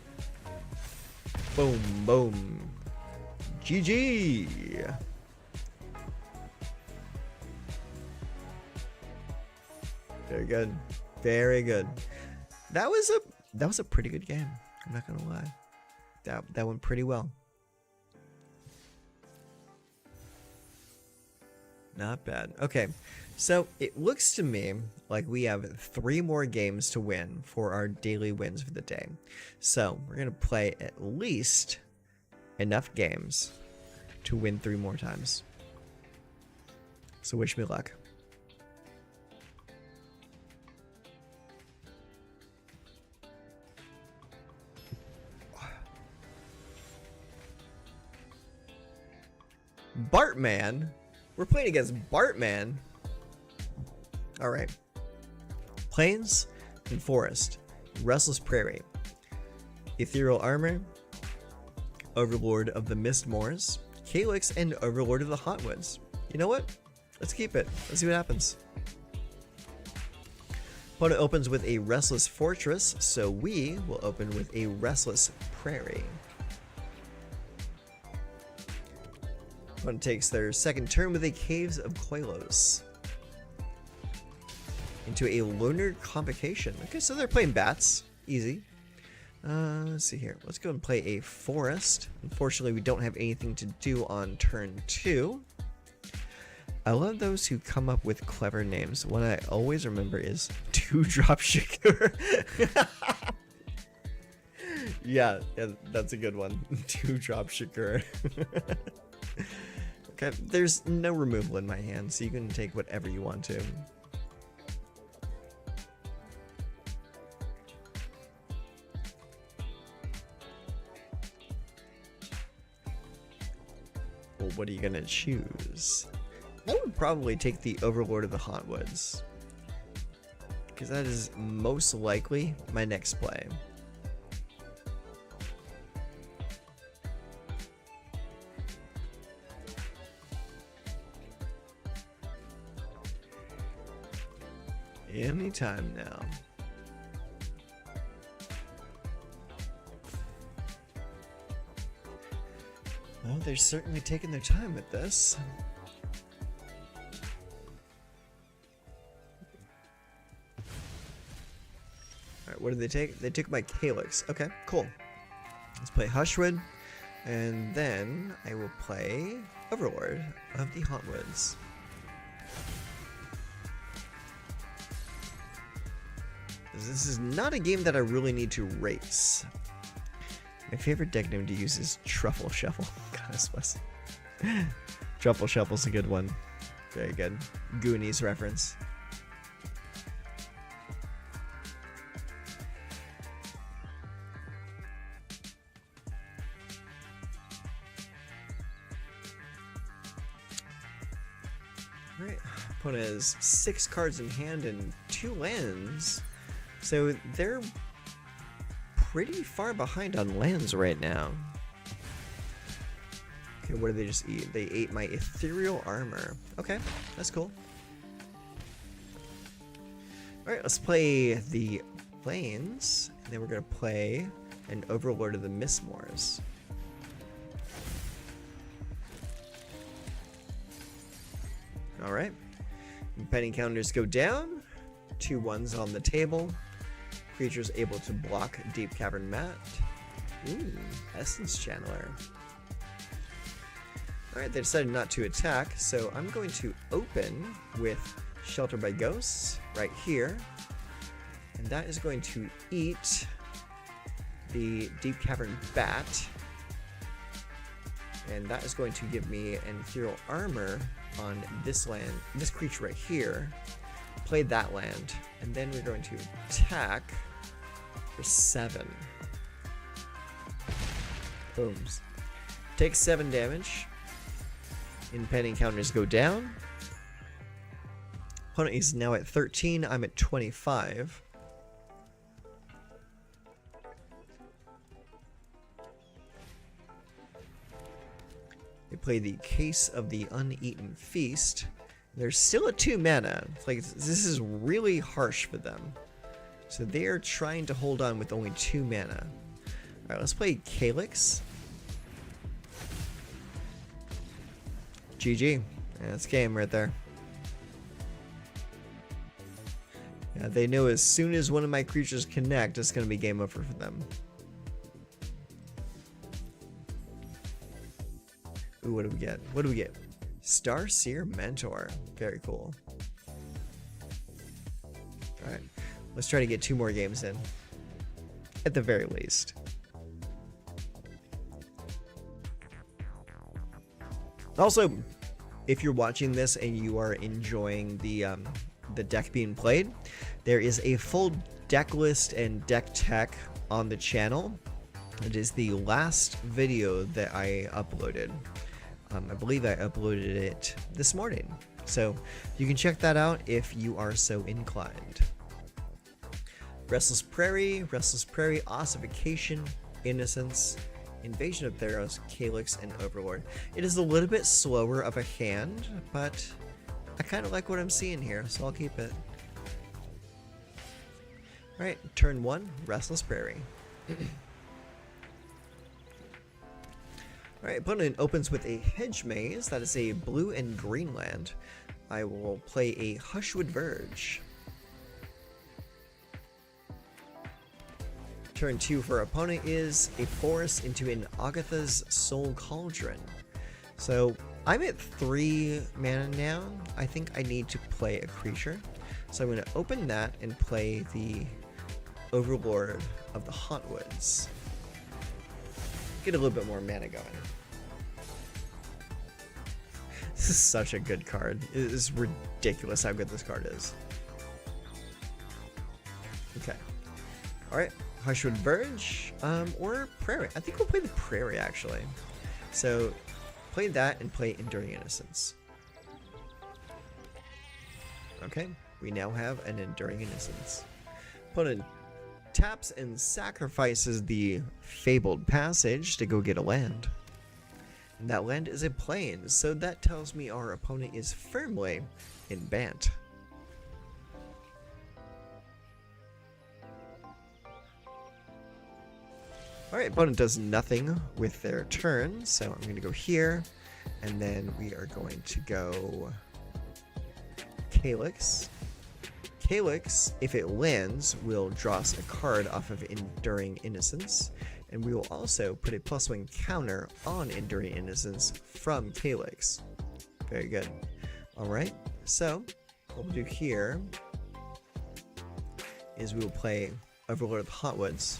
Boom, boom. GG! Very good. Very good. That was a pretty good game. I'm not gonna lie. That went pretty well. Not bad. Okay, so it looks to me like we have 3 more games to win for our daily wins for the day. So we're gonna play at least enough games to win 3 more times. So wish me luck. Bartman? We're playing against Bartman. Alright. Plains and Forest. Restless Prairie. Ethereal Armor. Overlord of the Mist Moors. Calyx and Overlord of the Hotwoods. You know what? Let's keep it. Let's see what happens. Opponent opens with a Restless Fortress, so we will open with a Restless Prairie. Opponent takes their second turn with a Caves of Koilos. Into a Lunar Convocation. Okay, so they're playing bats. Easy. Let's see here. Let's go and play a Forest. Unfortunately, we don't have anything to do on turn 2. I love those who come up with clever names. One I always remember is 2-Drop Shakur. yeah, that's a good one. 2-Drop Shakur. Okay, there's no removal in my hand, so you can take whatever you want to. Well, what are you gonna choose? I would probably take the Overlord of the Hotwoods, because that is most likely my next play. Anytime now. Well, they're certainly taking their time with this. Alright, what did they take? They took my Calyx. Okay, cool. Let's play Hushwood, and then I will play Overlord of the Hotwoods. This is not a game that I really need to race. My favorite deck name to use is Truffle Shuffle. Goddess bless. Truffle Shuffle's a good one. Very good. Goonies reference. Alright. Opponent has 6 cards in hand and 2 lands. So they're pretty far behind on lands right now. Okay, what did they just eat? They ate my Ethereal Armor. Okay, that's cool. Alright, let's play the Plains, and then we're going to play an Overlord of the Mistmoors. Alright, penny counters go down. 2 1s on the table. Creatures able to block Deep Cavern Mat. Ooh, Essence Channeler. Alright, they decided not to attack, so I'm going to open with Shelter by Ghosts right here. And that is going to eat the Deep Cavern Bat. And that is going to give me an Ethereal Armor on this land, this creature right here. Play that land, and then we're going to attack for 7. Booms. Take 7 damage. Impending counters go down. Opponent is now at 13. I'm at 25. They play the Case of the Uneaten Feast. They're still at 2 mana. It's like, this is really harsh for them. So they are trying to hold on with only 2 mana. Alright, let's play Calyx. GG. Yeah, that's game right there. Yeah, they know as soon as one of my creatures connect, it's going to be game over for them. Ooh, what do we get? What do we get? Starseer Mentor. Very cool. Alright. Let's try to get 2 more games in. At the very least. Also, if you're watching this and you are enjoying the deck being played, there is a full deck list and deck tech on the channel. It is the last video that I uploaded. I believe I uploaded it this morning. So you can check that out if you are so inclined. Restless Prairie, Ossification, Innocence, Invasion of Theros, Calyx, and Overlord. It is a little bit slower of a hand, but I kind of like what I'm seeing here, so I'll keep it. Alright, turn 1, Restless Prairie. Alright, opponent opens with a Hedge Maze. That is a blue and green land. I will play a Hushwood Verge. Turn 2 for opponent is a forest into an Agatha's Soul Cauldron. So I'm at 3 mana now. I think I need to play a creature. So I'm going to open that and play the Overlord of the Hauntwoods. Get a little bit more mana going. This is such a good card. It is ridiculous how good this card is. Okay. Alright. Hushwood Verge, or Prairie. I think we'll play the Prairie, actually. So, play that and play Enduring Innocence. Okay. We now have an Enduring Innocence. Opponent taps and sacrifices the Fabled Passage to go get a land. And that land is a plain, so that tells me our opponent is firmly in Bant. Alright, opponent does nothing with their turn, so I'm going to go here, and then we are going to go Calyx. Calyx, if it lands, will draw us a card off of Enduring Innocence, and we will also put a +1 counter on Enduring Innocence from Calyx. Very good. Alright, so what we'll do here is we will play Overlord of the Hauntwoods.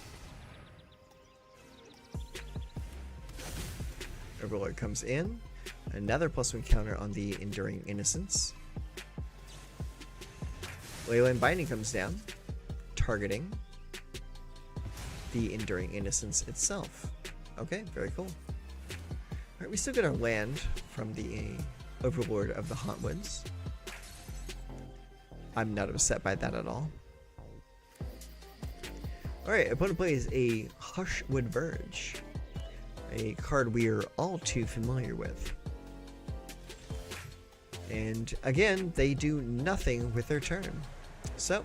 Overlord comes in, another +1 counter on the Enduring Innocence. Leyline Binding comes down, targeting the Enduring Innocence itself. Okay, very cool. Alright, we still get our land from the Overlord of the Hauntwoods. I'm not upset by that at all. Alright, opponent plays a Hushwood Verge, a card we are all too familiar with. And again, they do nothing with their turn. So,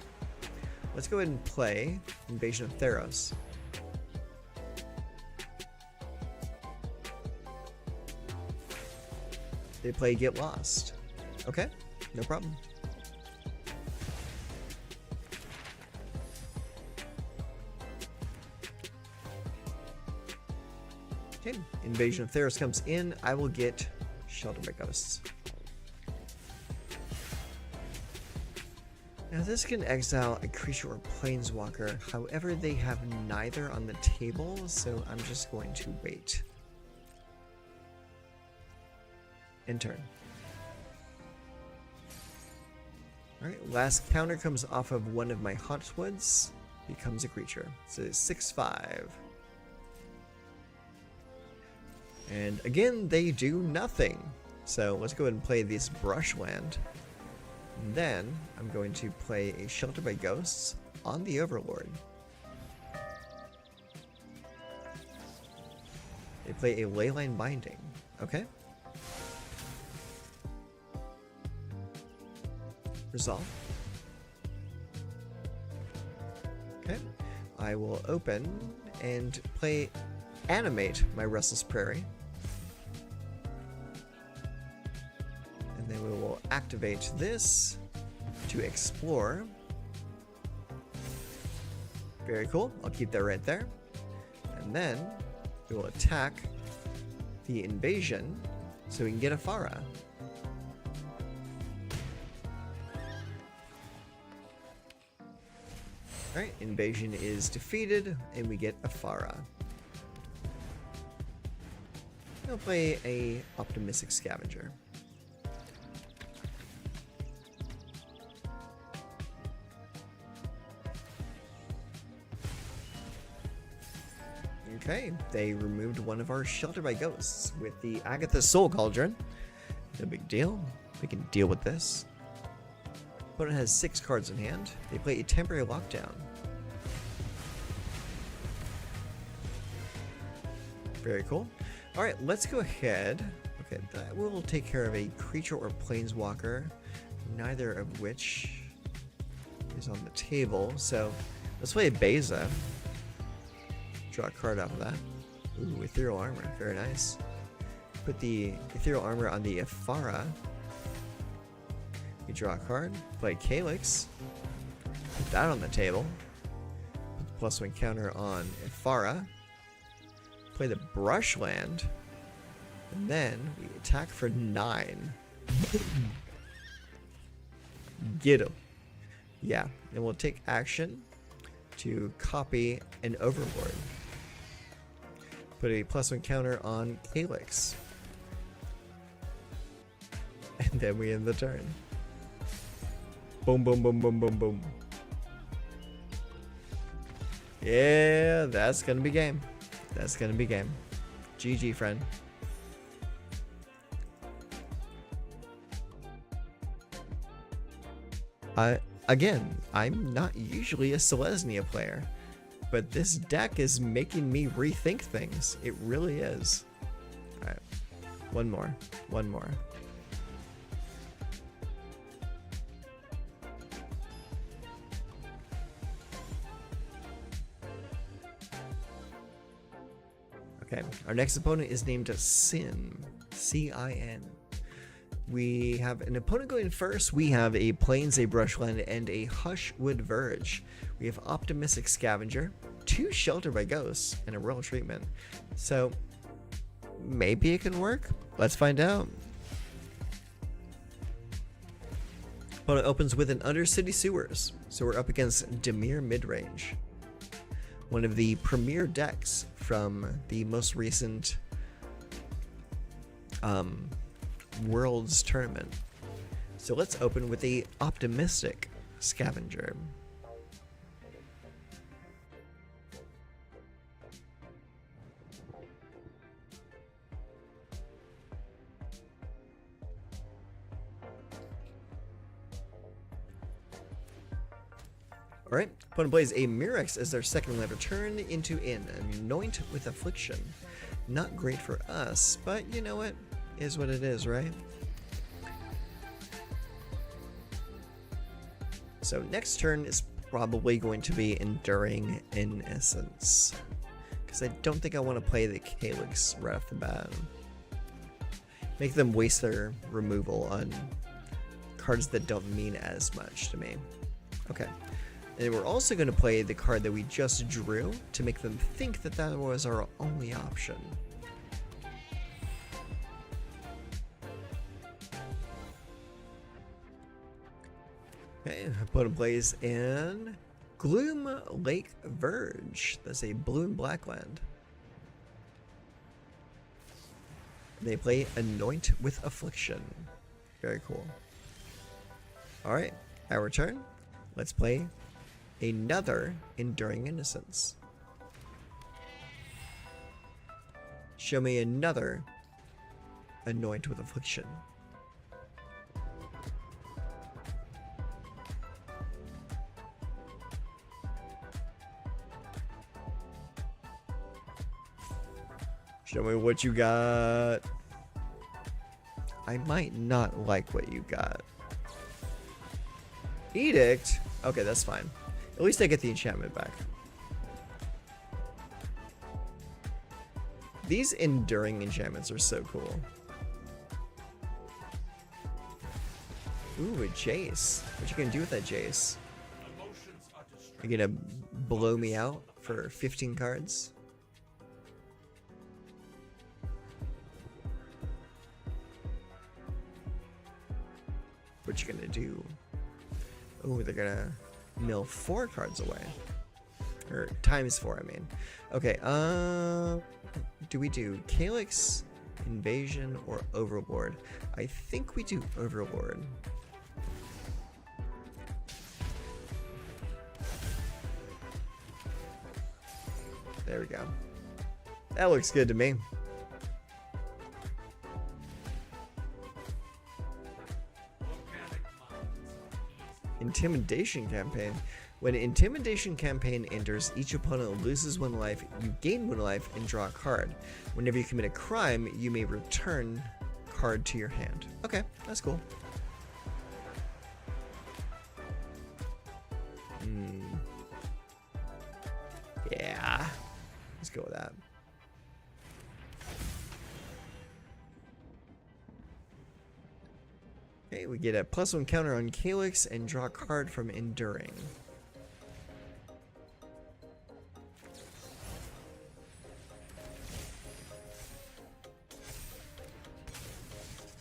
let's go ahead and play Invasion of Theros. They play Get Lost. Okay, no problem. Okay, Invasion of Theros comes in. I will get Shelter by Ghosts. Now this can exile a creature or planeswalker, however they have neither on the table, so I'm just going to wait. End turn. Alright, last counter comes off of one of my Hauntwoods, becomes a creature. So it's 6/5. And again, they do nothing. So let's go ahead and play this Brushland. And then I'm going to play a Shelter by Ghosts on the Overlord. They play a Leyline Binding. Okay. Resolve. Okay. I will open and play Animate my Restless Prairie. And then we will activate this to explore. Very cool. I'll keep that right there. And then we will attack the invasion so we can get a Farah. Alright, invasion is defeated and we get a Farah. I'll play a Optimistic Scavenger. Okay, they removed one of our Shelter by Ghosts with the Agatha Soul Cauldron. No big deal. We can deal with this. Opponent has 6 cards in hand. They play a Temporary Lockdown. Very cool. Alright, let's go ahead. Okay, that will take care of a creature or planeswalker, neither of which is on the table. So let's play a Beza. Draw a card off of that. Ooh, Ethereal Armor. Very nice. Put the Ethereal Armor on the Ephara. You draw a card. Play Calyx. Put that on the table. Put the +1 counter on Ephara. Play the Brushland. And then we attack for 9. Get him. Yeah, and we'll take action to copy an Overlord. Put a +1 counter on Calyx. And then we end the turn. Boom, boom, boom, boom, boom, boom. Yeah, that's gonna be game. That's gonna be game. GG, friend. Again, I'm not usually a Selesnya player, but this deck is making me rethink things. It really is. Alright. One more. One more. Okay, our next opponent is named Sin. C-I-N. We have an opponent going first. We have a Plains, a Brushland, and a Hushwood Verge. We have Optimistic Scavenger, 2 Shelter by Ghosts, and a Royal Treatment. So, maybe it can work? Let's find out. Opponent opens with an Undercity Sewers, so we're up against Dimir Midrange. One of the premier decks from the most recent Worlds tournament. So let's open with the Optimistic Scavenger. Alright, opponent plays a Murex as their second land return into an Anoint with Affliction. Not great for us, but you know what? Is what it is, right? So next turn is probably going to be Enduring Innocence, because I don't think I want to play the Calyx right off the bat. Make them waste their removal on cards that don't mean as much to me. Okay. And we're also going to play the card that we just drew to make them think that that was our only option. Okay, opponent plays in Gloom Lake Verge. That's a blue and black land. They play Anoint with Affliction. Very cool. Alright, our turn. Let's play another Enduring Innocence. Show me another Anoint with Affliction. Show me what you got. I might not like what you got. Edict? Okay, that's fine. At least I get the enchantment back. These enduring enchantments are so cool. Ooh, a Jace. What you gonna do with that Jace? You gonna blow me out for 15 cards? What you gonna do? Oh, they're gonna mill 4 cards away. Or times 4, I mean. Okay, do we do Calyx Invasion or Overlord? I think we do Overlord. There we go. That looks good to me. Intimidation campaign. When an intimidation campaign enters, each opponent loses 1 life, you gain 1 life, and draw a card. Whenever you commit a crime, you may return card to your hand. Okay, that's cool. Yeah, let's go with that. Okay, we get a +1 counter on Calyx and draw a card from Enduring.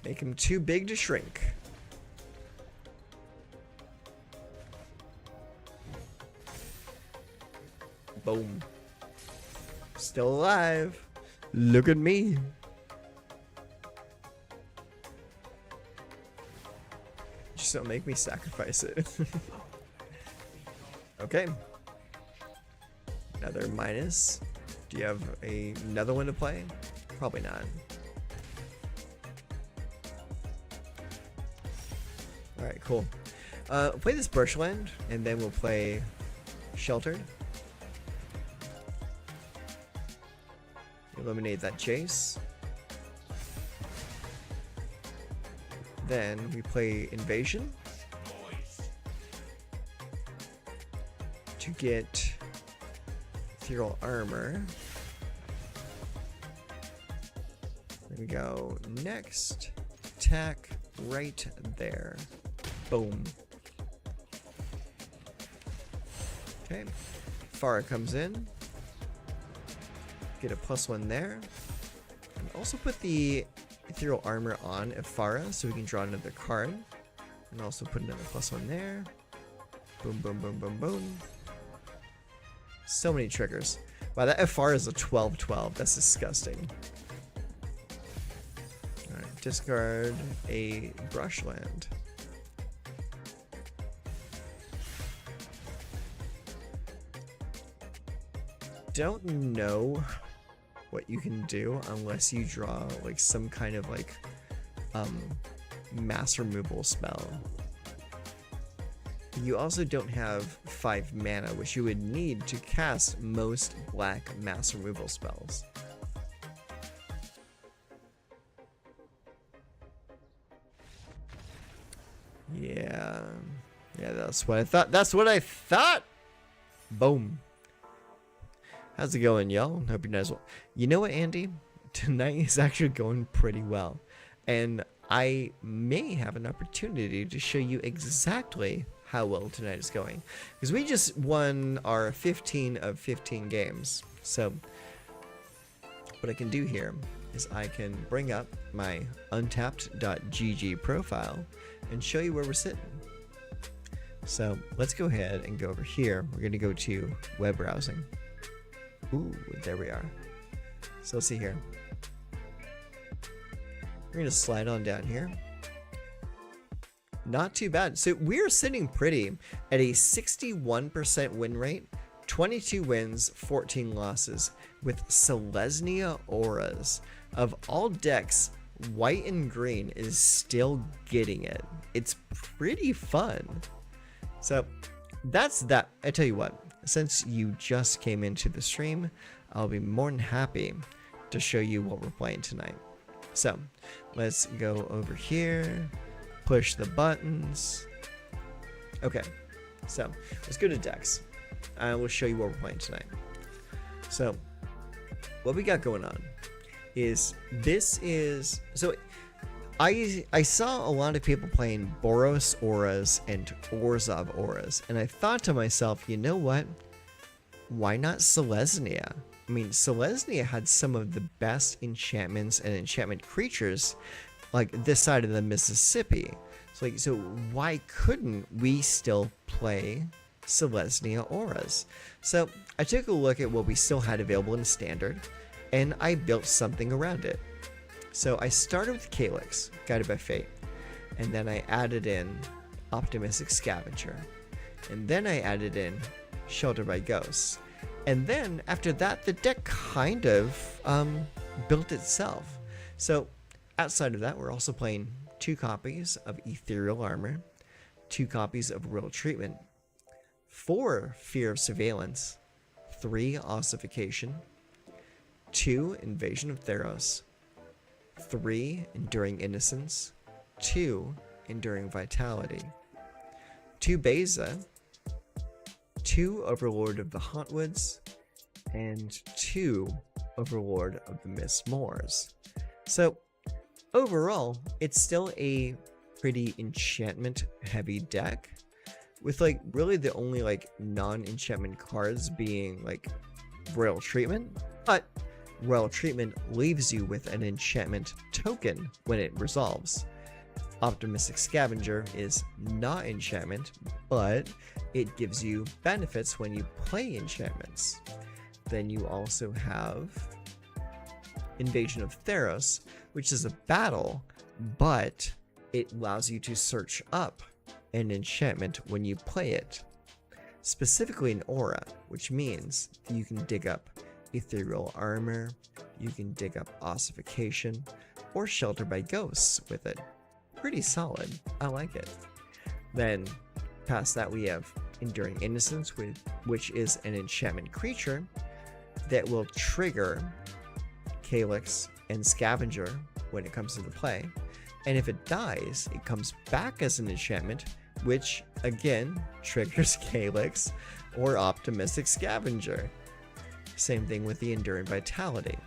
Make him too big to shrink. Boom. Still alive. Look at me. Just don't make me sacrifice it. Okay. Another minus. Do you have another one to play? Probably not. Alright, cool. Play this Bushland, and then we'll play Sheltered. Eliminate that chase. Then we play Invasion to get Ethereal Armor. There we go. Next, attack right there. Boom. Okay. Farah comes in. Get a +1 there. And also put the Ethereal Armor on Farah so we can draw another card. And also put another +1 there. Boom, boom, boom, boom, boom. So many triggers. Wow, that Farah is a 12/12. That's disgusting. Alright, discard a Brushland. Don't know what you can do unless you draw like some kind of like mass removal spell. You also don't have 5 mana, which you would need to cast most black mass removal spells. Yeah, that's what I thought. That's what I thought. Boom. How's it going, y'all? Hope you're nice. Well, you know what, Andy? Tonight is actually going pretty well. And I may have an opportunity to show you exactly how well tonight is going. Because we just won our 15 of 15 games. So, what I can do here is I can bring up my untapped.gg profile and show you where we're sitting. So, let's go ahead and go over here. We're going to go to web browsing. Ooh, there we are. So let's see here. We're going to slide on down here. Not too bad. So we're sitting pretty at a 61% win rate, 22 wins, 14 losses with Selesnya auras. Of all decks, white and green is still getting it. It's pretty fun. So that's that. I tell you what. Since you just came into the stream, I'll be more than happy to show you what we're playing tonight. So, let's go over here, push the buttons. Okay, so let's go to decks. I will show you what we're playing tonight. So, what we got going on is I saw a lot of people playing Boros auras and Orzhov auras, and I thought to myself, you know what? Why not Selesnya? I mean, Selesnya had some of the best enchantments and enchantment creatures, like this side of the Mississippi. So why couldn't we still play Selesnya auras? So I took a look at what we still had available in Standard, and I built something around it. So I started with Calyx, Guided by Fate, and then I added in Optimistic Scavenger, and then I added in Shelter by Ghosts, and then after that the deck kind of built itself. So outside of that, we're also playing 2 copies of Ethereal Armor, 2 copies of Royal Treatment, 4 Fear of Surveillance, 3 Ossification, 2 Invasion of Theros, 3 Enduring Innocence, 2 Enduring Vitality, 2 Beza, 2 Overlord of the Hauntwoods, and 2 Overlord of the Mist Moors. So overall, it's still a pretty enchantment heavy deck, with like really the only like non-enchantment cards being like Royal Treatment, but Royal Treatment leaves you with an enchantment token when it resolves. Optimistic Scavenger is not enchantment, but it gives you benefits when you play enchantments. Then you also have Invasion of Theros, which is a battle, but it allows you to search up an enchantment when you play it. Specifically an aura, which means you can dig up Ethereal Armor, you can dig up Ossification, or Shelter by Ghosts with it. Pretty solid. I like it. Then past that we have Enduring Innocence, which is an enchantment creature that will trigger Calyx and Scavenger when it comes into play. And if it dies, it comes back as an enchantment, which again triggers Calyx or Optimistic Scavenger. Same thing with the Enduring Vitality.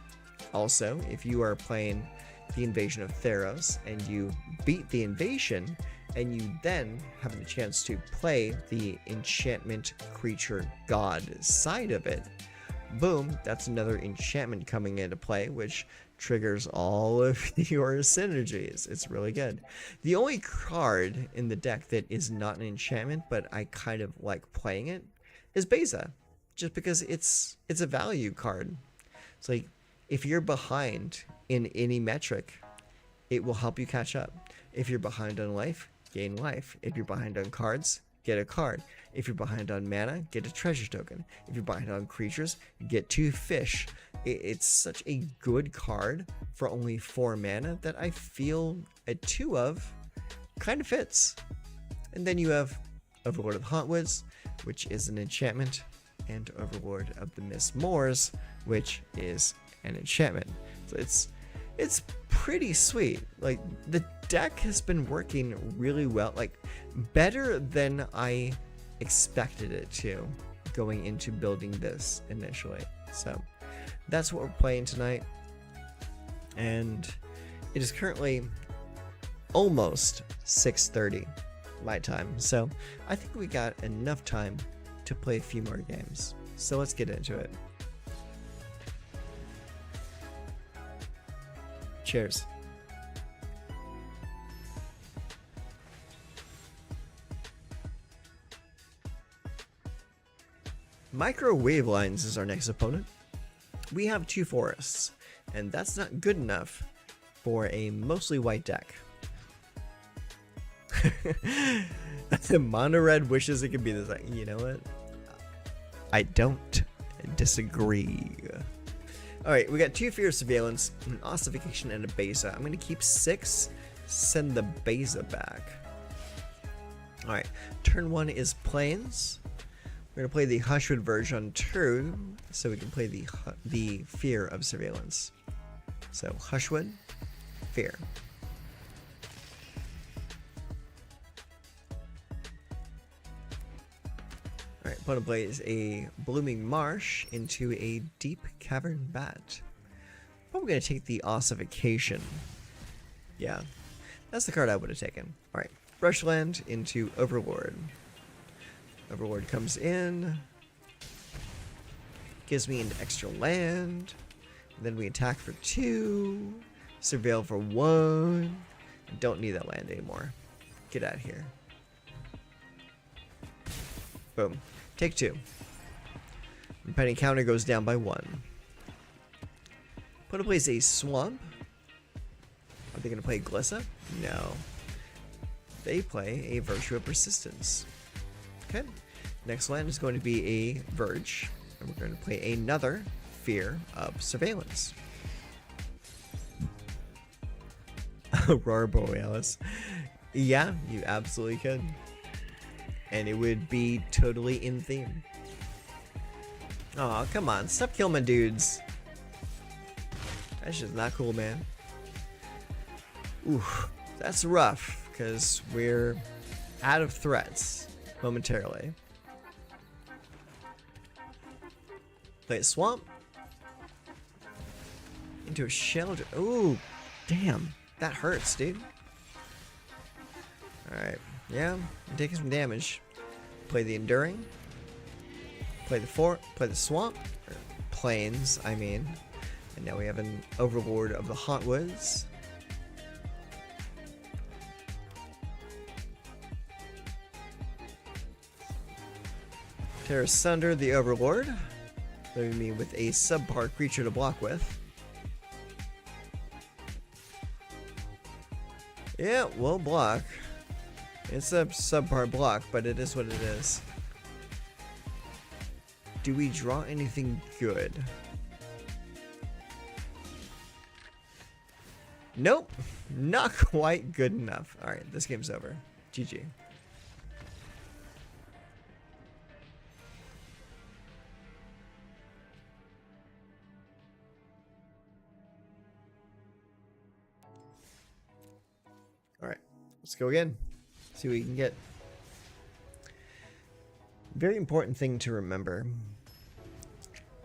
Also, if you are playing the Invasion of Theros and you beat the invasion, and you then have the chance to play the enchantment creature god side of it, boom, that's another enchantment coming into play, which triggers all of your synergies. It's really good. The only card in the deck that is not an enchantment, but I kind of like playing it, is Beza, just because it's a value card. It's like, if you're behind in any metric, it will help you catch up. If you're behind on life, gain life. If you're behind on cards, get a card. If you're behind on mana, get a treasure token. If you're behind on creatures, get 2 fish. It's such a good card for only 4 mana that I feel a 2 of kind of fits. And then you have Overlord of the Hauntwoods, which is an enchantment, and Overlord of the Mist Moors, which is an enchantment. So it's pretty sweet. Like, the deck has been working really well, like better than I expected it to going into building this initially. So that's what we're playing tonight, and it is currently almost 6:30 my time, so I think we got enough time to play a few more games. So let's get into it. Cheers. Microwave Lines is our next opponent. We have 2 forests, and that's not good enough for a mostly white deck. The mono red wishes it could be this. You know what? I don't disagree. Alright, we got 2 Fear of Surveillance, an Ossification, and a Beza. I'm going to keep 6, send the Beza back. Alright, turn 1 is Plains. We're going to play the Hushwood version on turn, so we can play the Fear of Surveillance. So, Hushwood, Fear. Alright, opponent plays a Blooming Marsh into a Deep Cavern Bat. I'm going to take the Ossification. Yeah, that's the card I would have taken. Alright, Brushland into Overlord. Overlord comes in, gives me an extra land, then we attack for 2, surveil for 1, don't need that land anymore. Get out of here. Boom. Take 2. Impending counter goes down by 1. Opponent plays a Swamp. Are they going to play Glissa? No. They play a Virtue of Persistence. Okay. Next land is going to be a Verge. And we're going to play another Fear of Surveillance. Aurora Borealis. Yeah, you absolutely could. And it would be totally in theme. Aw, come on. Stop killing my dudes. That's just not cool, man. Oof. That's rough, because we're out of threats momentarily. Play a Swamp. Into a Shelter. Ooh, damn. That hurts, dude. Alright. Yeah, I'm taking some damage. Play the Enduring. Play the Swamp. Or Plains, I mean. And now we have an Overlord of the Hauntwoods. Tear Asunder the Overlord. Leaving me with a subpar creature to block with. Yeah, we'll block. It's a subpar block, but it is what it is. Do we draw anything good? Nope, not quite good enough. Alright, this game's over. GG. Alright, let's go again. See what we can get. Very important thing to remember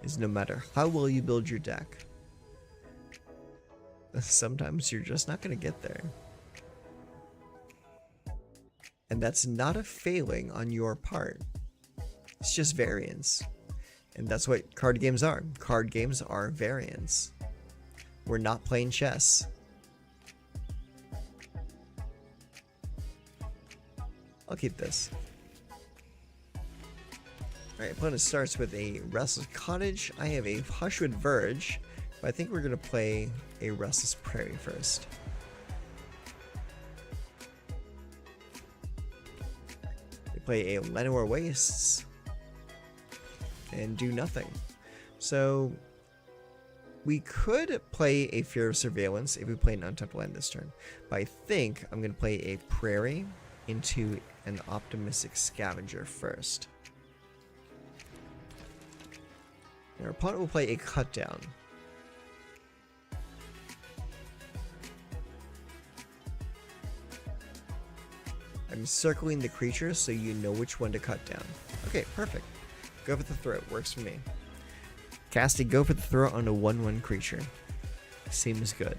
is no matter how well you build your deck, sometimes you're just not going to get there. And that's not a failing on your part. It's just variance. And that's what card games are. Card games are variance. We're not playing chess. I'll keep this. Alright, opponent starts with a Restless Cottage. I have a Hushwood Verge, but I think we're going to play a Restless Prairie first. They play a Llanowar Wastes and do nothing. So we could play a Fear of Surveillance if we play an untapped land this turn, but I think I'm going to play a Prairie into an Optimistic Scavenger first. Our opponent will play a Cut Down. I'm circling the creatures so you know which one to cut down. Okay, perfect. Go for the Throat. Works for me. Casting Go for the Throat on a 1/1 creature. Seems good.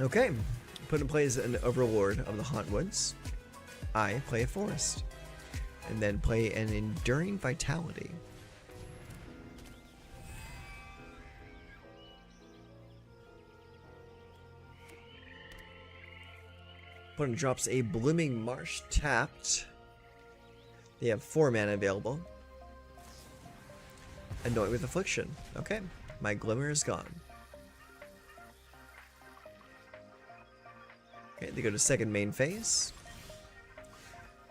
Okay, opponent plays an Overlord of the Hauntwoods. I play a Forest. And then play an Enduring Vitality. Opponent drops a Blooming Marsh tapped. They have 4 mana available. Anoint with Affliction. Okay, my Glimmer is gone. Okay, they go to second main phase.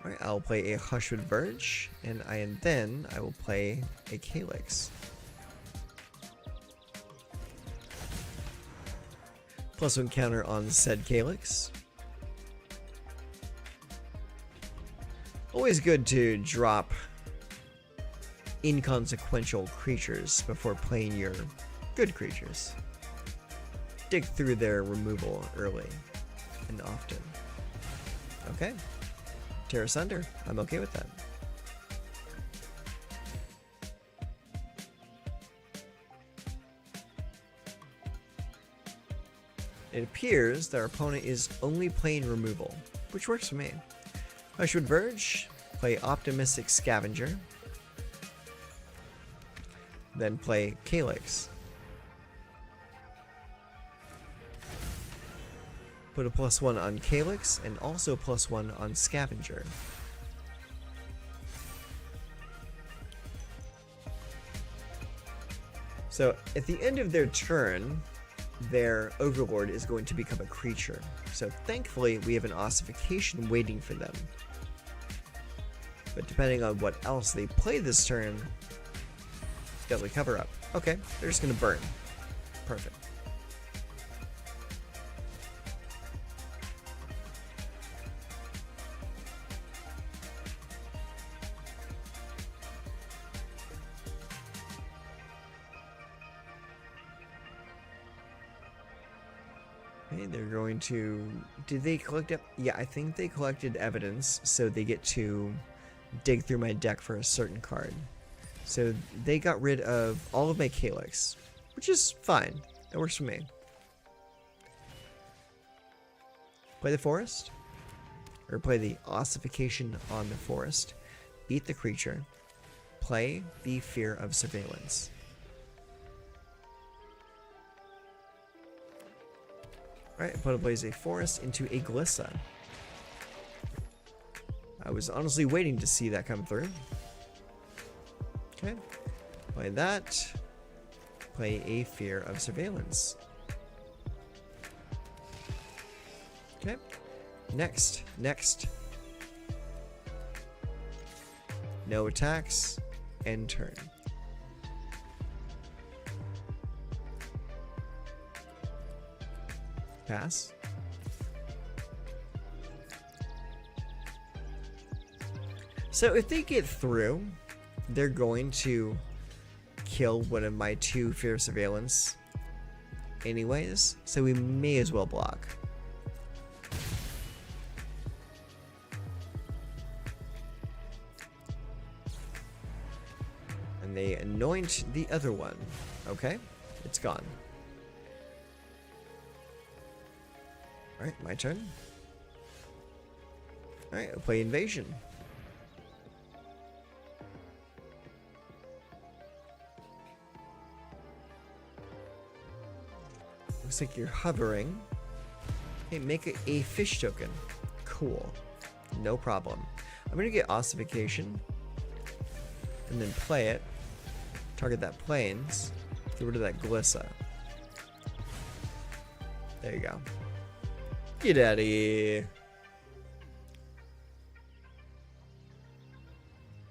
Alright, I'll play a Hushwood Verge, and then I will play a Calyx. +1 counter on said Calyx. Always good to drop inconsequential creatures before playing your good creatures. Dig through their removal early and often. Okay. Tear Asunder. I'm okay with that. It appears that our opponent is only playing removal, which works for me. Hushwood Verge, play Optimistic Scavenger, then play Calyx. Put a +1 on Calyx and also +1 on Scavenger. So at the end of their turn, their Overlord is going to become a creature. So thankfully, we have an ossification waiting for them. But depending on what else they play this turn, deadly cover up. Okay, they're just going to burn. Perfect. Okay, they're going to... Did they collect... Yeah, I think they collected evidence, so they get to dig through my deck for a certain card. So they got rid of all of my Calyx, which is fine. That works for me. Play the forest, or play the ossification on the forest. Beat the creature. Play the Fear of Surveillance. Alright, opponent plays a forest into a Glissa. I was honestly waiting to see that come through. Okay, play that. Play a Fear of Surveillance. Okay, next. No attacks, end turn. Pass. So if they get through, they're going to kill one of my 2 Fear of Surveillance anyways, so we may as well block. And they anoint the other one. Okay, it's gone. Alright, my turn. Alright, I'll play Invasion. Looks like you're hovering. Hey, make a fish token. Cool. No problem. I'm gonna get Ossification. And then play it. Target that plains. Get rid of that Glissa. There you go. Get out of here.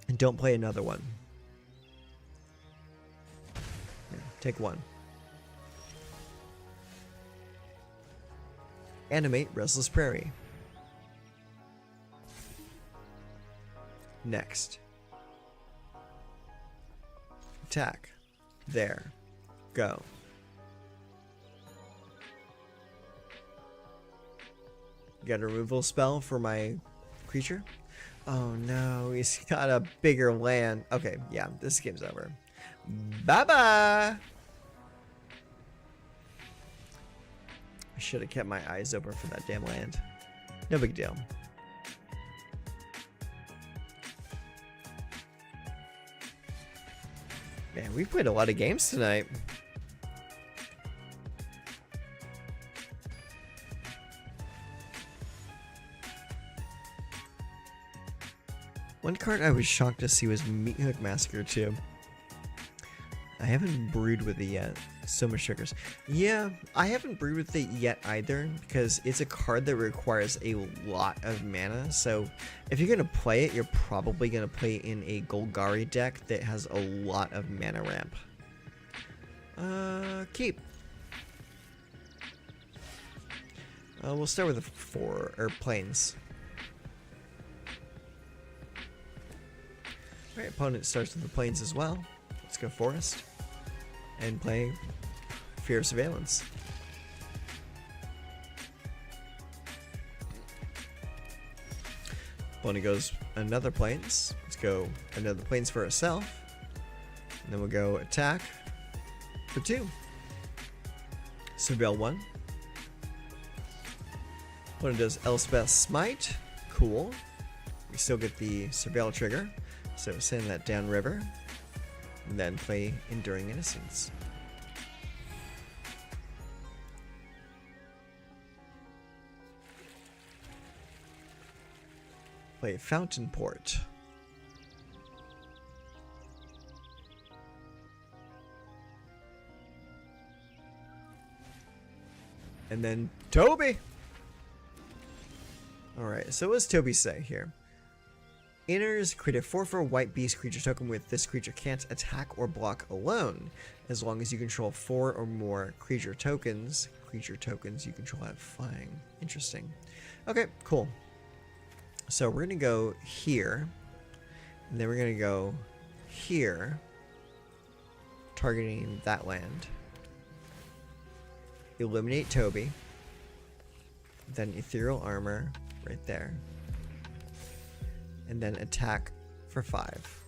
And don't play another one. Here, take 1. Animate Restless Prairie. Next. Attack. There. Go. Got a removal spell for my creature. Oh no, he's got a bigger land. Okay, yeah, this game's over. Bye-bye! I should have kept my eyes open for that damn land. No big deal. Man, we played a lot of games tonight. One card I was shocked to see was Meat Hook Massacre 2. I haven't brewed with it yet. So much triggers. Yeah, I haven't brewed with it yet either, because it's a card that requires a lot of mana. So if you're going to play it, you're probably going to play in a Golgari deck that has a lot of mana ramp. Keep. We'll start with the plains. Alright, opponent starts with the plains as well. Let's go forest. And play Fear of Surveillance. Opponent goes another plains. Let's go another plains for itself. And then we'll go attack for 2. Surveil 1. Opponent does Elspeth's Smite. Cool. We still get the Surveil trigger. So send that downriver. And then play Enduring Innocence. Play Fountain Port. And then Toby. Alright, so what does Toby say here? Inners, create a 4/4 white beast creature token with this creature can't attack or block alone. As long as you control 4 or more creature tokens you control have flying. Interesting. Okay, cool. So we're going to go here. And then we're going to go here. Targeting that land. Eliminate Toby. Then Ethereal Armor right there. And then attack for 5.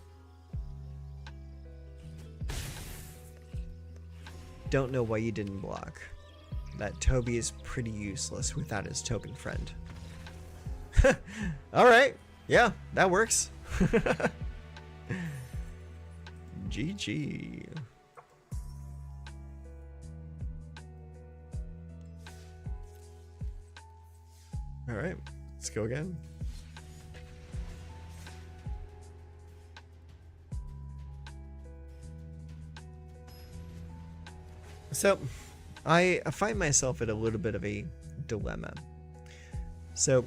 Don't know why you didn't block. That Toby is pretty useless without his token friend. Alright, yeah, that works. GG. Alright, let's go again. So, I find myself at a little bit of a dilemma. So,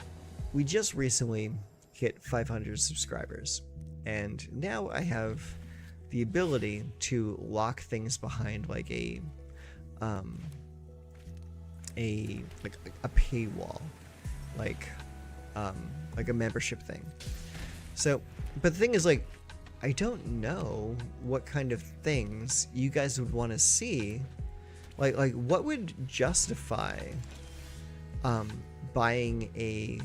we just recently hit 500 subscribers, and now I have the ability to lock things behind like a paywall, like a membership thing. So, but the thing is, like, I don't know what kind of things you guys would want to see. Like what would justify buying a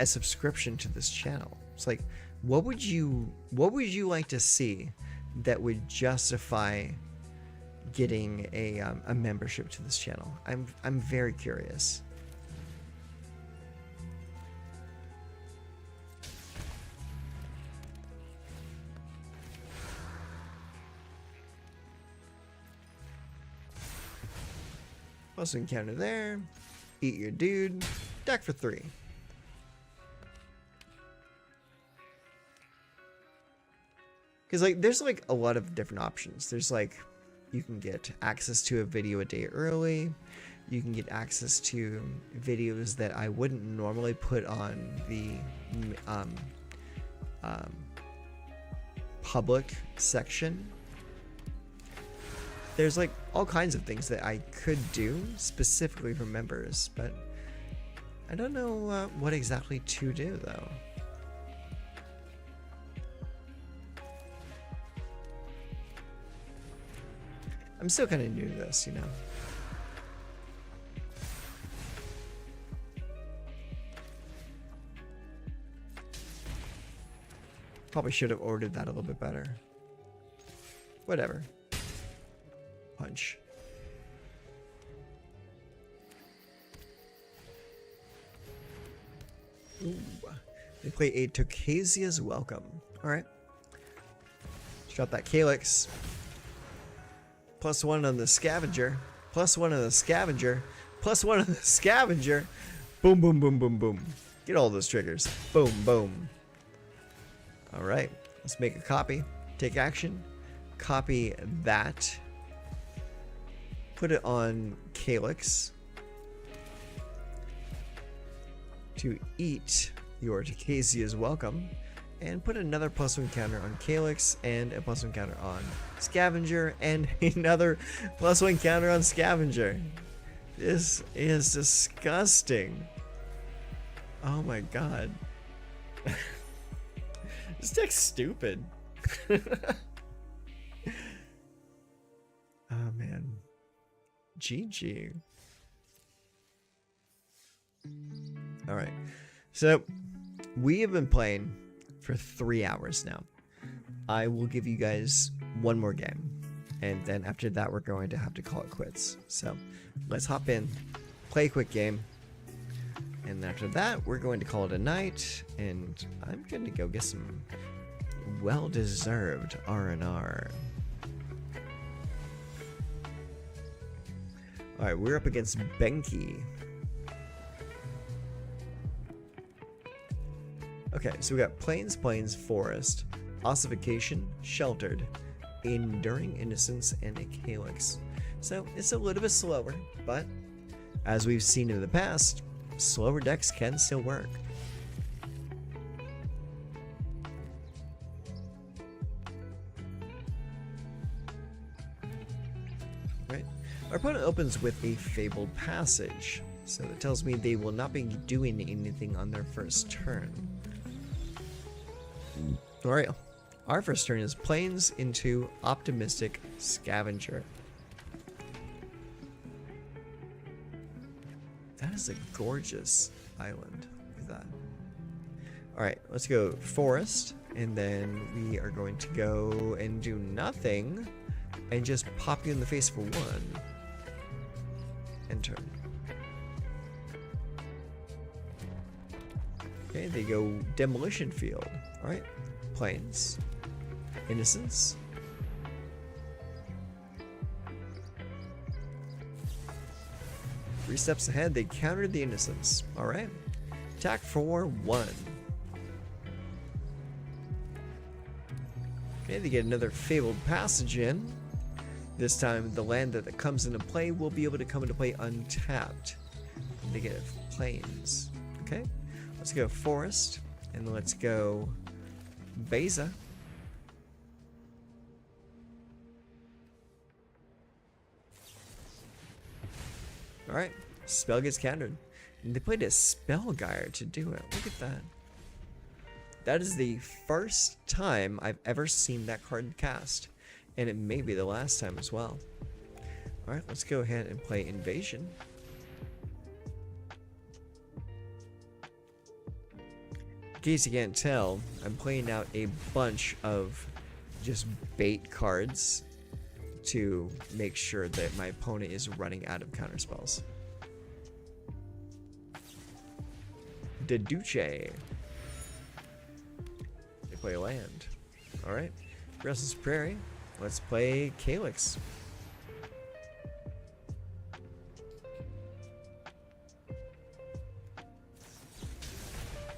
subscription to this channel? It's like, what would you like to see that would justify getting a membership to this channel? I'm very curious. Plus encounter there. Eat your dude. Deck for 3. Because, like, there's, like, a lot of different options. There's, like, you can get access to a video a day early. You can get access to videos that I wouldn't normally put on the public section. There's like all kinds of things that I could do specifically for members, but I don't know what exactly to do though. I'm still kind of new to this, you know. Probably should have ordered that a little bit better. Whatever. Punch. Ooh. They play a Tocasia's Welcome. Alright. Drop that Calyx. +1 on the Scavenger. +1 on the Scavenger. +1 on the Scavenger. Boom, boom, boom, boom, boom. Get all those triggers. Boom, boom. Alright. Let's make a copy. Take action. Copy that. Put it on Calyx to eat your Tocasia's Welcome, and put another +1 counter on Calyx and a +1 counter on Scavenger and another +1 counter on Scavenger. This is disgusting. Oh my god. This deck's stupid. Oh man. GG. Alright. So, we have been playing for 3 hours now. I will give you guys one more game. And then after that, we're going to have to call it quits. So, let's hop in, play a quick game. And after that, we're going to call it a night. And I'm going to go get some well-deserved R&R. Alright, we're up against Benki. Okay, so we got Plains, Plains, Forest, Ossification, Sheltered, Enduring Innocence, and a Calyx. So it's a little bit slower, but as we've seen in the past, slower decks can still work. Right. Our opponent opens with a Fabled Passage, so that tells me they will not be doing anything on their first turn. Alright, our first turn is Plains into Optimistic Scavenger. That is a gorgeous island. Look at that. Alright, let's go Forest, and then we are going to go and do nothing and just pop you in the face for 1. And turn. Okay, they go Demolition Field. Alright, Plains, Innocence. Three steps ahead, they countered the Innocence. Alright, attack for 1. Okay, they get another Fabled Passage in. This time, the land that comes into play will be able to come into play untapped. And they get Plains. Okay, let's go Forest, and let's go Beza. Alright, spell gets countered. And they played a Spellgyre to do it. Look at that. That is the first time I've ever seen that card cast. And it may be the last time as well. Alright, let's go ahead and play Invasion. In case you can't tell, I'm playing out a bunch of just bait cards to make sure that my opponent is running out of counterspells. Deduce. They play land. Alright. Restless Prairie. Let's play Calyx.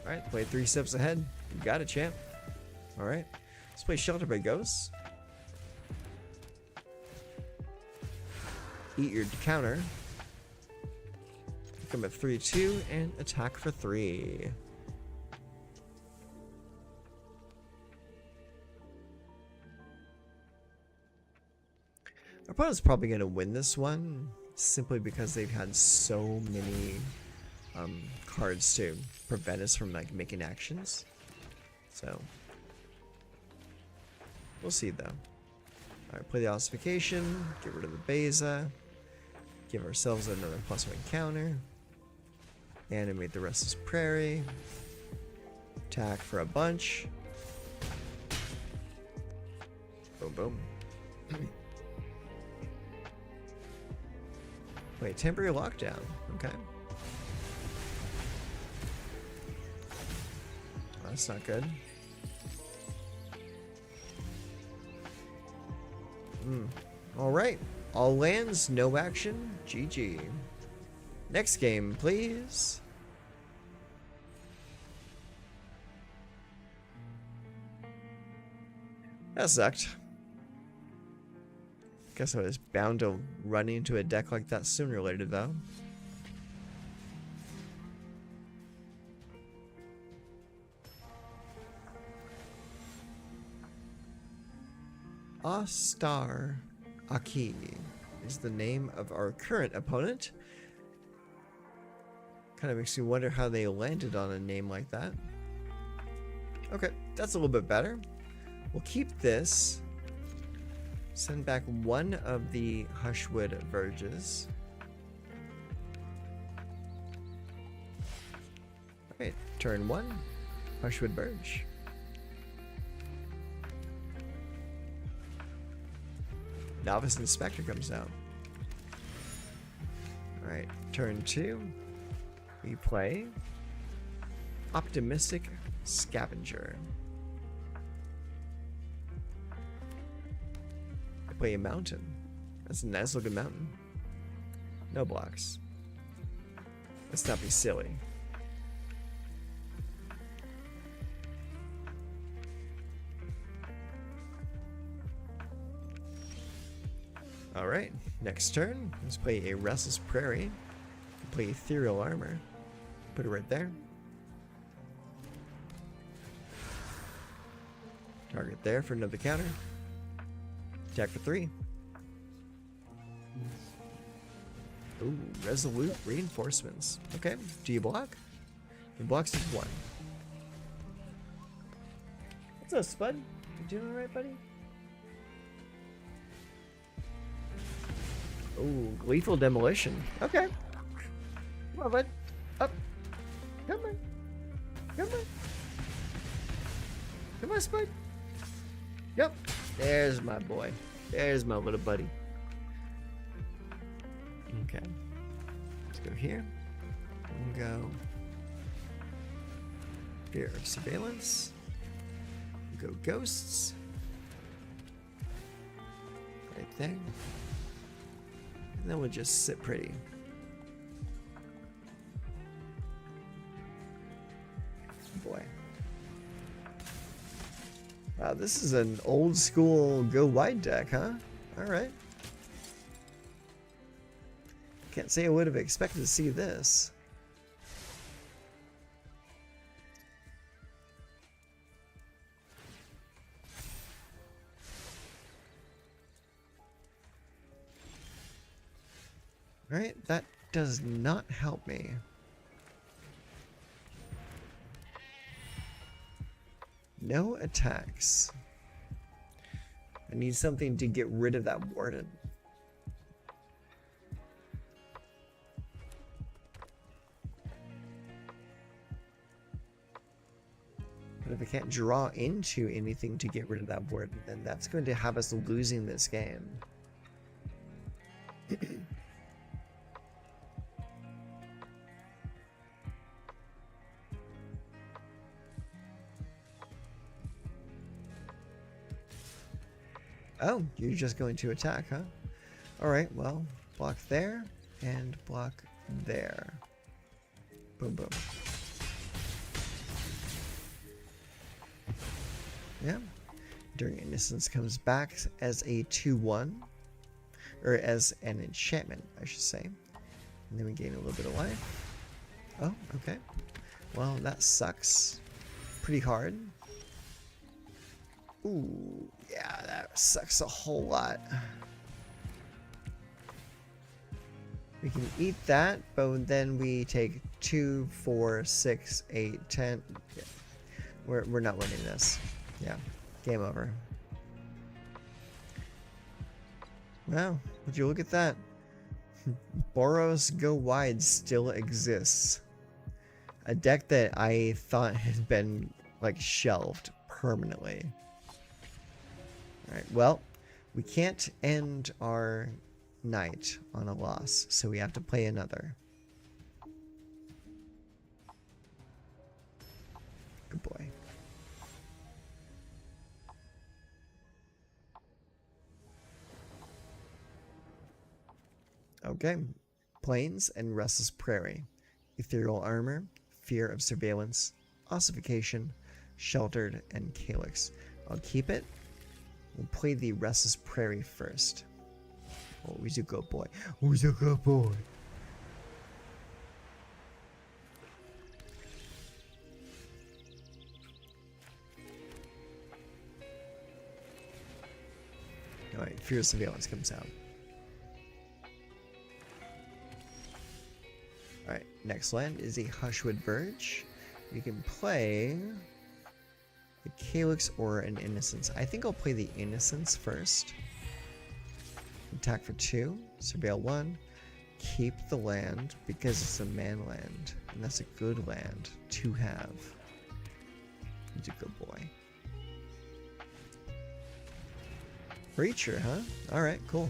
Alright, play 3 steps ahead. You got it, champ. Alright. Let's play Shelter by Ghosts. Eat your counter. Come at 3-2 and attack for 3. Our opponent's probably going to win this one simply because they've had so many cards to prevent us from like making actions. So we'll see though. Alright, play the Ossification, get rid of the Beza, give ourselves another +1 counter, animate the Restless Prairie, attack for a bunch. Boom boom. Wait, temporary lockdown. Okay. Oh, that's not good. Alright. All lands, no action. GG. Next game, please. That sucked. Guess I was bound to run into a deck like that sooner or later, though. Astar Aki is the name of our current opponent. Kind of makes me wonder how they landed on a name like that. Okay, that's a little bit better. We'll keep this. Send back one of the Hushwood Verges. Alright, turn 1, Hushwood Verge. Novice Inspector comes out. Alright, turn 2, we play Optimistic Scavenger. Play a mountain. That's a nice looking mountain. No blocks. Let's not be silly. Alright, next turn. Let's play a Restless Prairie. Play Ethereal Armor. Put it right there. Target there for another counter. Attack for 3. Ooh, Resolute Reinforcements. Okay, do you block? It blocks is 1. What's up, Spud? You doing alright, buddy? Ooh, Lethal Demolition. Okay. Come on, bud. Up. Come on. Come on. Come on, Spud. Yep. There's my boy. There's my little buddy. Okay. Let's go here. And go. Fear of Surveillance. Go Ghosts. Right there. And then we'll just sit pretty. Boy. Wow, this is an old school go wide deck, huh? Alright. Can't say I would have expected to see this. Alright, that does not help me. No attacks. I need something to get rid of that warden. But if I can't draw into anything to get rid of that warden, then that's going to have us losing this game. Oh, you're just going to attack, huh? Alright, well, block there and block there. Boom, boom. Yeah. During Innocence comes back as a 2/1. Or as an enchantment, I should say. And then we gain a little bit of life. Oh, okay. Well, that sucks. Pretty hard. Ooh, yeah, that sucks a whole lot. We can eat that, but then we take 2, 4, 6, 8, 10. Yeah. We're not winning this. Yeah, game over. Wow, would you look at that? Boros Go Wide still exists. A deck that I thought had been, like, shelved permanently. Alright, well, we can't end our night on a loss, so we have to play another. Good boy. Okay, Plains and Restless Prairie. Ethereal Armor, Fear of Surveillance, Ossification, Sheltered, and Calyx. I'll keep it. We'll play the Restless Prairie first. Oh, he's a good boy. Oh, he's a good boy. Alright, Fear of Surveillance comes out. Alright, next land is a Hushwood Verge. You can play the Calyx or an Innocence. I think I'll play the Innocence first. Attack for 2, Surveil 1. Keep the land because it's a man land, and that's a good land to have. He's a good boy. Breacher, huh? Alright, cool.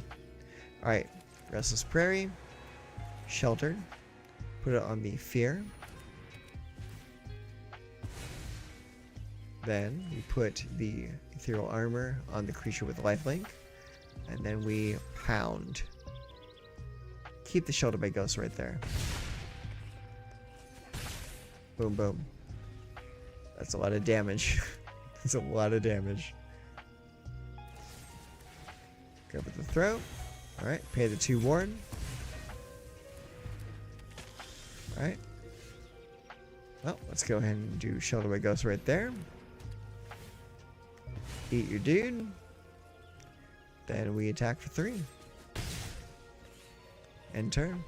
Alright, Restless Prairie. Sheltered. Put it on the Fear. Then we put the Ethereal Armor on the creature with lifelink. And then we pound. Keep the Shelter by Ghost right there. Boom, boom. That's a lot of damage. That's a lot of damage. Grab at the throat. Alright, pay the 2 ward. Alright. Well, let's go ahead and do Shelter by Ghost right there. Eat your dude. Then we attack for 3. End turn.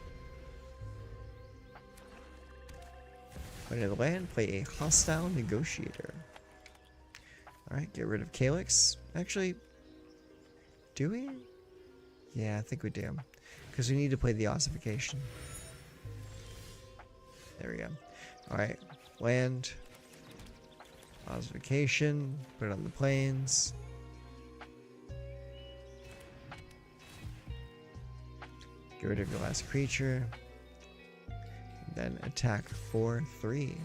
When in the land, play a Hostile Negotiator. Alright, get rid of Calyx. Actually, do we? Yeah, I think we do. Because we need to play the Ossification. There we go. Alright, land. Ossification. Put it on the plains. Get rid of your last creature. And then attack for 3.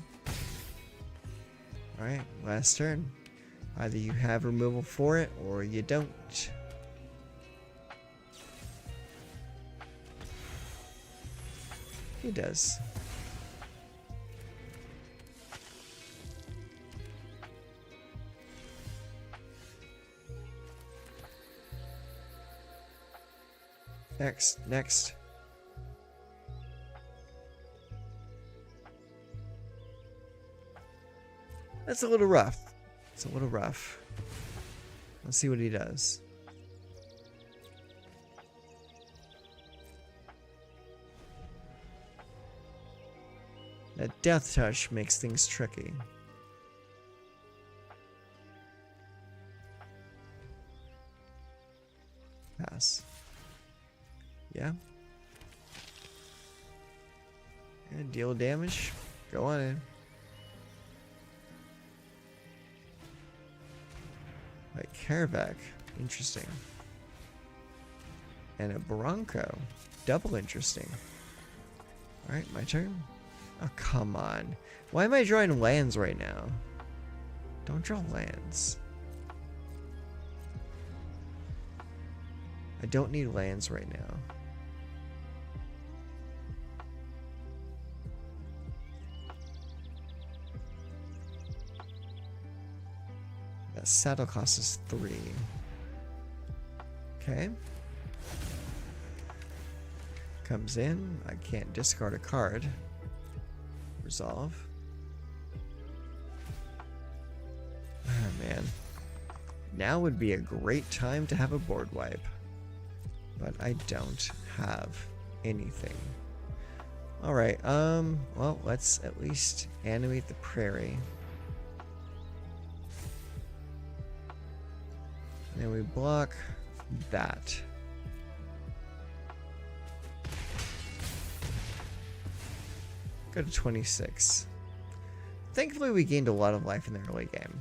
Alright, last turn. Either you have removal for it or you don't. He does. Next. That's a little rough. It's a little rough. Let's see what he does. That Death Touch makes things tricky. Pass. Yeah. And deal damage. Go on in. Like Caravac. Interesting. And a Bronco. Double interesting. Alright, my turn. Oh, come on. Why am I drawing lands right now? Don't draw lands. I don't need lands right now. That saddle cost is 3. Okay. Comes in. I can't discard a card. Resolve. Oh, man. Now would be a great time to have a board wipe. But I don't have anything. Alright, well, let's at least animate the prairie. And then we block that. Go to 26. Thankfully, we gained a lot of life in the early game.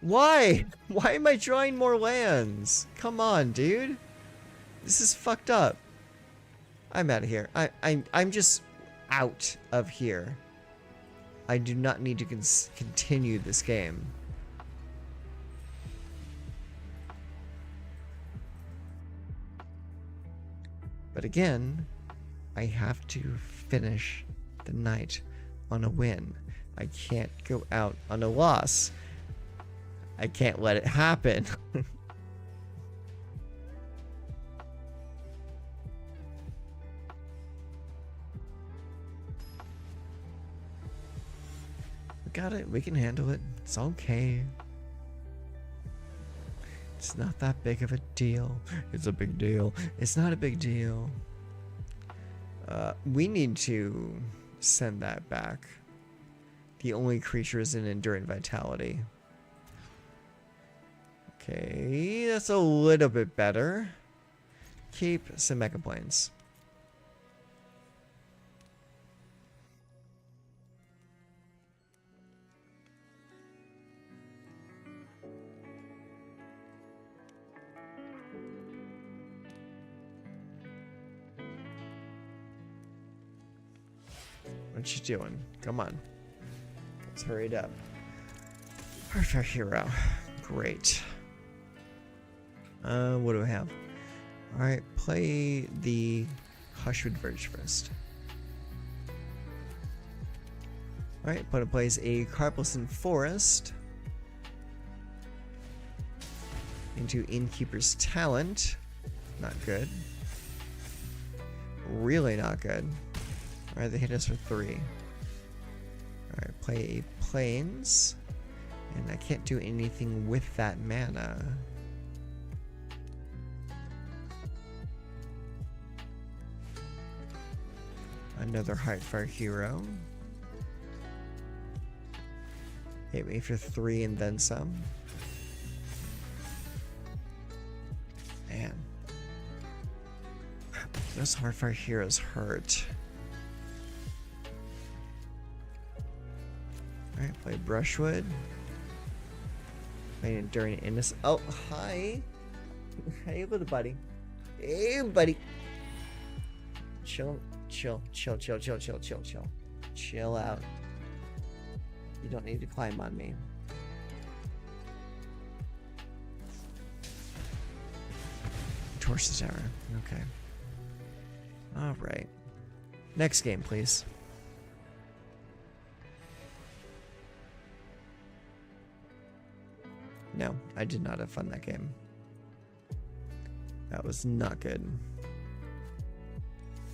Why? Why am I drawing more lands? Come on, dude. This is fucked up. I'm out of here. I'm just out of here. I do not need to continue this game. But again, I have to finish the night on a win. I can't go out on a loss. I can't let it happen. We got it. We can handle it. It's okay. It's not that big of a deal. It's a big deal. It's not a big deal. We need to send that back. The only creature is in Enduring Vitality. Okay, that's a little bit better. Keep some Mecha Planes. What you doing? Come on. Let's hurry it up. Perfect hero. Great. What do I have? Alright, play the Hushwood Verge first. Alright, opponent plays a Carpelson Forest. into Innkeeper's Talent. Not good. Really not good. Alright, they hit us for 3. Alright, play a Plains. And I can't do anything with that mana. Another Heartfire Hero. Hit me for 3 and then some. Man. Those Heartfire Heroes hurt. Alright, play Brushwood. Play Enduring Innocence. Oh, hi. Hey, little buddy. Hey, buddy. Chill. Chill out. You don't need to climb on me. Torch the tower. Okay. Alright. Next game, please. No, I did not have fun that game. That was not good.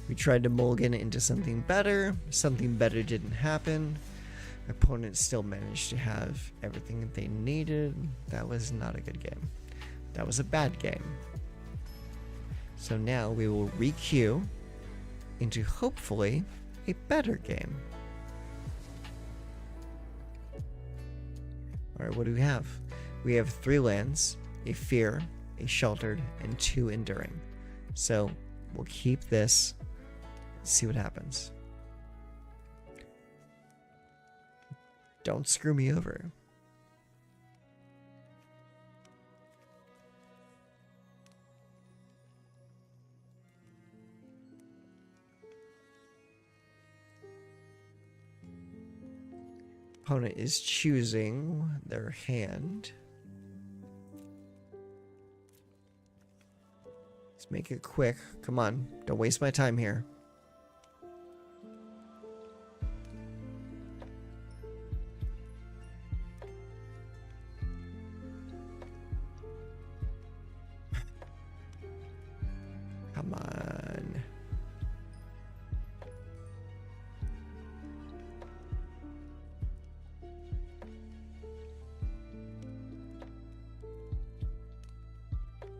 We tried to mulligan it into something better. Something better didn't happen. Opponent still managed to have everything they needed. That was not a good game. That was a bad game. So now we will re-queue into hopefully a better game. Alright, what do we have? We have 3 lands, a Fear, a Sheltered, and 2 Enduring. So we'll keep this. See what happens. Don't screw me over. Opponent is choosing their hand. Let's make it quick. Come on, don't waste my time here. Come on.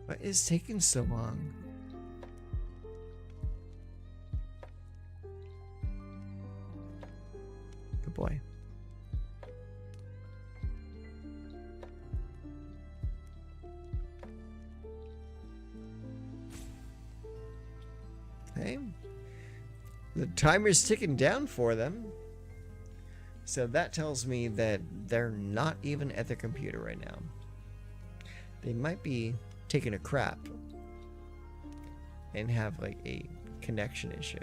What is taking so long? Good boy. Okay. The timer's ticking down for them. So that tells me that they're not even at their computer right now. They might be taking a crap and have like a connection issue.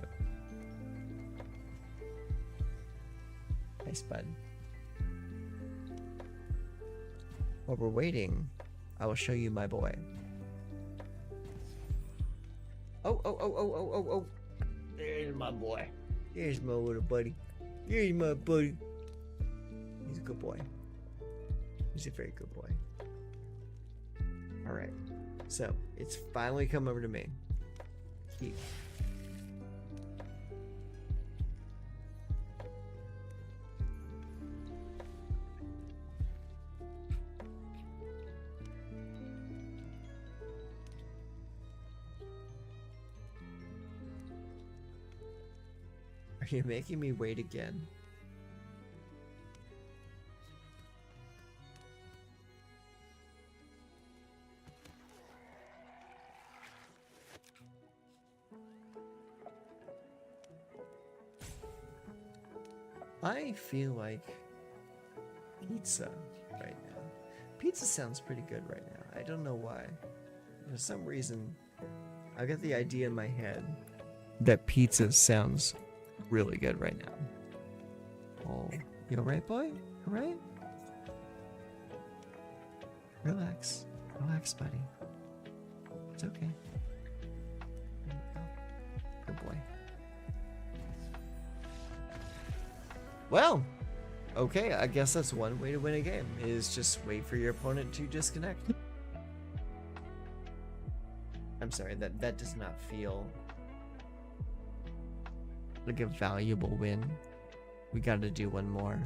Nice, bud. While we're waiting, I will show you my boy. Oh. There's my boy. There's my little buddy. There's my buddy. He's a good boy. He's a very good boy. Alright. So, it's finally come over to me. Keep. Are you making me wait again? I feel like pizza right now. Pizza sounds pretty good right now. I don't know why. For some reason, I got the idea in my head that pizza sounds really good right now. Oh, you alright, boy? Alright? Relax. Relax, buddy. It's okay. There you go. Good boy. Well, okay, I guess that's one way to win a game, is just wait for your opponent to disconnect. I'm sorry, that does not feel like a valuable win. We gotta do one more.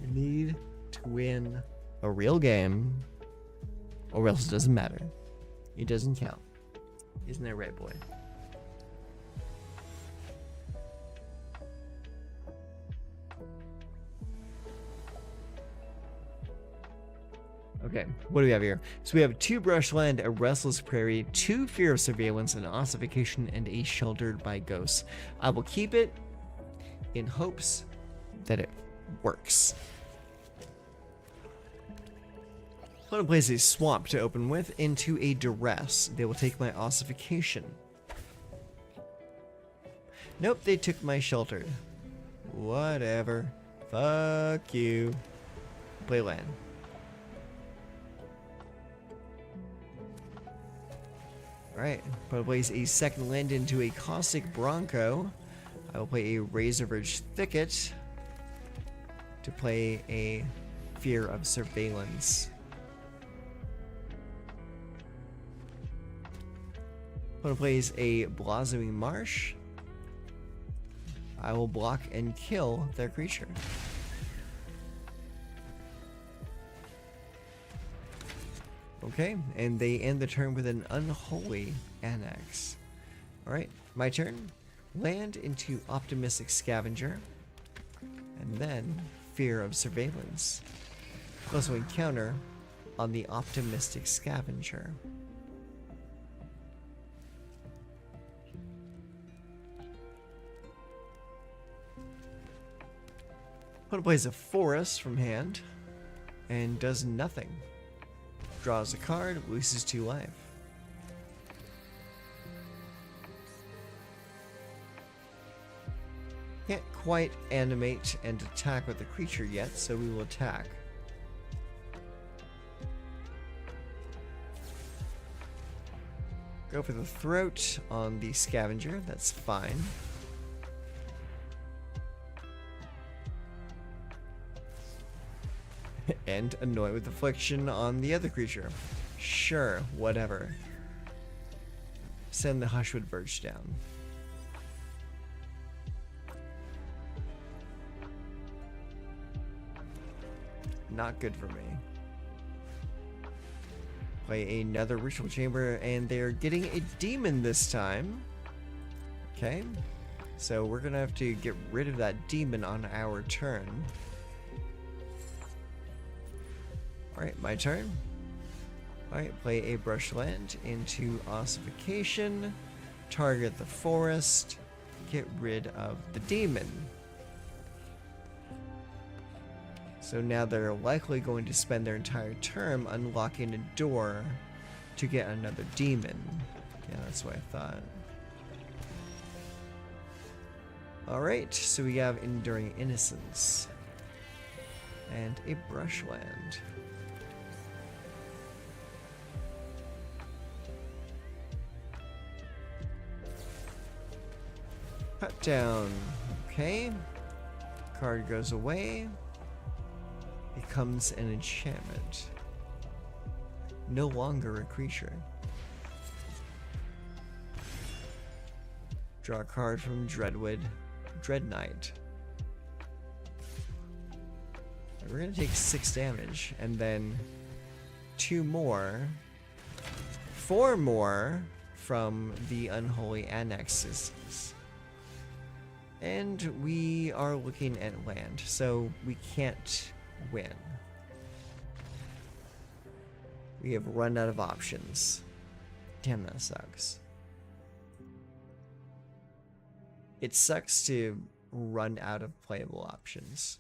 We need to win a real game, or else it doesn't matter. It doesn't count. Isn't that right, boy? Okay, what do we have here? So we have 2 brushland, a restless prairie, 2 fear of surveillance, an ossification, and a sheltered by ghosts. I will keep it in hopes that it works. I'm going to place a swamp to open with into a duress. They will take my ossification. Nope, they took my sheltered. Whatever. Fuck you. Play land. Alright, I'm going to place a second land into a caustic bronco. I will play a Razorverge thicket to play a fear of surveillance. I'm going to place a blossoming marsh. I will block and kill their creature. Okay, and they end the turn with an unholy annex. Alright, my turn. Land into optimistic scavenger. And then fear of surveillance. Also encounter on the optimistic scavenger. Opponent plays a forest from hand and does nothing. Draws a card, loses 2 life. Can't quite animate and attack with the creature yet, so we will attack. Go for the throat on the scavenger, that's fine. And annoy with affliction on the other creature. Sure, whatever. Send the Hushwood Verge down. Not good for me. Play another Ritual Chamber, and they're getting a demon this time. Okay, so we're gonna have to get rid of that demon on our turn. Alright, my turn. Alright, play a brushland into ossification. Target the forest. Get rid of the demon. So now they're likely going to spend their entire turn unlocking a door to get another demon. Yeah, that's what I thought. Alright, so we have Enduring Innocence. And a brushland. Cut down. Okay. Card goes away. Becomes an enchantment. No longer a creature. Draw a card from Dreadwood. Dread Knight. We're gonna take 6 damage, and then 2 more. 4 more from the Unholy Annexes. And we are looking at land, so we can't win. We have run out of options. Damn, that sucks. It sucks to run out of playable options.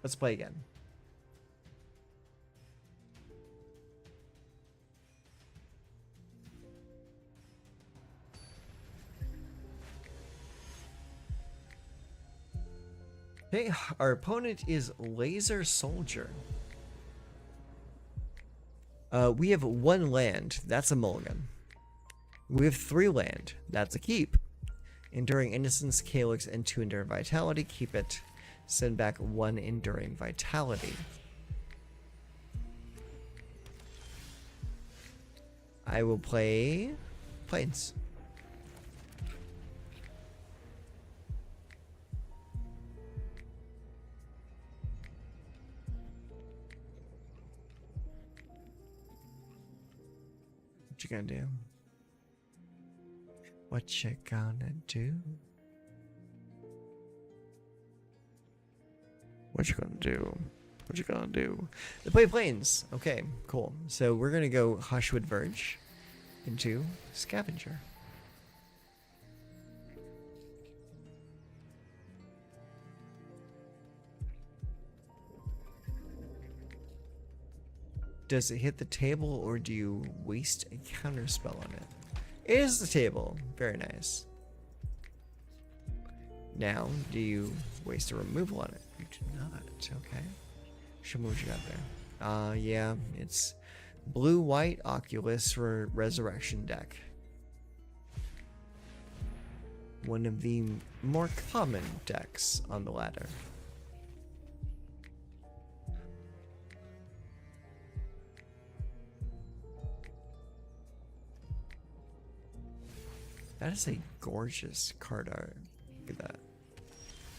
Let's play again. Okay, our opponent is Laser Soldier. We have 1 land. That's a mulligan. We have 3 land. That's a keep. Enduring Innocence, Calyx, and 2 Enduring Vitality. Keep it. Send back 1 enduring vitality. I will play Plains. What you gonna do? What you gonna do? What you gonna do? What you gonna do? They play Plains. Okay, cool. So we're gonna go Hushwood Verge into Scavenger. Does it hit the table or do you waste a counter spell on it? It is the table. Very nice. Now, do you waste a removal on it? You do not. Okay. Show me what you got there. Yeah, it's blue-white Oculus for Resurrection deck. One of the more common decks on the ladder. That is a gorgeous card art. Look at that.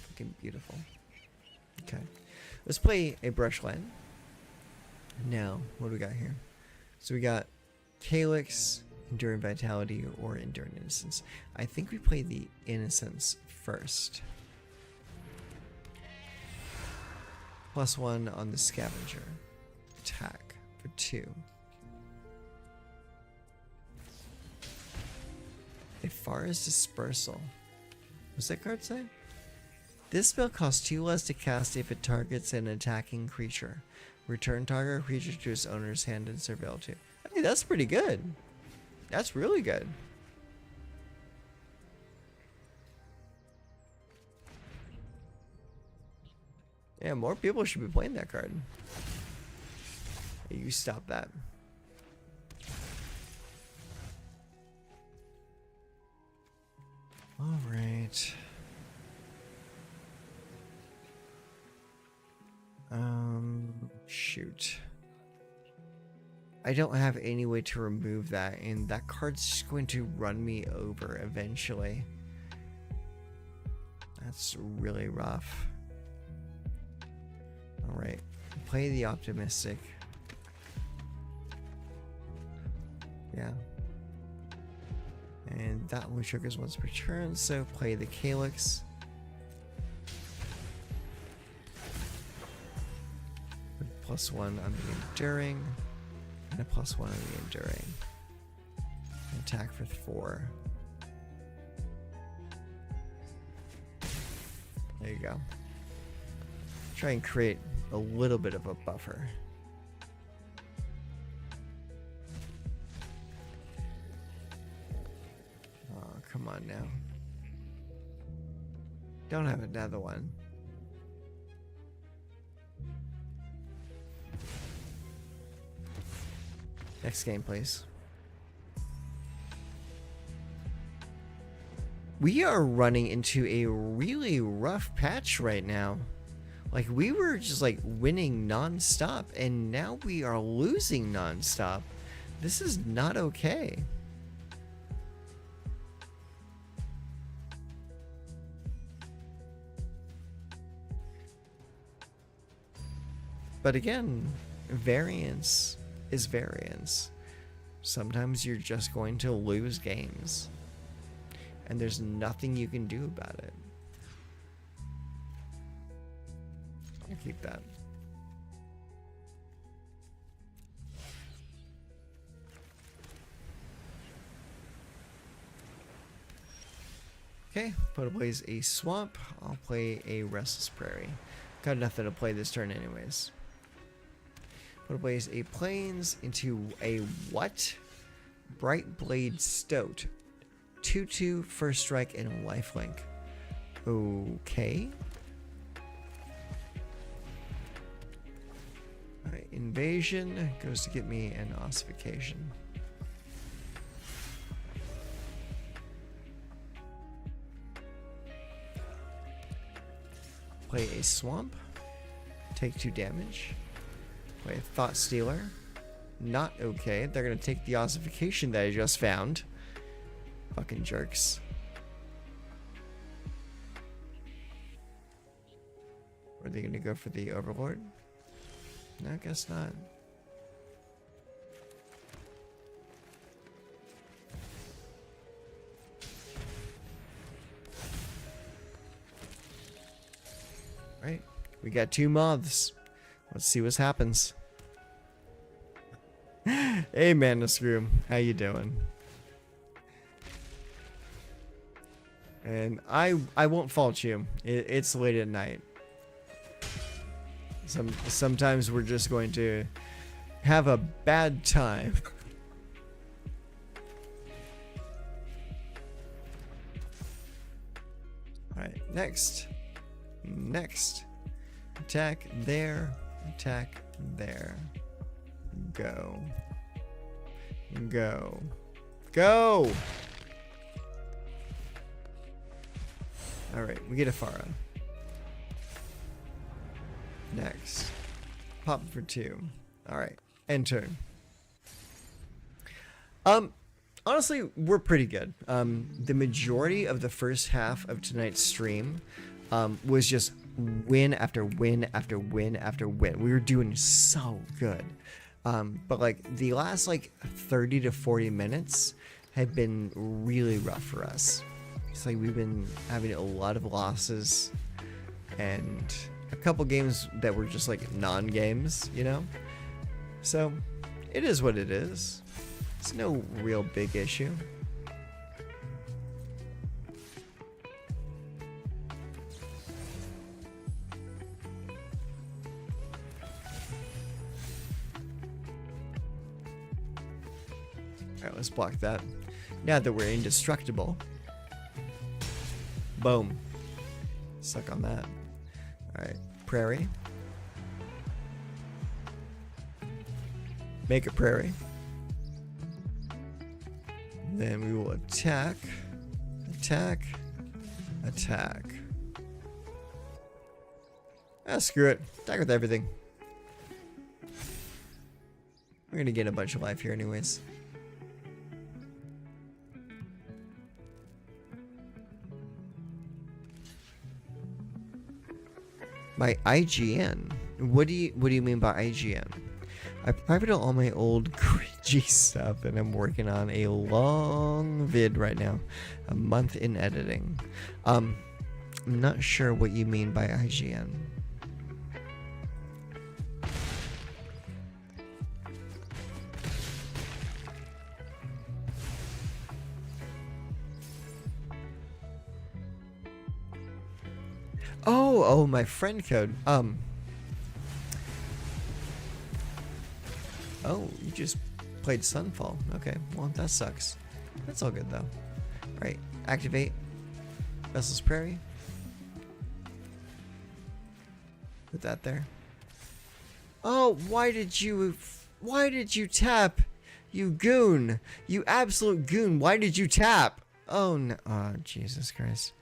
Looking beautiful. Okay. Let's play a brush land. Now, what do we got here? So we got Calyx, Enduring Vitality, or Enduring Innocence. I think we play the Innocence first. +1 on the Scavenger. Attack for 2. Ifara's Dispersal. What's that card say? This spell costs 2 less to cast if it targets an attacking creature. Return target creature to its owner's hand and surveil 2. Hey, that's pretty good. That's really good. Yeah, more people should be playing that card. Hey, you stop that. All right. Shoot. I don't have any way to remove that, and that card's just going to run me over eventually. That's really rough. All right. Play the Optimistic. Yeah. And that only triggers once per turn, so play the Calyx. Put +1 on the Enduring, and a +1 on the Enduring. And attack for 4. There you go. Try and create a little bit of a buffer. Come on now. Don't have another one. Next game, please. We are running into a really rough patch right now. Like, we were just like winning non-stop, and now we are losing non-stop. This is not okay. But again, variance is variance. Sometimes you're just going to lose games, and there's nothing you can do about it. I'll keep that. Okay, Put plays a Swamp. I'll play a Restless Prairie. Got nothing to play this turn anyways. Put plays a Plains into a what? Bright Blade Stoat. 2/2 first strike and lifelink. Okay. Alright, Invasion goes to get me an Ossification. Play a Swamp. Take 2 damage. Play a Thought Stealer. Not okay. They're gonna take the ossification that I just found. Fucking jerks. Are they gonna go for the Overlord? No, I guess not. Right, we got 2 moths. Let's see what happens. Hey, Manascrew, how you doing? And I won't fault you. It's late at night. Sometimes we're just going to have a bad time. Alright, next. Attack there. Attack there. Go. Go. Go! Alright, we get a Farah. Next. Pop for 2. Alright, enter. Honestly, we're pretty good. The majority of the first half of tonight's stream was just win after win after win after win. We were doing so good. But like the last like 30 to 40 minutes have been really rough for us. It's like we've been having a lot of losses and a couple games that were just like non-games, you know? So it is what it is. It's no real big issue. Alright, let's block that. Now that we're indestructible. Boom. Suck on that. Alright, prairie. Make a prairie. Then we will attack, attack, attack. Ah, screw it. Attack with everything. We're gonna get a bunch of life here anyways. By IGN? What do you mean by IGN? I privated all my old cringy stuff and I'm working on a long vid right now. A month in editing. I'm not sure what you mean by IGN. Oh, my friend code. Oh, you just played Sunfall. Okay, well, that sucks. That's all good, though. Right, activate Vessel's Prairie. Put that there. Oh, why did you tap? You goon. You absolute goon. Why did you tap? Oh, no. Oh, Jesus Christ.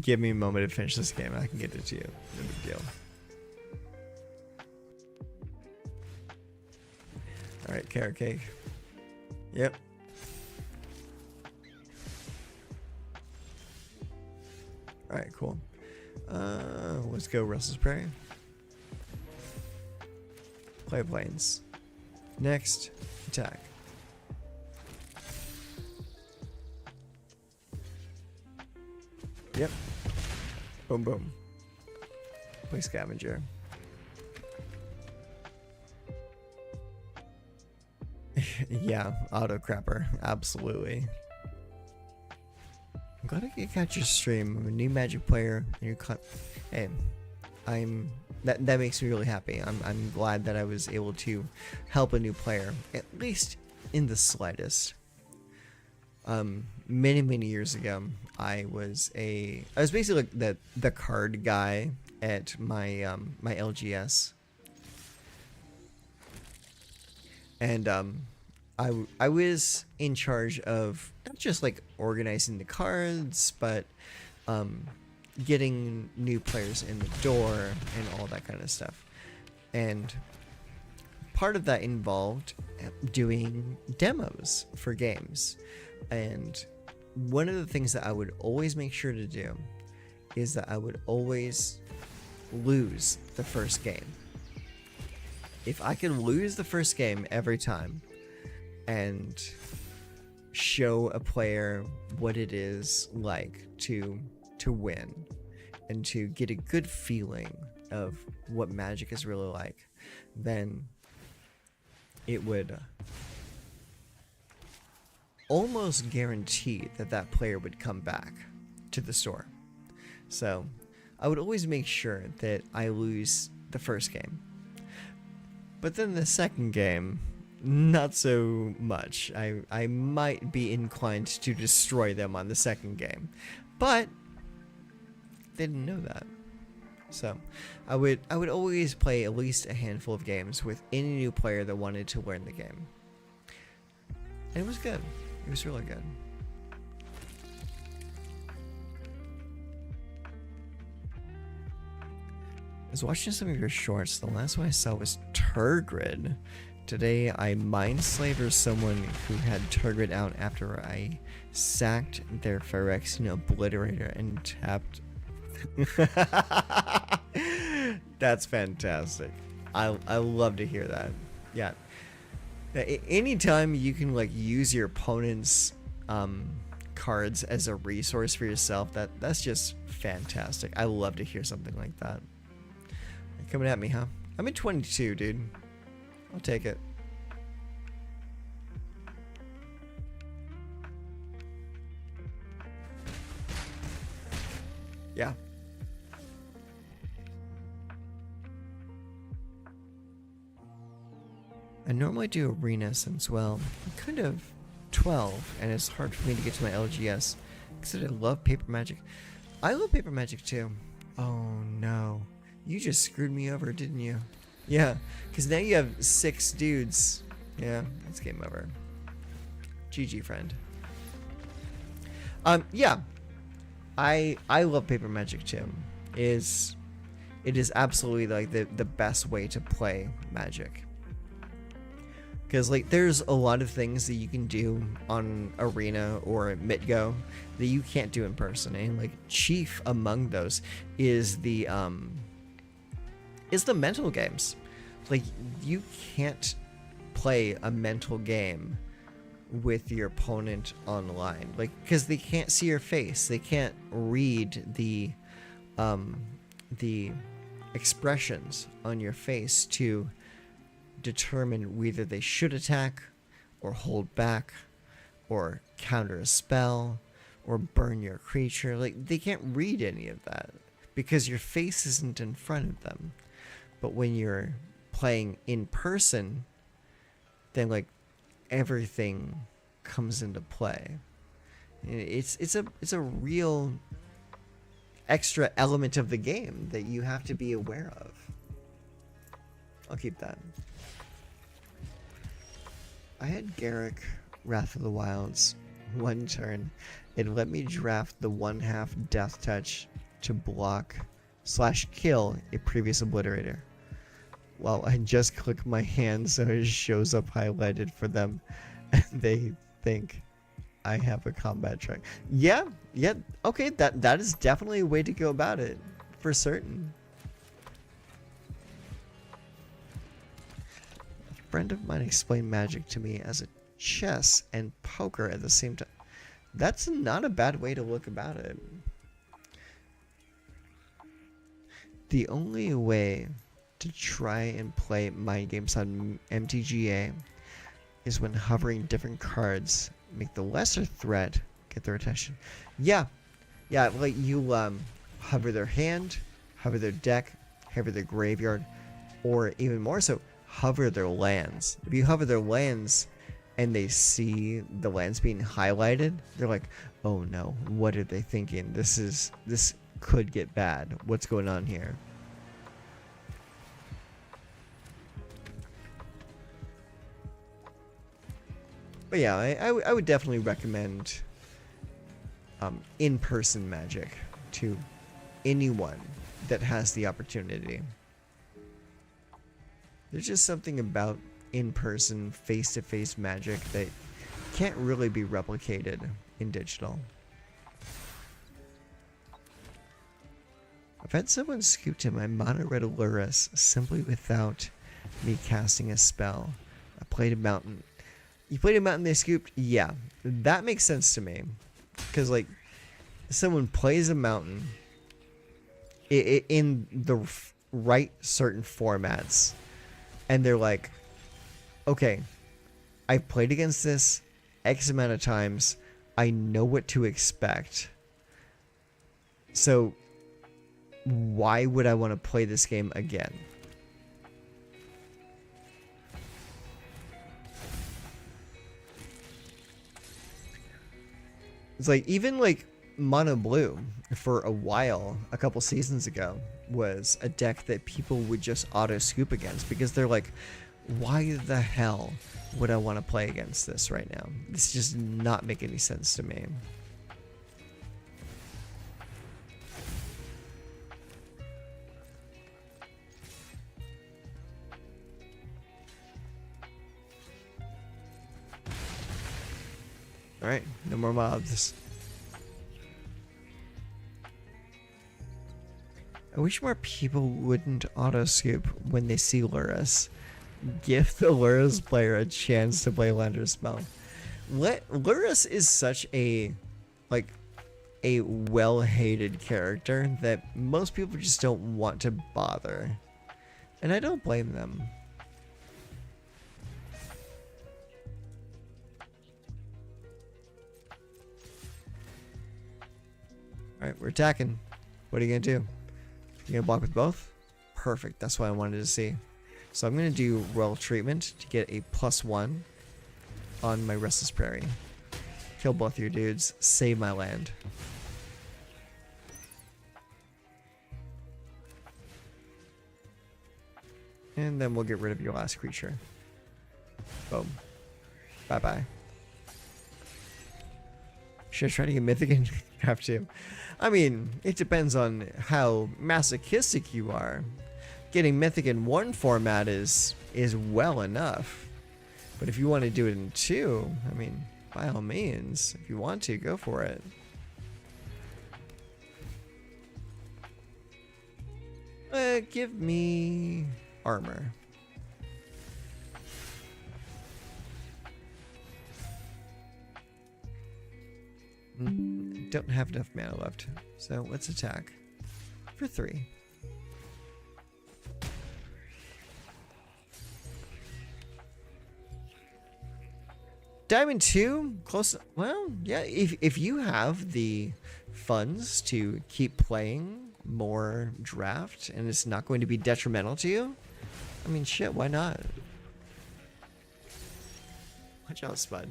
Give me a moment to finish this game and I can get it to you. No big deal. Alright, carrot cake. Yep. Alright, cool. Let's go Russell's Prairie. Play planes. Next, attack. Yep. Boom, boom. Play scavenger. Yeah, auto crapper. Absolutely. I'm glad I could catch your stream. I'm a new Magic player. And you're hey, that makes me really happy. I'm glad that I was able to help a new player, at least in the slightest. Many years ago, I was basically like the card guy at my my LGS, and I was in charge of not just like organizing the cards, but getting new players in the door and all that kind of stuff. And part of that involved doing demos for games. And one of the things that I would always make sure to do is that I would always lose the first game. If I could lose the first game every time and show a player what it is like to win and to get a good feeling of what Magic is really like, then it would almost guarantee that that player would come back to the store. So I would always make sure that I lose the first game. But then the second game, not so much. I might be inclined to destroy them on the second game. But they didn't know that. So I would always play at least a handful of games with any new player that wanted to learn the game. And it was good. It was really good. I was watching some of your shorts. The last one I saw was Turgrid. Today I mind-slaved someone who had Turgrid out after I sacked their Phyrexian Obliterator and tapped. That's fantastic. I love to hear that. Yeah. Anytime you can like use your opponent's cards as a resource for yourself, that's just fantastic. I love to hear something like that. You're coming at me, huh? I'm at 22, dude. I'll take it. Yeah. I normally do arena since, well, I'm kind of 12, and it's hard for me to get to my LGS, because I love Paper Magic. I love Paper Magic too. Oh no. You just screwed me over, didn't you? Yeah, because now you have 6 dudes. Yeah, that's game over. GG, friend. Yeah. I love Paper Magic too. It is absolutely like the best way to play Magic. Because like there's a lot of things that you can do on Arena or Midgo that you can't do in person, and like chief among those is the mental games. Like you can't play a mental game with your opponent online, like because they can't see your face, they can't read the expressions on your face to determine whether they should attack or hold back or counter a spell or burn your creature. Like they can't read any of that because your face isn't in front of them. But when you're playing in person, then like everything comes into play. It's a real extra element of the game that you have to be aware of. I'll keep that. I had Garrick, Wrath of the Wilds, one turn. It let me draft the 1/2 Death Touch to block/kill a previous Obliterator. Well, I just click my hand so it shows up highlighted for them, and they think I have a combat track. Yeah, okay, that is definitely a way to go about it, for certain. A friend of mine explained Magic to me as a chess and poker at the same time. That's not a bad way to look about it. The only way to try and play mind games on MTGA is when hovering different cards make the lesser threat get their attention. Yeah, like you hover their hand, hover their deck, hover their graveyard, or even more so, hover their lands. If you hover their lands and they see the lands being highlighted, they're like, oh no, what are they thinking? This could get bad. What's going on here? But yeah, I would definitely recommend in-person Magic to anyone that has the opportunity. There's just something about in-person, face-to-face Magic that can't really be replicated in digital. I've had someone scoop to my mono red Lurrus simply without me casting a spell. I played a mountain. You played a mountain, they scooped? Yeah, that makes sense to me. Because, like, someone plays a mountain in the right certain formats, and they're like, okay, I've played against this X amount of times. I know what to expect. So, why would I want to play this game again? It's like, even like Mono Blue for a while, a couple seasons ago, was a deck that people would just auto scoop against because they're like, why the hell would I want to play against this right now? This does not make any sense to me. Alright, no more mobs. I wish more people wouldn't auto-scoop when they see Lurrus. Give the Lurrus player a chance to play Lander Spell. Lurrus is such a, like, a well-hated character that most people just don't want to bother. And I don't blame them. Alright, we're attacking. What are you gonna do? You gonna block with both? Perfect, that's what I wanted to see. So I'm gonna do Royal Treatment to get a +1 on my Restless Prairie. Kill both your dudes, save my land. And then we'll get rid of your last creature. Boom. Bye-bye. Should I try to get Mythic and have to? I mean, it depends on how masochistic you are. Getting Mythic in one format is well enough. But if you want to do it in two, I mean, by all means, if you want to, go for it. Give me armor. Don't have enough mana left, so let's attack for 3. Diamond 2, close. Well, yeah, if you have the funds to keep playing more draft and it's not going to be detrimental to you, I mean, shit, why not? Watch out, Spud.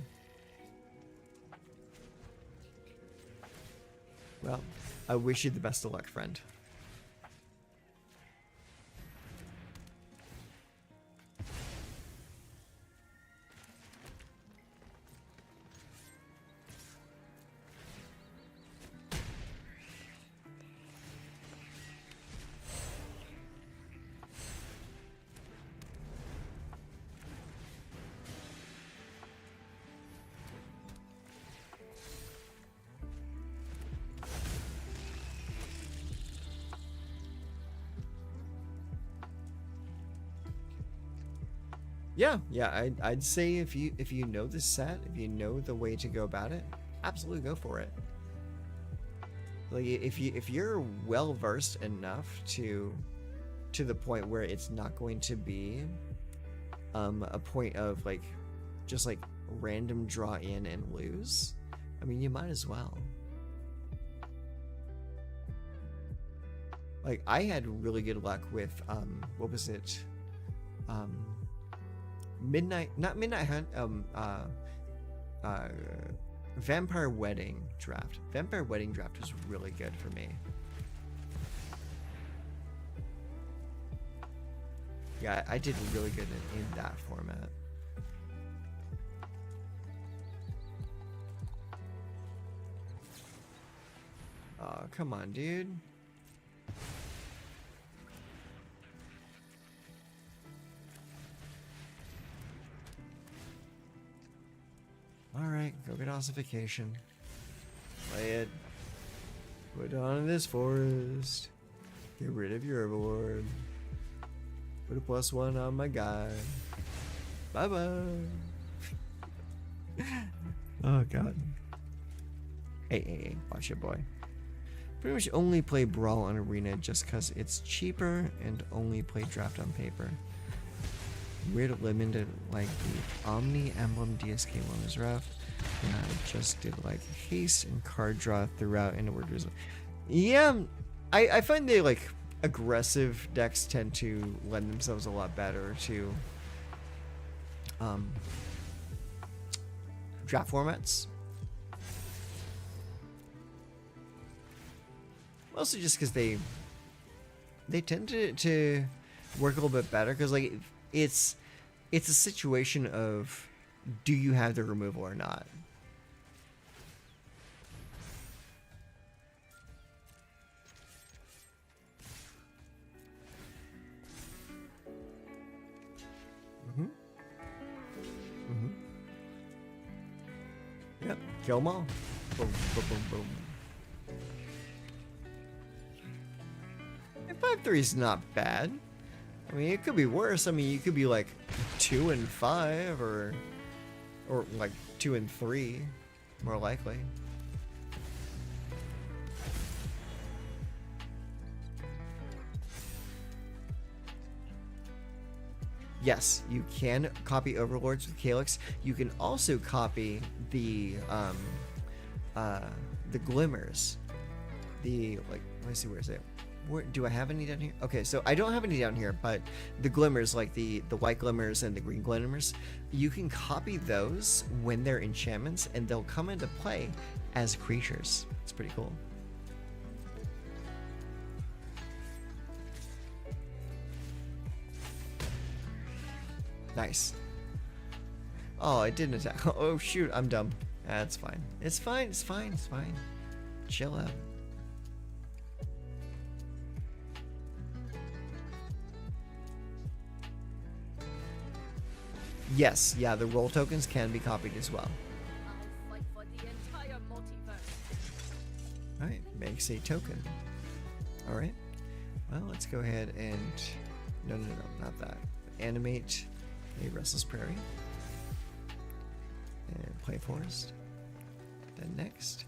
Well, I wish you the best of luck, friend. Yeah, I'd say if you know this set, if you know the way to go about it, absolutely go for it. Like if you're well versed enough to the point where it's not going to be a point of like just like random draw in and lose, I mean, you might as well. Like I had really good luck with what was it? Midnight Hunt, Vampire Wedding draft. Vampire Wedding draft was really good for me. Yeah, I did really good in that format. Oh, come on, dude. Alright, go get ossification. Play it. Put on this forest. Get rid of your overlord. Put a +1 on my guy. Bye bye. Oh god. Hey, watch it, boy. Pretty much only play Brawl on Arena just because it's cheaper, and only play Draft on paper. Weird limited like the Omni Emblem DSK one is rough. And I just did like haste and card draw throughout and it worked result. Yeah, I find they like aggressive decks tend to lend themselves a lot better to draft formats. Mostly just because they tend to work a little bit better because like it's a situation of do you have the removal or not. Yep, kill them all. Boom, boom, boom, boom. And 5-3 is not bad. I mean, it could be worse. I mean, you could be like 2-5 or like 2-3, more likely. Yes, you can copy Overlords with Calyx. You can also copy the Glimmers. The like, let me see, where is it? Where, do I have any down here? Okay, so I don't have any down here, but the Glimmers, like the white Glimmers and the green Glimmers, you can copy those when they're enchantments, and they'll come into play as creatures. It's pretty cool. Nice. Oh, it didn't attack. Oh shoot, I'm dumb. That's fine. It's fine. It's fine. It's fine. Chill out. Yes, yeah, the roll tokens can be copied as well. I'll fight for the entire multiverse. Alright, makes a token. Alright. Well, let's go ahead and... No, not that. Animate a Restless Prairie. And play Forest. Then next.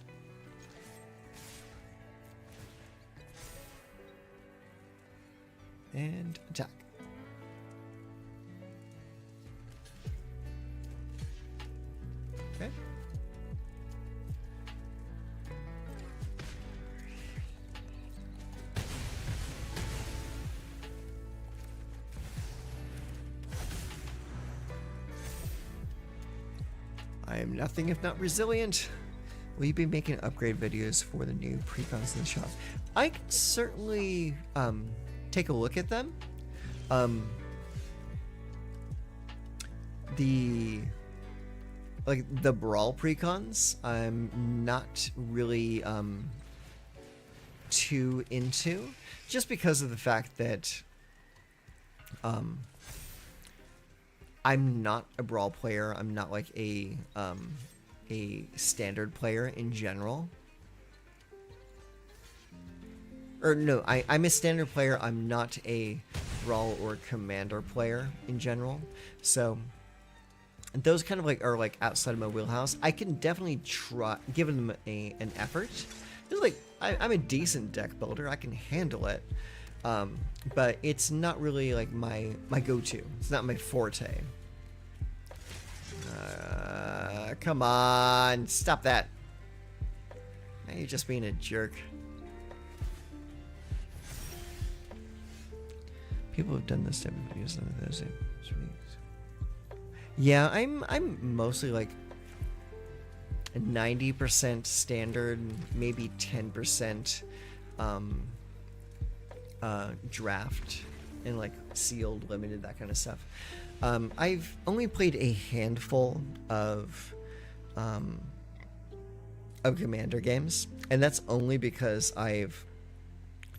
And attack. Okay. I am nothing if not resilient. Will you be making upgrade videos for the new precons in the shop? I can certainly take a look at them. The Brawl precons, I'm not really too into, just because of the fact that I'm not a Brawl player. I'm not like a standard player in general. Or no, I'm a standard player. I'm not a Brawl or Commander player in general. So those kind of like are like outside of my wheelhouse. I can definitely try give them an effort. It's like I'm a decent deck builder. I can handle it, but it's not really like my go-to. It's not my forte. Come on, stop that. Now you're just being a jerk. People have done this type of videos on those. Yeah, I'm mostly like 90% standard, maybe 10% draft, and like sealed, limited, that kind of stuff. I've only played a handful of of Commander games, and that's only because I've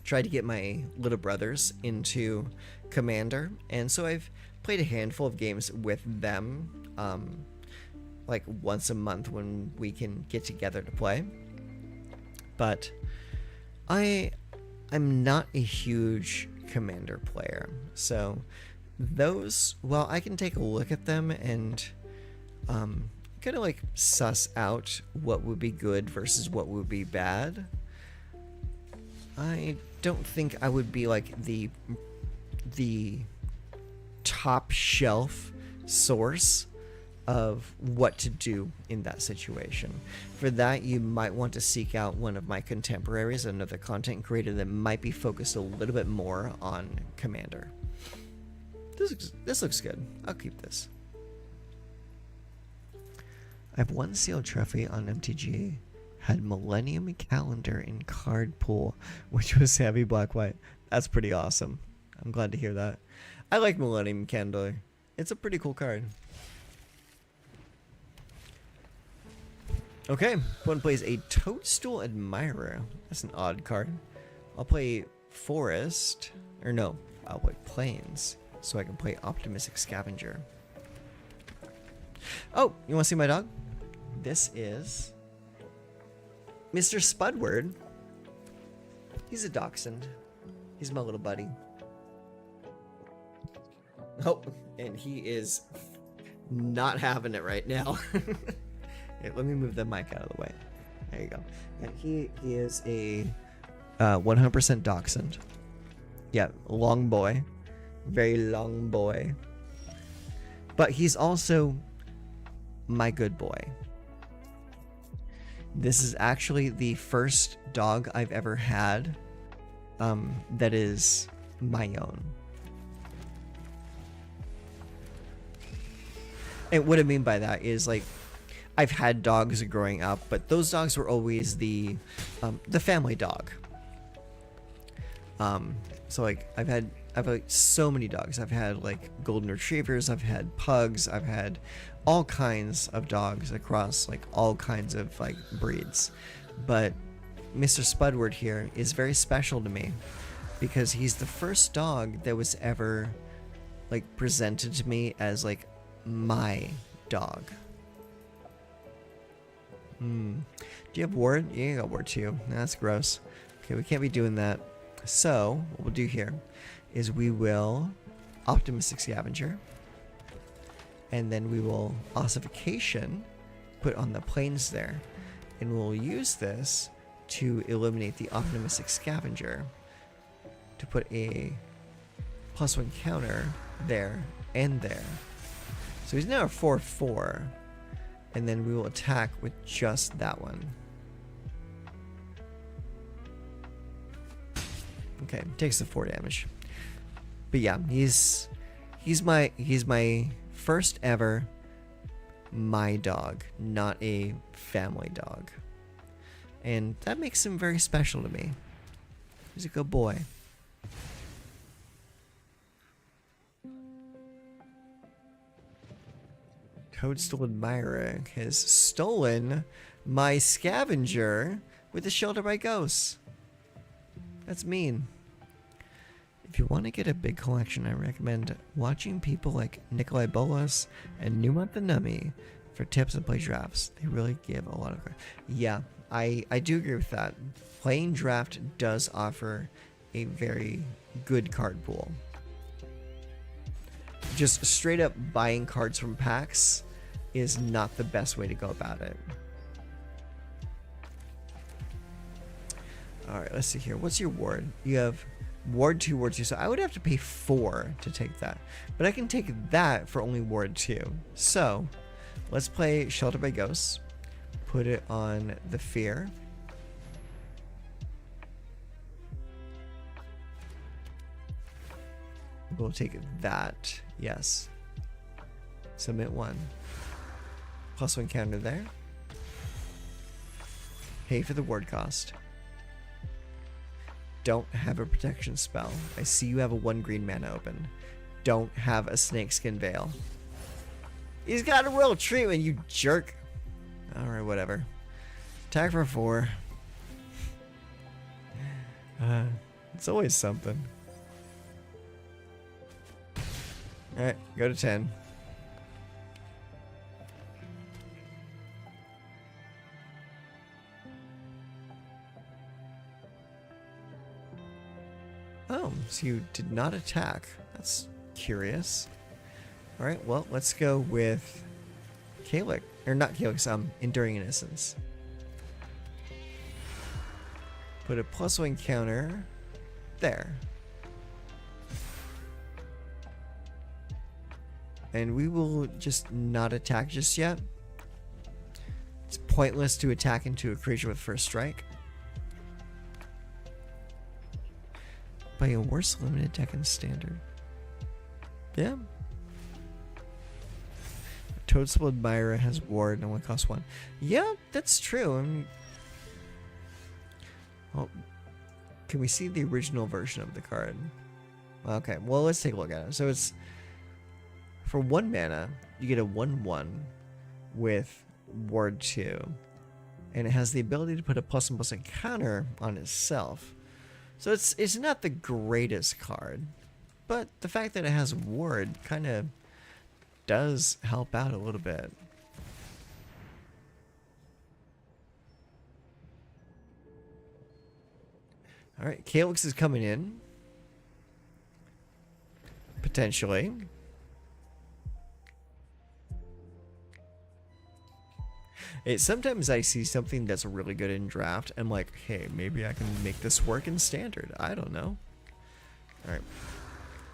tried to get my little brothers into Commander, and so I've played a handful of games with them, like once a month when we can get together to play. But I'm not a huge Commander player, so those, well, I can take a look at them and kind of like suss out what would be good versus what would be bad. I don't think I would be like the top shelf source of what to do in that situation. For that, you might want to seek out one of my contemporaries, another content creator that might be focused a little bit more on Commander. This looks good. I'll keep this. I have one sealed trophy on MTG. Had Millennium Calendar in card pool, which was heavy black white. That's pretty awesome. I'm glad to hear that. I like Millennium Calendar. It's a pretty cool card. Okay, one plays a Toadstool Admirer. That's an odd card. I'll play Forest, or no, I'll play Plains, so I can play Optimistic Scavenger. Oh, you want to see my dog? This is Mr. Spudward. He's a dachshund. He's my little buddy. Oh, and he is not having it right now. Here, let me move the mic out of the way. There you go. And he is a 100% dachshund. Yeah, long boy. Very long boy. But he's also my good boy. This is actually the first dog I've ever had that is my own. And what I mean by that is, like, I've had dogs growing up, but those dogs were always the family dog. So like I've had like so many dogs. I've had like golden retrievers, I've had pugs, I've had all kinds of dogs across like all kinds of like breeds. But Mr. Spudward here is very special to me because he's the first dog that was ever like presented to me as like my dog. Do you have ward? Yeah, you got ward too. That's gross. Okay, we can't be doing that. So what we'll do here is we will Optimistic Scavenger, and then we will Ossification put on the plains there, and we'll use this to eliminate the Optimistic Scavenger to put a +1 counter there and there. So he's now a 4/4, and then we will attack with just that one. Okay, takes the 4 damage. But yeah, he's my first ever my dog, not a family dog. And that makes him very special to me. He's a good boy. Toadstool Admirer has stolen my scavenger with the Shelter by Ghosts. That's mean. If you want to get a big collection, I recommend watching people like Nikolai Bolas and Numat the Nummy for tips and play drafts. They really give a lot of... Yeah, I do agree with that. Playing draft does offer a very good card pool. Just straight up buying cards from packs is not the best way to go about it. Alright, let's see here. What's your ward? You have ward 2, ward 2. So I would have to pay 4 to take that. But I can take that for only ward 2. So let's play Shelter by Ghosts. Put it on the Fear. We'll take that. Yes. Submit 1. +1 counter there. Pay for the ward cost. Don't have a protection spell. I see you have a 1 green mana open. Don't have a Snakeskin Veil. He's got a real treatment, you jerk. Alright, whatever. Attack for 4. It's always something. Alright, go to 10. Oh, so you did not attack. That's curious. Alright, well, let's go with Kalik. Or not Kalik, Enduring Innocence. Put a +1 counter there. And we will just not attack just yet. It's pointless to attack into a creature with first strike. Play a worse limited deck in standard. Yeah. Toadstool Admirer has ward and only costs 1. Yeah, that's true. I mean, well, can we see the original version of the card? Okay, well, let's take a look at it. So it's for 1 mana, you get a 1/1 with ward 2, and it has the ability to put a +1/+1 counter on itself. So it's not the greatest card, but the fact that it has ward kind of does help out a little bit. Alright, Calyx is coming in. Potentially. Sometimes I see something that's really good in draft. I'm like, hey, maybe I can make this work in standard. I don't know. Alright.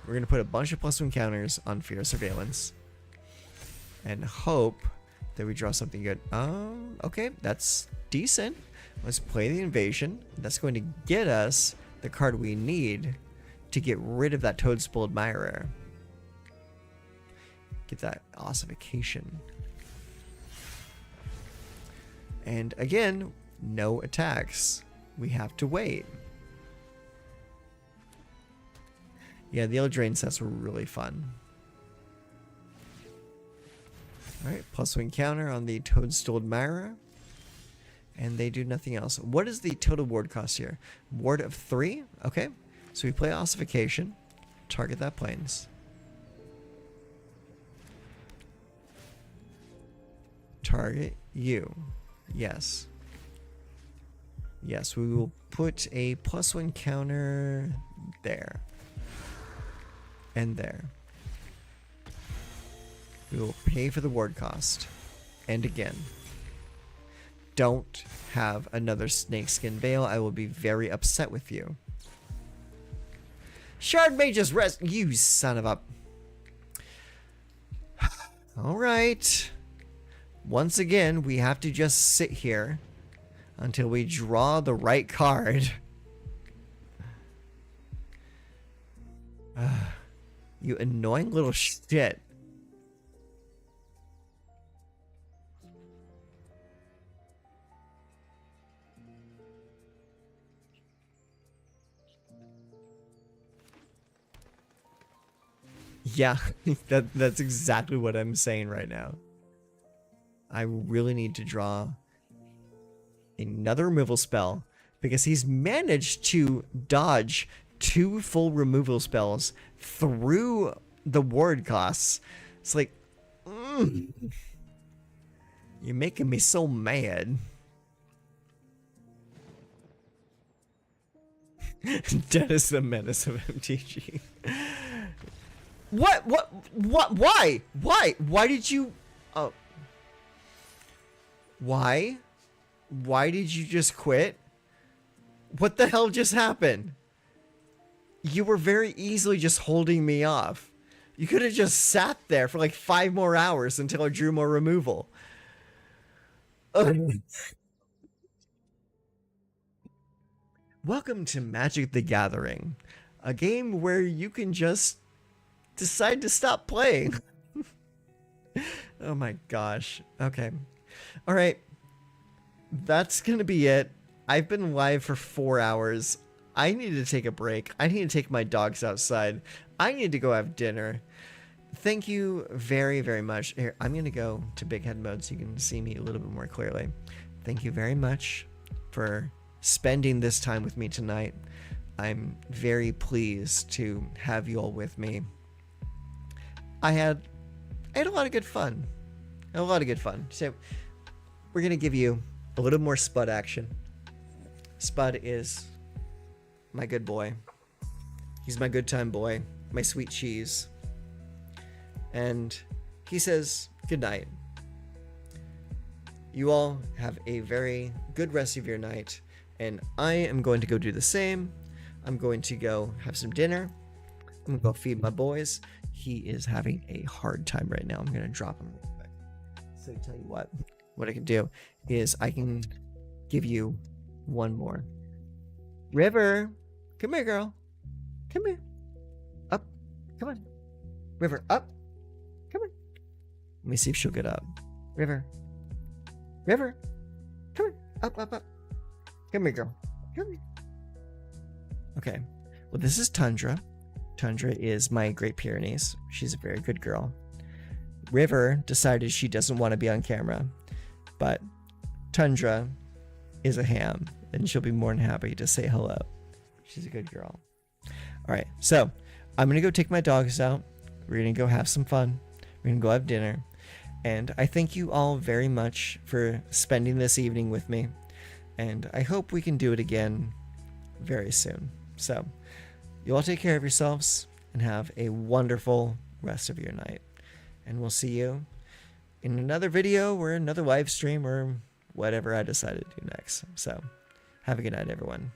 We're going to put a bunch of +1 counters on Fear Surveillance. And hope that we draw something good. Okay, that's decent. Let's play the Invasion. That's going to get us the card we need to get rid of that Toadstool Admirer. Get that ossification. And again, no attacks. We have to wait. Yeah, the Eldraine sets were really fun. Alright, +1 counter on the Toadstool Admirer. And they do nothing else. What is the total ward cost here? Ward of 3? Okay. So we play Ossification. Target that plains. Target you. Yes. Yes, we will put a +1 counter there. And there. We will pay for the ward cost. And again. Don't have another Snakeskin Veil. I will be very upset with you. Shard Mage's Rest. You son of a... Alright. Once again, we have to just sit here until we draw the right card. You annoying little shit. Yeah, that's exactly what I'm saying right now. I really need to draw another removal spell because he's managed to dodge 2 full removal spells through the ward costs. It's like, you're making me so mad. Dennis the Menace of MTG. What? Why? Why did you... Oh. Why? Why did you just quit? What the hell just happened? You were very easily just holding me off. You could have just sat there for like 5 more hours until I drew more removal. Welcome to Magic the Gathering, a game where you can just decide to stop playing. Oh my gosh. Okay. All right. That's going to be it. I've been live for 4 hours. I need to take a break. I need to take my dogs outside. I need to go have dinner. Thank you very, very much. Here, I'm going to go to big head mode so you can see me a little bit more clearly. thank you very much for spending this time with me tonight. I'm very pleased to have you all with me. I had a lot of good fun. So we're going to give you a little more Spud action. Spud is my good boy. He's my good time boy, my sweet cheese. And he says good night. You all have a very good rest of your night, and I am going to go do the same. I'm going to go have some dinner. I'm going to go feed my boys. He is having a hard time right now. I'm going to drop him real quick. So tell you what I can do is I can give you one more. River, come here, girl. Come here. Up. Come on. River, up. Come on. Let me see if she'll get up. River. River. Come here. Up, up, up. Come here, girl. Come here. Okay. Well, this is Tundra. Tundra is my Great Pyrenees. She's a very good girl. River decided she doesn't want to be on camera, but Tundra is a ham, and she'll be more than happy to say hello. She's a good girl. All right, so I'm going to go take my dogs out. We're going to go have some fun. We're going to go have dinner. And I thank you all very much for spending this evening with me. And I hope we can do it again very soon. So you all take care of yourselves and have a wonderful rest of your night. And we'll see you in another video or another live stream or whatever I decide to do next. So have a good night, everyone.